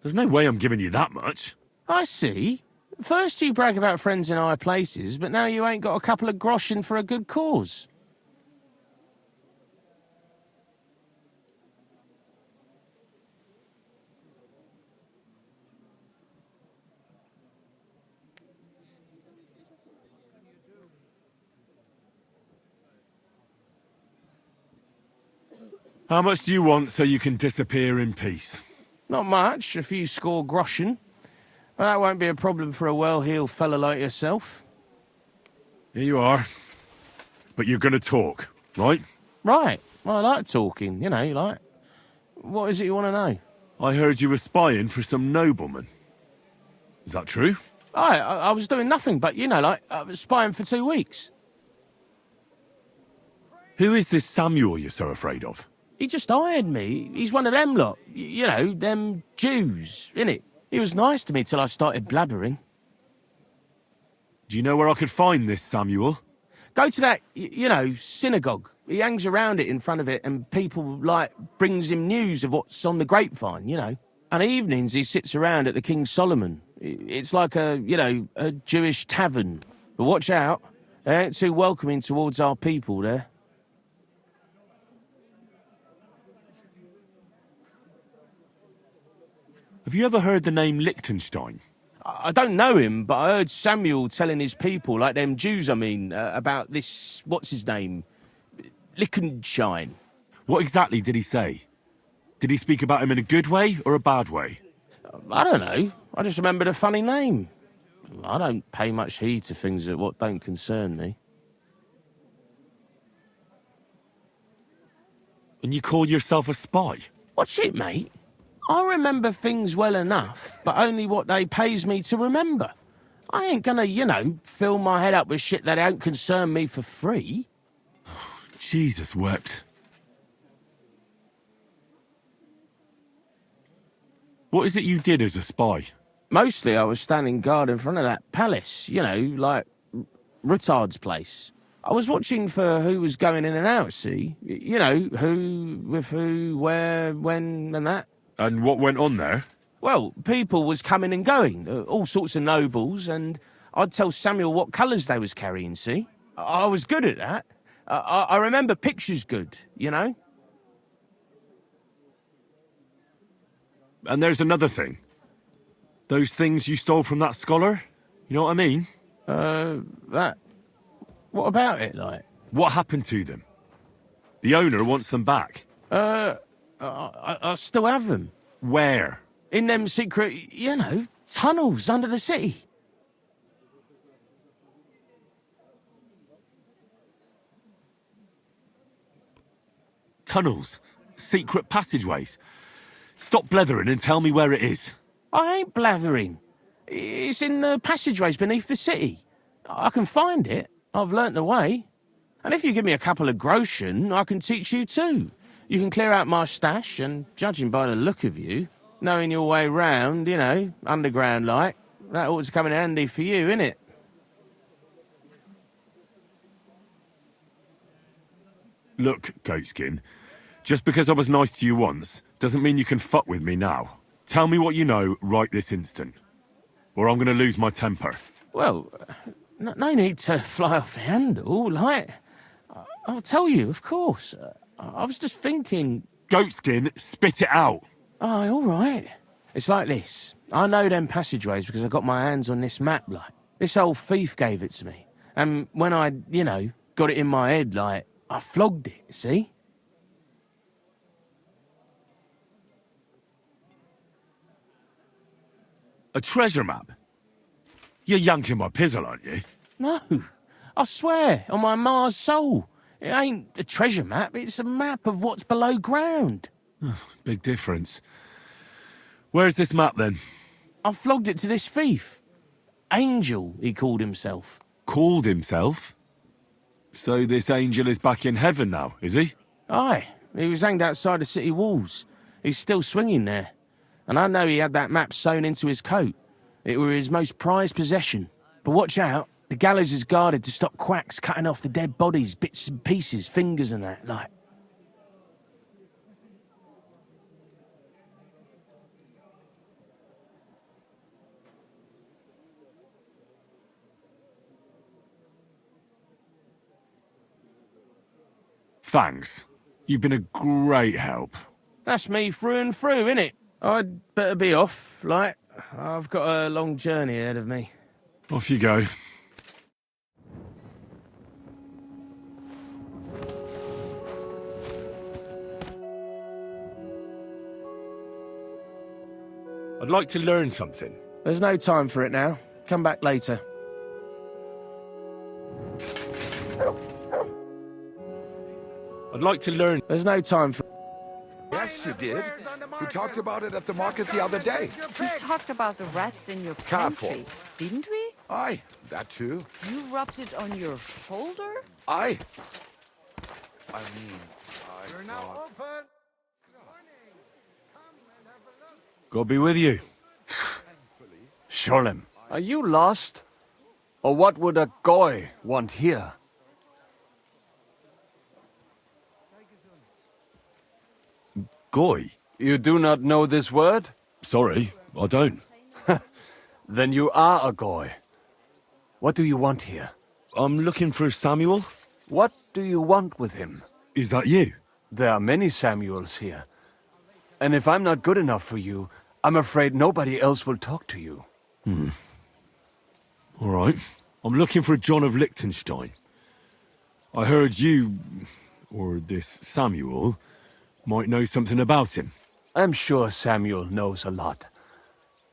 There's no way I'm giving you that much. I see. First you brag about friends in high places, but now you ain't got a couple of groschen for a good cause. How much do you want so you can disappear in peace? Not much, a few score groschen. But that won't be a problem for a well-heeled fella like yourself. Here you are. But you're gonna talk, right? Right. Well, I like talking, you know, like... What is it you want to know? I heard you were spying for some nobleman. Is that true? I was doing nothing but, you know, like, I was spying for 2 weeks. Who is this Samuel you're so afraid of? He just hired me. He's one of them lot. You know, them Jews, innit? He was nice to me till I started blabbering. Do you know where I could find this Samuel? Go to that, you know, synagogue. He hangs around it in front of it and people, like, brings him news of what's on the grapevine, you know. And evenings he sits around at the King Solomon. It's like a, you know, a Jewish tavern. But watch out. They ain't too welcoming towards our people there. Have you ever heard the name Liechtenstein? I don't know him, but I heard Samuel telling his people, like them Jews, I mean, about this, what's his name? Liechtenstein. What exactly did he say? Did he speak about him in a good way or a bad way? I don't know. I just remembered a funny name. I don't pay much heed to things that what don't concern me. And you call yourself a spy? What's it, mate? I remember things well enough, but only what they pays me to remember. I ain't gonna, you know, fill my head up with shit that don't concern me for free. Jesus wept. What is it you did as a spy? Mostly I was standing guard in front of that palace, you know, like Rutard's place. I was watching for who was going in and out, see? You know, who, with who, where, when, and that. And what went on there? Well, people was coming and going, all sorts of nobles, and I'd tell Samuel what colours they was carrying, see? I was good at that. I remember pictures good, you know? And there's another thing. Those things you stole from that scholar? You know what I mean? That... What about it, like? What happened to them? The owner wants them back. I still have them. Where? In them secret, you know, tunnels under the city. Tunnels? Secret passageways? Stop blethering and tell me where it is. I ain't blathering. It's in the passageways beneath the city. I can find it. I've learnt the way. And if you give me a couple of groschen, I can teach you too. You can clear out my stash, and judging by the look of you, knowing your way round, you know, underground like, that ought to come in handy for you, innit? Look, Goatskin, just because I was nice to you once, doesn't mean you can fuck with me now. Tell me what you know right this instant, or I'm gonna lose my temper. Well, no need to fly off the handle, like... I'll tell you, of course. I was just thinking... Goatskin, spit it out! Oh, all right. It's like this. I know them passageways because I got my hands on this map, like. This old thief gave it to me. And when I, you know, got it in my head, like, I flogged it, see? A treasure map? You're yanking my pizzle, aren't you? No. I swear, on my Mars soul. It ain't a treasure map, it's a map of what's below ground. Big difference. Where's this map, then? I flogged it to this thief. Angel, he called himself. Called himself? So this angel is back in heaven now, is he? Aye. He was hanged outside the city walls. He's still swinging there. And I know he had that map sewn into his coat. It were his most prized possession. But watch out. The gallows is guarded to stop quacks cutting off the dead bodies, bits and pieces, fingers and that, like. Thanks. You've been a great help. That's me through and through, innit? I'd better be off, like, I've got a long journey ahead of me. Off you go. I'd like to learn something. There's no time for it now. Come back later. I'd like to learn. There's no time for... Yes, you did. We talked about it at the market the other day. We talked about the rats in your Careful. pantry, didn't we? Aye, that too. You rubbed it on your shoulder? Aye. I mean, I thought... God be with you. Sholem, are you lost? Or what would a goy want here? Goy? You do not know this word? Sorry, I don't. Then you are a goy. What do you want here? I'm looking for Samuel. What do you want with him? Is that you? There are many Samuels here. And if I'm not good enough for you, I'm afraid nobody else will talk to you. All right. I'm looking for John of Liechtenstein. I heard you, or this Samuel, might know something about him. I'm sure Samuel knows a lot.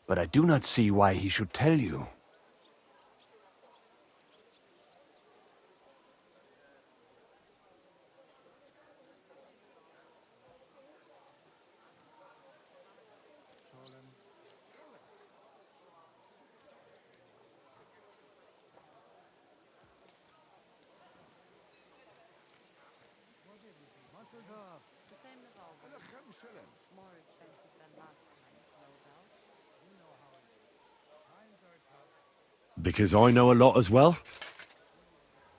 But I do not see why he should tell you. Because I know a lot as well.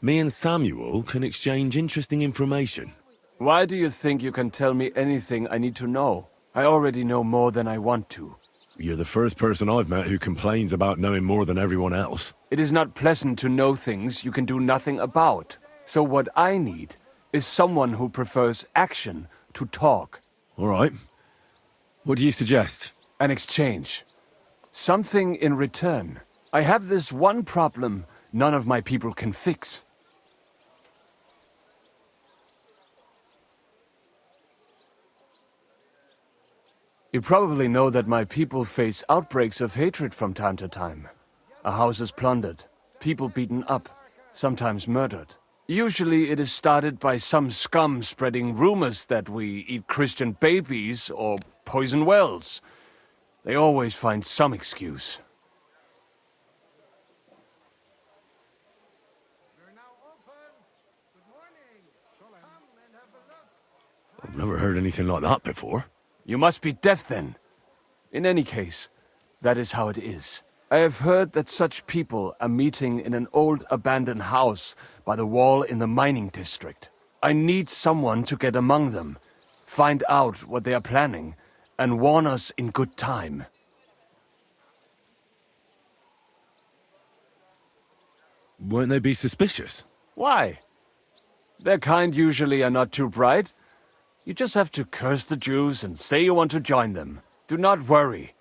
Me and Samuel can exchange interesting information. Why do you think you can tell me anything I need to know? I already know more than I want to. You're the first person I've met who complains about knowing more than everyone else. It is not pleasant to know things you can do nothing about. So what I need is someone who prefers action to talk. All right. What do you suggest? An exchange. Something in return. I have this one problem none of my people can fix. You probably know that my people face outbreaks of hatred from time to time. A house is plundered, people beaten up, sometimes murdered. Usually it is started by some scum spreading rumors that we eat Christian babies or poison wells. They always find some excuse. I've never heard anything like that before. You must be deaf then. In any case, that is how it is. I have heard that such people are meeting in an old abandoned house by the wall in the mining district. I need someone to get among them, find out what they are planning, and warn us in good time. Won't they be suspicious? Why? Their kind usually are not too bright. You just have to curse the Jews and say you want to join them. Do not worry.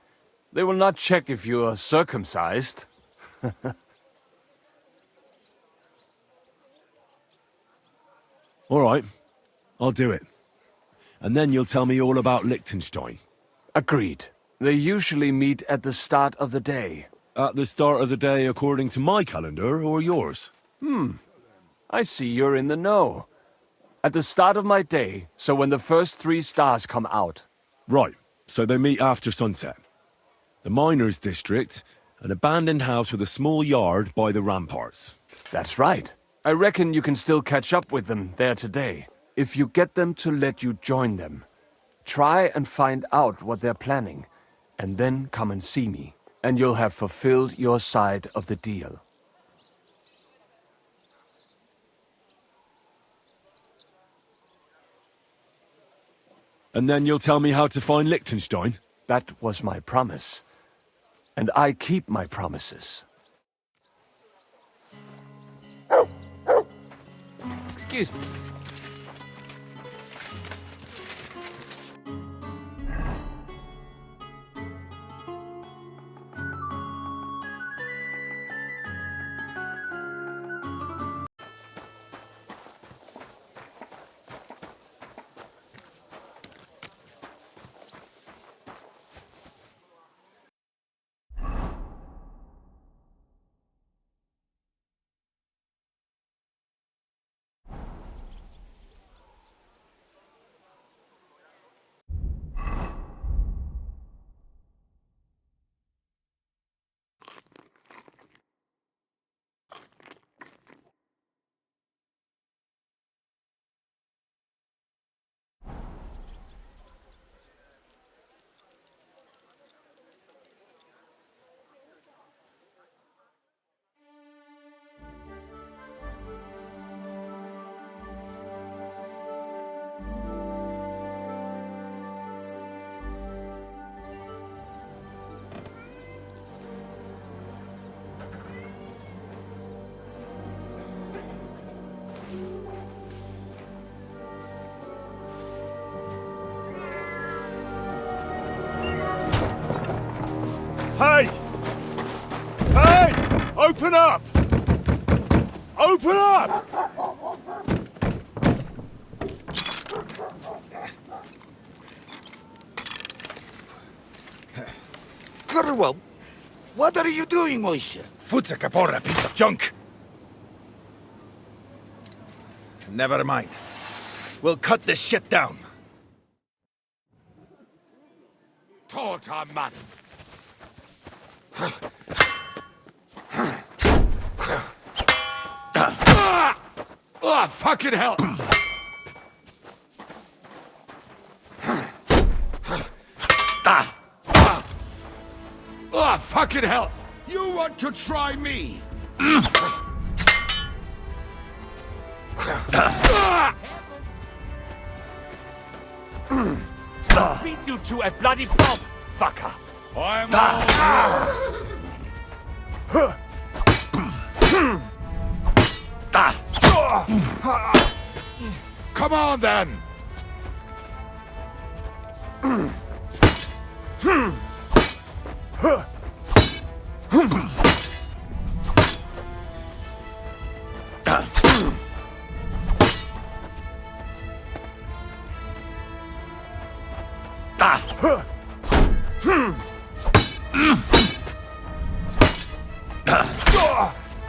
They will not check if you are circumcised. All right. I'll do it. And then you'll tell me all about Liechtenstein. Agreed. They usually meet at the start of the day. At the start of the day according to my calendar or yours? I see you're in the know. At the start of my day, so when the first 3 stars come out. Right, so they meet after sunset. The miners' district, an abandoned house with a small yard by the ramparts. That's right. I reckon you can still catch up with them there today. If you get them to let you join them. Try and find out what they're planning, and then come and see me. And you'll have fulfilled your side of the deal. And then you'll tell me how to find Liechtenstein? That was my promise. And I keep my promises. Excuse me. Open up! Open up! Underworld, what are you doing, Moishe? Futsa Capora, piece of junk! Never mind. We'll cut this shit down. Toter Mann! Oh, fucking hell! Oh, fucking hell! You want to try me? Beat you to a bloody pulp, fucker! I'm all yours! Come on, then!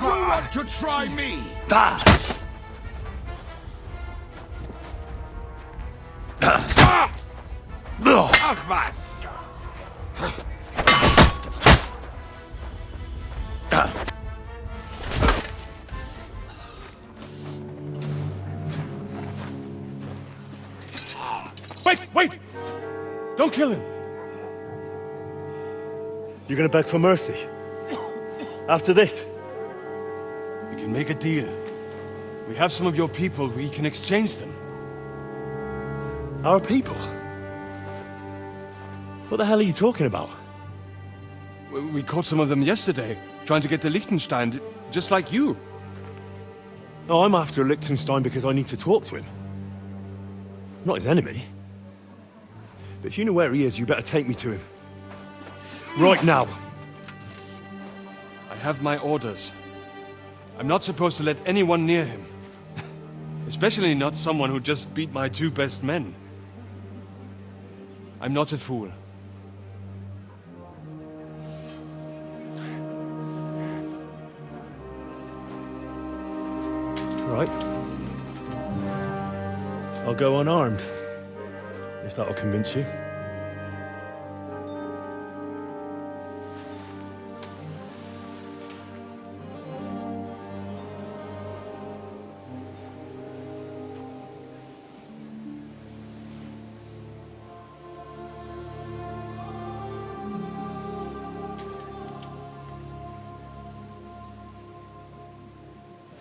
You want to try me? Ach was! Wait! Don't kill him! You're gonna beg for mercy? After this? We can make a deal. We have some of your people, we can exchange them. Our people? What the hell are you talking about? We caught some of them yesterday, trying to get to Liechtenstein, just like you. Oh, I'm after Liechtenstein because I need to talk to him. I'm not his enemy. But if you know where he is, you better take me to him. Right now. I have my orders. I'm not supposed to let anyone near him. Especially not someone who just beat my 2 best men. I'm not a fool. Right. I'll go unarmed. If that'll convince you.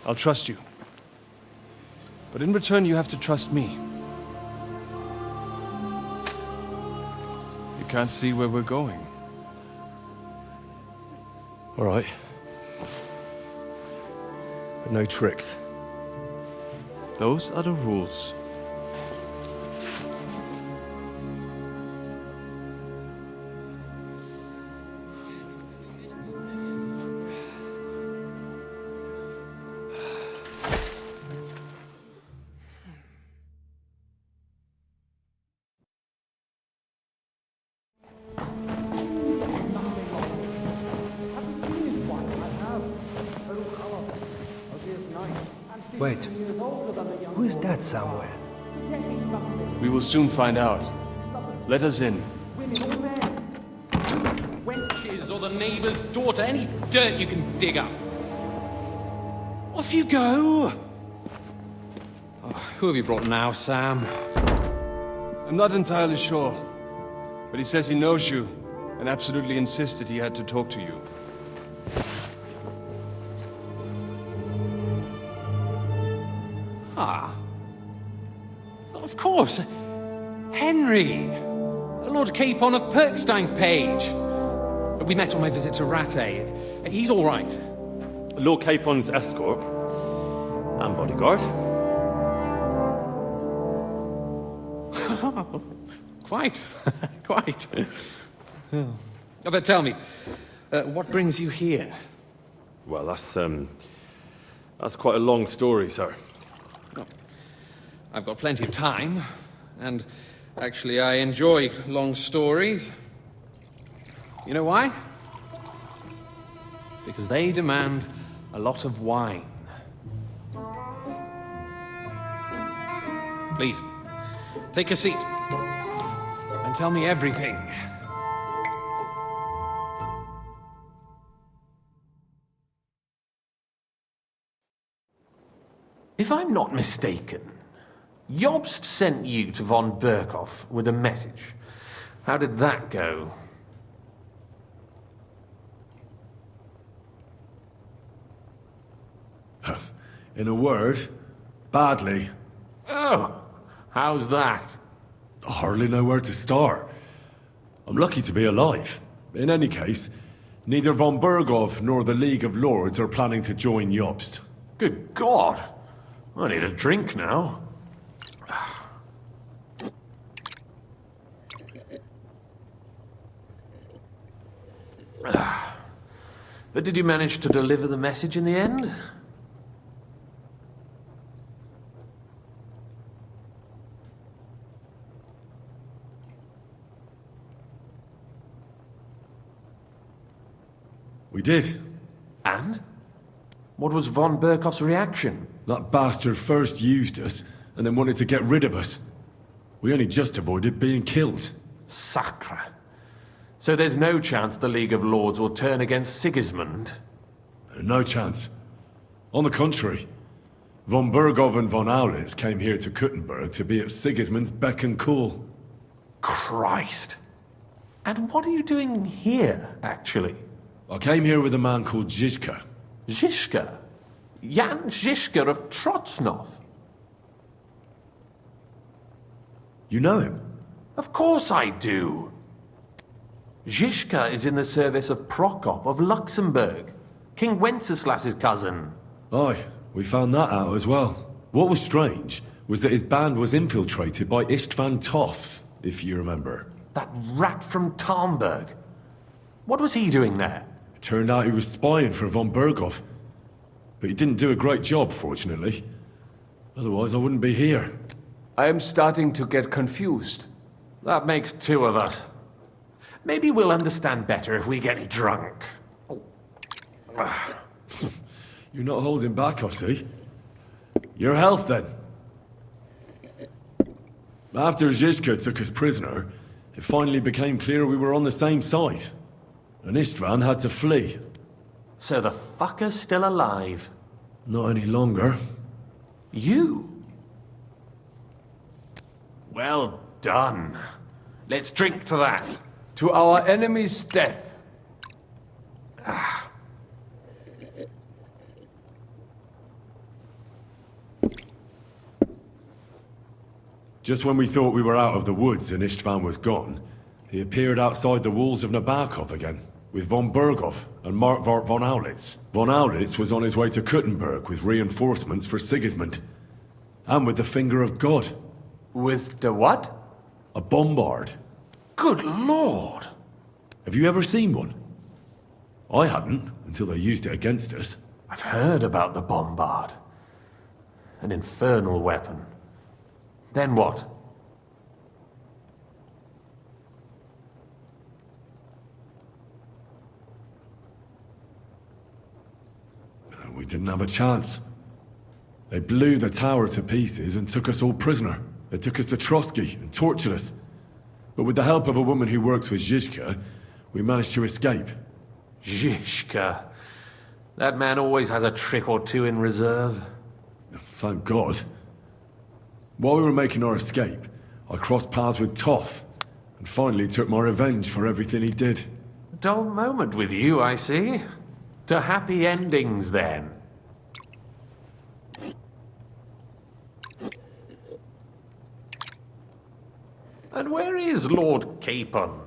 I'll trust you. But in return, you have to trust me. You can't see where we're going. All right. But no tricks. Those are the rules. Wait, who is that somewhere? We will soon find out. Let us in. Wenches or the neighbor's daughter, any dirt you can dig up. Off you go! Oh, who have you brought now, Sam? I'm not entirely sure. But he says he knows you, and absolutely insisted he had to talk to you. Ah. Of course. Henry. Lord Capon of Perkstein's page. We met on my visit to Rattay. He's all right. Lord Capon's escort. And bodyguard. Quite. Quite. But tell me, what brings you here? Well, that's quite a long story, sir. I've got plenty of time, and actually I enjoy long stories. You know why? Because they demand a lot of wine. Please, take a seat and tell me everything. If I'm not mistaken, Jobst sent you to von Berkhoff with a message. How did that go? In a word, badly. Oh, how's that? I hardly know where to start. I'm lucky to be alive. In any case, neither von Berghoff nor the League of Lords are planning to join Jobst. Good God! I need a drink now. But did you manage to deliver the message in the end? We did. And? What was von Berkhoff's reaction? That bastard first used us, and then wanted to get rid of us. We only just avoided being killed. Sacre. So there's no chance the League of Lords will turn against Sigismund? No chance. On the contrary, von Berghoff and von Aulitz came here to Kuttenberg to be at Sigismund's beck and call. Christ. And what are you doing here, actually? I came here with a man called Zizka. Zizka? Jan Zizka of Trotsnov? You know him? Of course I do. Zizka is in the service of Prokop of Luxembourg, King Wenceslas's cousin. Aye, we found that out as well. What was strange was that his band was infiltrated by Istvan Toth, if you remember. That rat from Talmberg. What was he doing there? It turned out he was spying for von Berghoff. But he didn't do a great job, fortunately. Otherwise, I wouldn't be here. I am starting to get confused. That makes two of us. Maybe we'll understand better if we get drunk. You're not holding back, I see. Your health, then. After Zizka took us prisoner, it finally became clear we were on the same side. And Istvan had to flee. So the fucker's still alive? Not any longer. You? Well done. Let's drink to that. To our enemy's death. Just when we thought we were out of the woods and Istvan was gone, he appeared outside the walls of Nabokov again, with von Berghoff and Markwart von Aulitz. Von Aulitz was on his way to Kuttenberg with reinforcements for Sigismund. And with the finger of God. With the what? A bombard. Good Lord! Have you ever seen one? I hadn't, until they used it against us. I've heard about the bombard. An infernal weapon. Then what? We didn't have a chance. They blew the tower to pieces and took us all prisoner. They took us to Trotsky and tortured us. But with the help of a woman who works with Zizka, we managed to escape. Zizka. That man always has a trick or two in reserve. Thank God. While we were making our escape, I crossed paths with Toth, and finally took my revenge for everything he did. Dull moment with you, I see. To happy endings, then. And where is Lord Capon?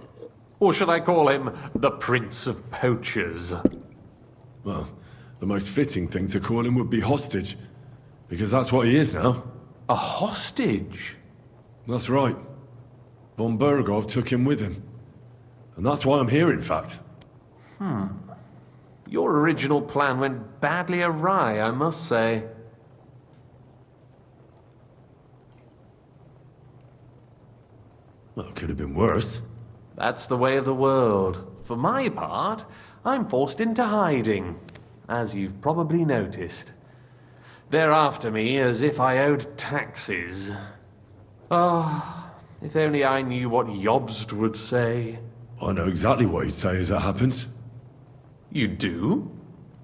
Or should I call him the Prince of Poachers? Well, the most fitting thing to call him would be hostage, because that's what he is now. A hostage? That's right. Von Berghoff took him with him. And that's why I'm here, in fact. Your original plan went badly awry, I must say. Well, it could have been worse. That's the way of the world. For my part, I'm forced into hiding, as you've probably noticed. They're after me as if I owed taxes. Ah, if only I knew what Jobst would say. I know exactly what he'd say as it happens. You do?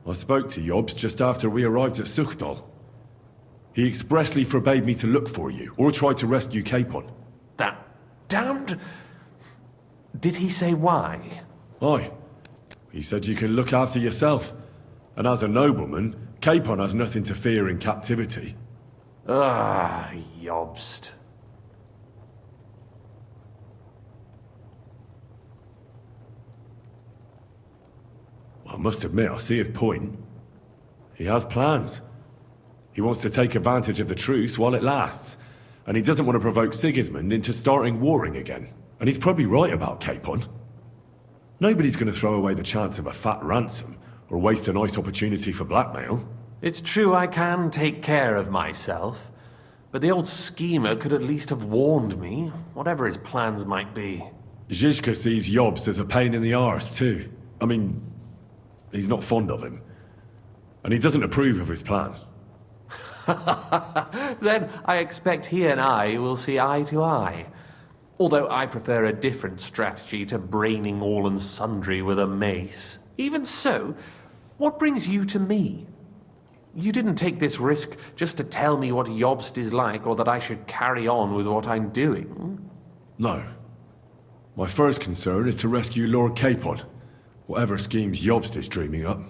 I spoke to Jobst just after we arrived at Suchdal. He expressly forbade me to look for you, or try to rescue Capon. That damned... Did he say why? Aye. He said you can look after yourself. And as a nobleman, Capon has nothing to fear in captivity. Ah, Jobst. I must admit, I see his point. He has plans. He wants to take advantage of the truce while it lasts. And he doesn't want to provoke Sigismund into starting warring again. And he's probably right about Capon. Nobody's going to throw away the chance of a fat ransom, or waste a nice opportunity for blackmail. It's true I can take care of myself, but the old schemer could at least have warned me, whatever his plans might be. Zizka sees Jobst as a pain in the arse, too. I mean, he's not fond of him. And he doesn't approve of his plan. Then I expect he and I will see eye to eye. Although I prefer a different strategy to braining all and sundry with a mace. Even so, what brings you to me? You didn't take this risk just to tell me what Jobst is like, or that I should carry on with what I'm doing. No. My first concern is to rescue Lord Capon, whatever schemes Jobst is dreaming up.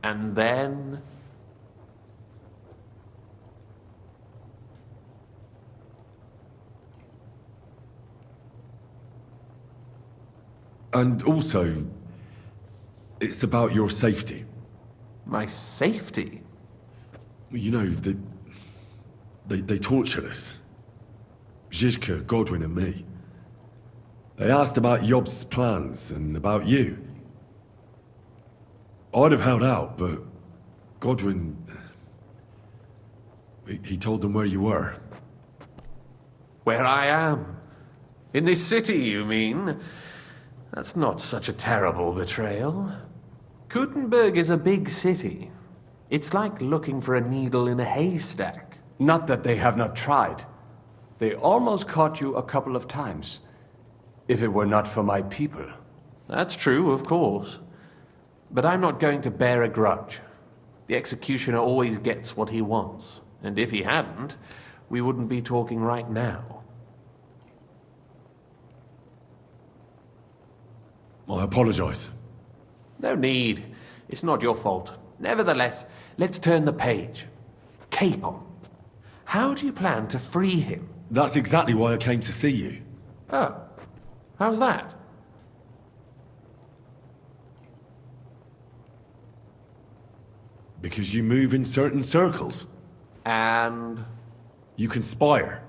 And then... And also, it's about your safety. My safety? You know, they tortured us. Zizka, Godwin and me. They asked about Jobst's plans and about you. I'd have held out, but Godwin... He told them where you were. Where I am? In this city, you mean? That's not such a terrible betrayal. Gutenberg is a big city. It's like looking for a needle in a haystack. Not that they have not tried. They almost caught you a couple of times. If it were not for my people. That's true, of course. But I'm not going to bear a grudge. The executioner always gets what he wants. And if he hadn't, we wouldn't be talking right now. I apologize. No need. It's not your fault. Nevertheless, let's turn the page. Capon. How do you plan to free him? That's exactly why I came to see you. Oh. How's that? Because you move in certain circles. And? You conspire.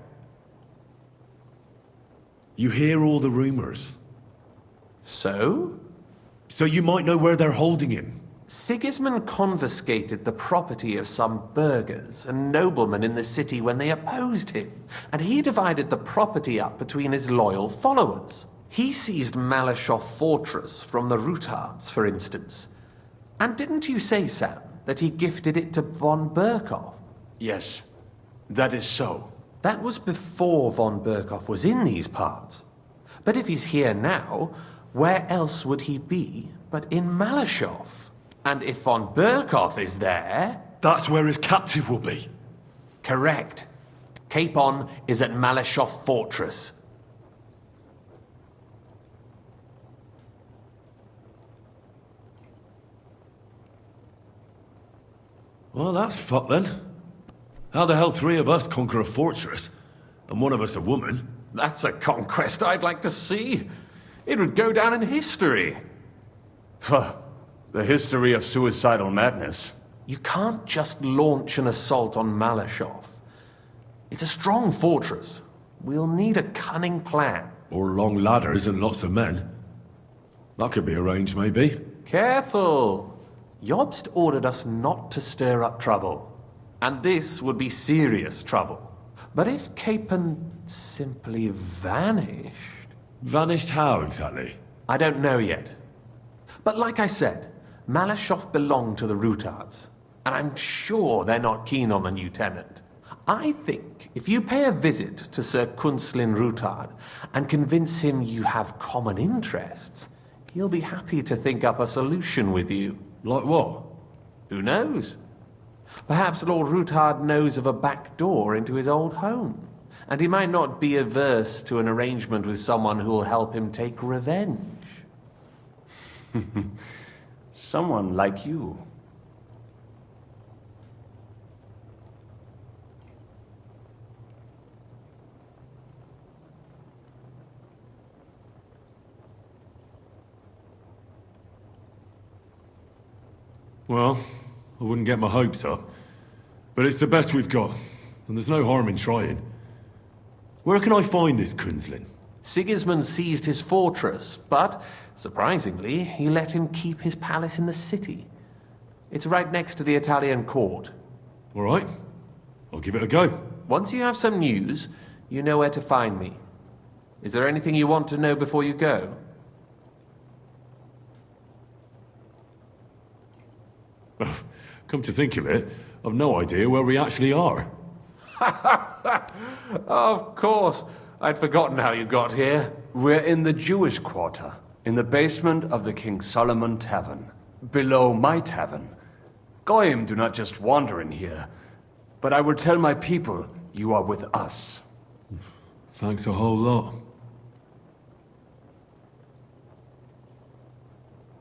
You hear all the rumors. So? So you might know where they're holding him. Sigismund confiscated the property of some burghers and noblemen in the city when they opposed him, and he divided the property up between his loyal followers. He seized Malashov Fortress from the Rutards, for instance. And didn't you say, Sam, that he gifted it to von Berkhoff? Yes, that is so. That was before von Berkhoff was in these parts. But if he's here now, where else would he be but in Malashov? And if von Berkhoff is there... That's where his captive will be. Correct. Capon is at Malashov Fortress. Well, that's fucked then. How the hell three of us conquer a fortress, and one of us a woman? That's a conquest I'd like to see. It would go down in history. The history of suicidal madness. You can't just launch an assault on Malashov. It's a strong fortress. We'll need a cunning plan. Or long ladders and lots of men. That could be arranged, maybe. Careful. Jobst ordered us not to stir up trouble. And this would be serious trouble. But if Capon simply vanished... Vanished how, exactly? I don't know yet. But like I said, Malashov belonged to the Rutards. And I'm sure they're not keen on the new tenant. I think if you pay a visit to Sir Kunslin Rutard and convince him you have common interests, he'll be happy to think up a solution with you. Like what? Who knows? Perhaps Lord Rutard knows of a back door into his old home, and he might not be averse to an arrangement with someone who'll help him take revenge. Someone like you. Well, I wouldn't get my hopes up. But it's the best we've got, and there's no harm in trying. Where can I find this Kunslin? Sigismund seized his fortress, but, surprisingly, he let him keep his palace in the city. It's right next to the Italian court. All right. I'll give it a go. Once you have some news, you know where to find me. Is there anything you want to know before you go? Come to think of it, I've no idea where we actually are. Of course. I'd forgotten how you got here. We're in the Jewish quarter, in the basement of the King Solomon Tavern, below my tavern. Goyim do not just wander in here, but I will tell my people you are with us. Thanks a whole lot.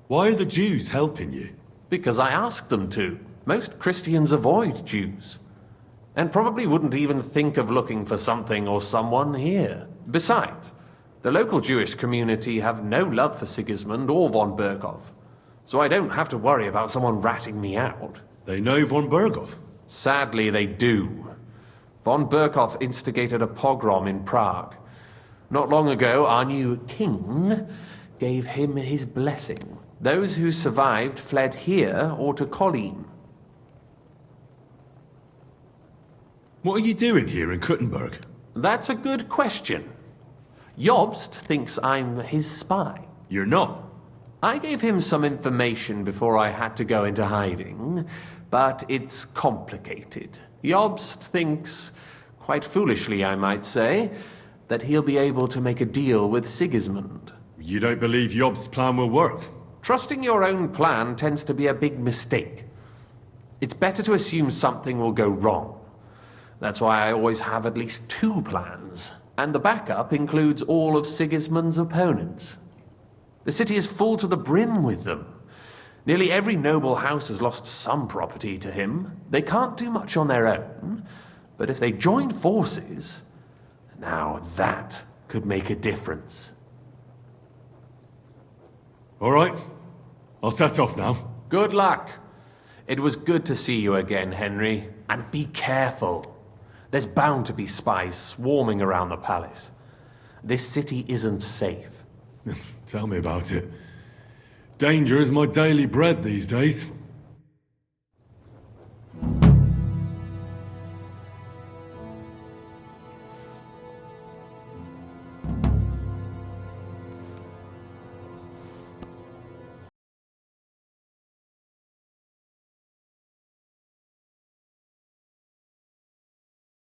Why are the Jews helping you? Because I asked them to. Most Christians avoid Jews. And probably wouldn't even think of looking for something or someone here. Besides, the local Jewish community have no love for Sigismund or von Berkov. So I don't have to worry about someone ratting me out. They know von Berkov? Sadly, they do. Von Berkov instigated a pogrom in Prague. Not long ago, our new king gave him his blessing. Those who survived fled here or to Kolin. What are you doing here in Kuttenberg? That's a good question. Jobst thinks I'm his spy. You're not. I gave him some information before I had to go into hiding, but it's complicated. Jobst thinks, quite foolishly I might say, that he'll be able to make a deal with Sigismund. You don't believe Jobst's plan will work? Trusting your own plan tends to be a big mistake. It's better to assume something will go wrong. That's why I always have at least 2 plans, and the backup includes all of Sigismund's opponents. The city is full to the brim with them. Nearly every noble house has lost some property to him. They can't do much on their own, but if they join forces, now that could make a difference. All right. I'll set off now. Good luck. It was good to see you again, Henry. And be careful. There's bound to be spies swarming around the palace. This city isn't safe. Tell me about it. Danger is my daily bread these days.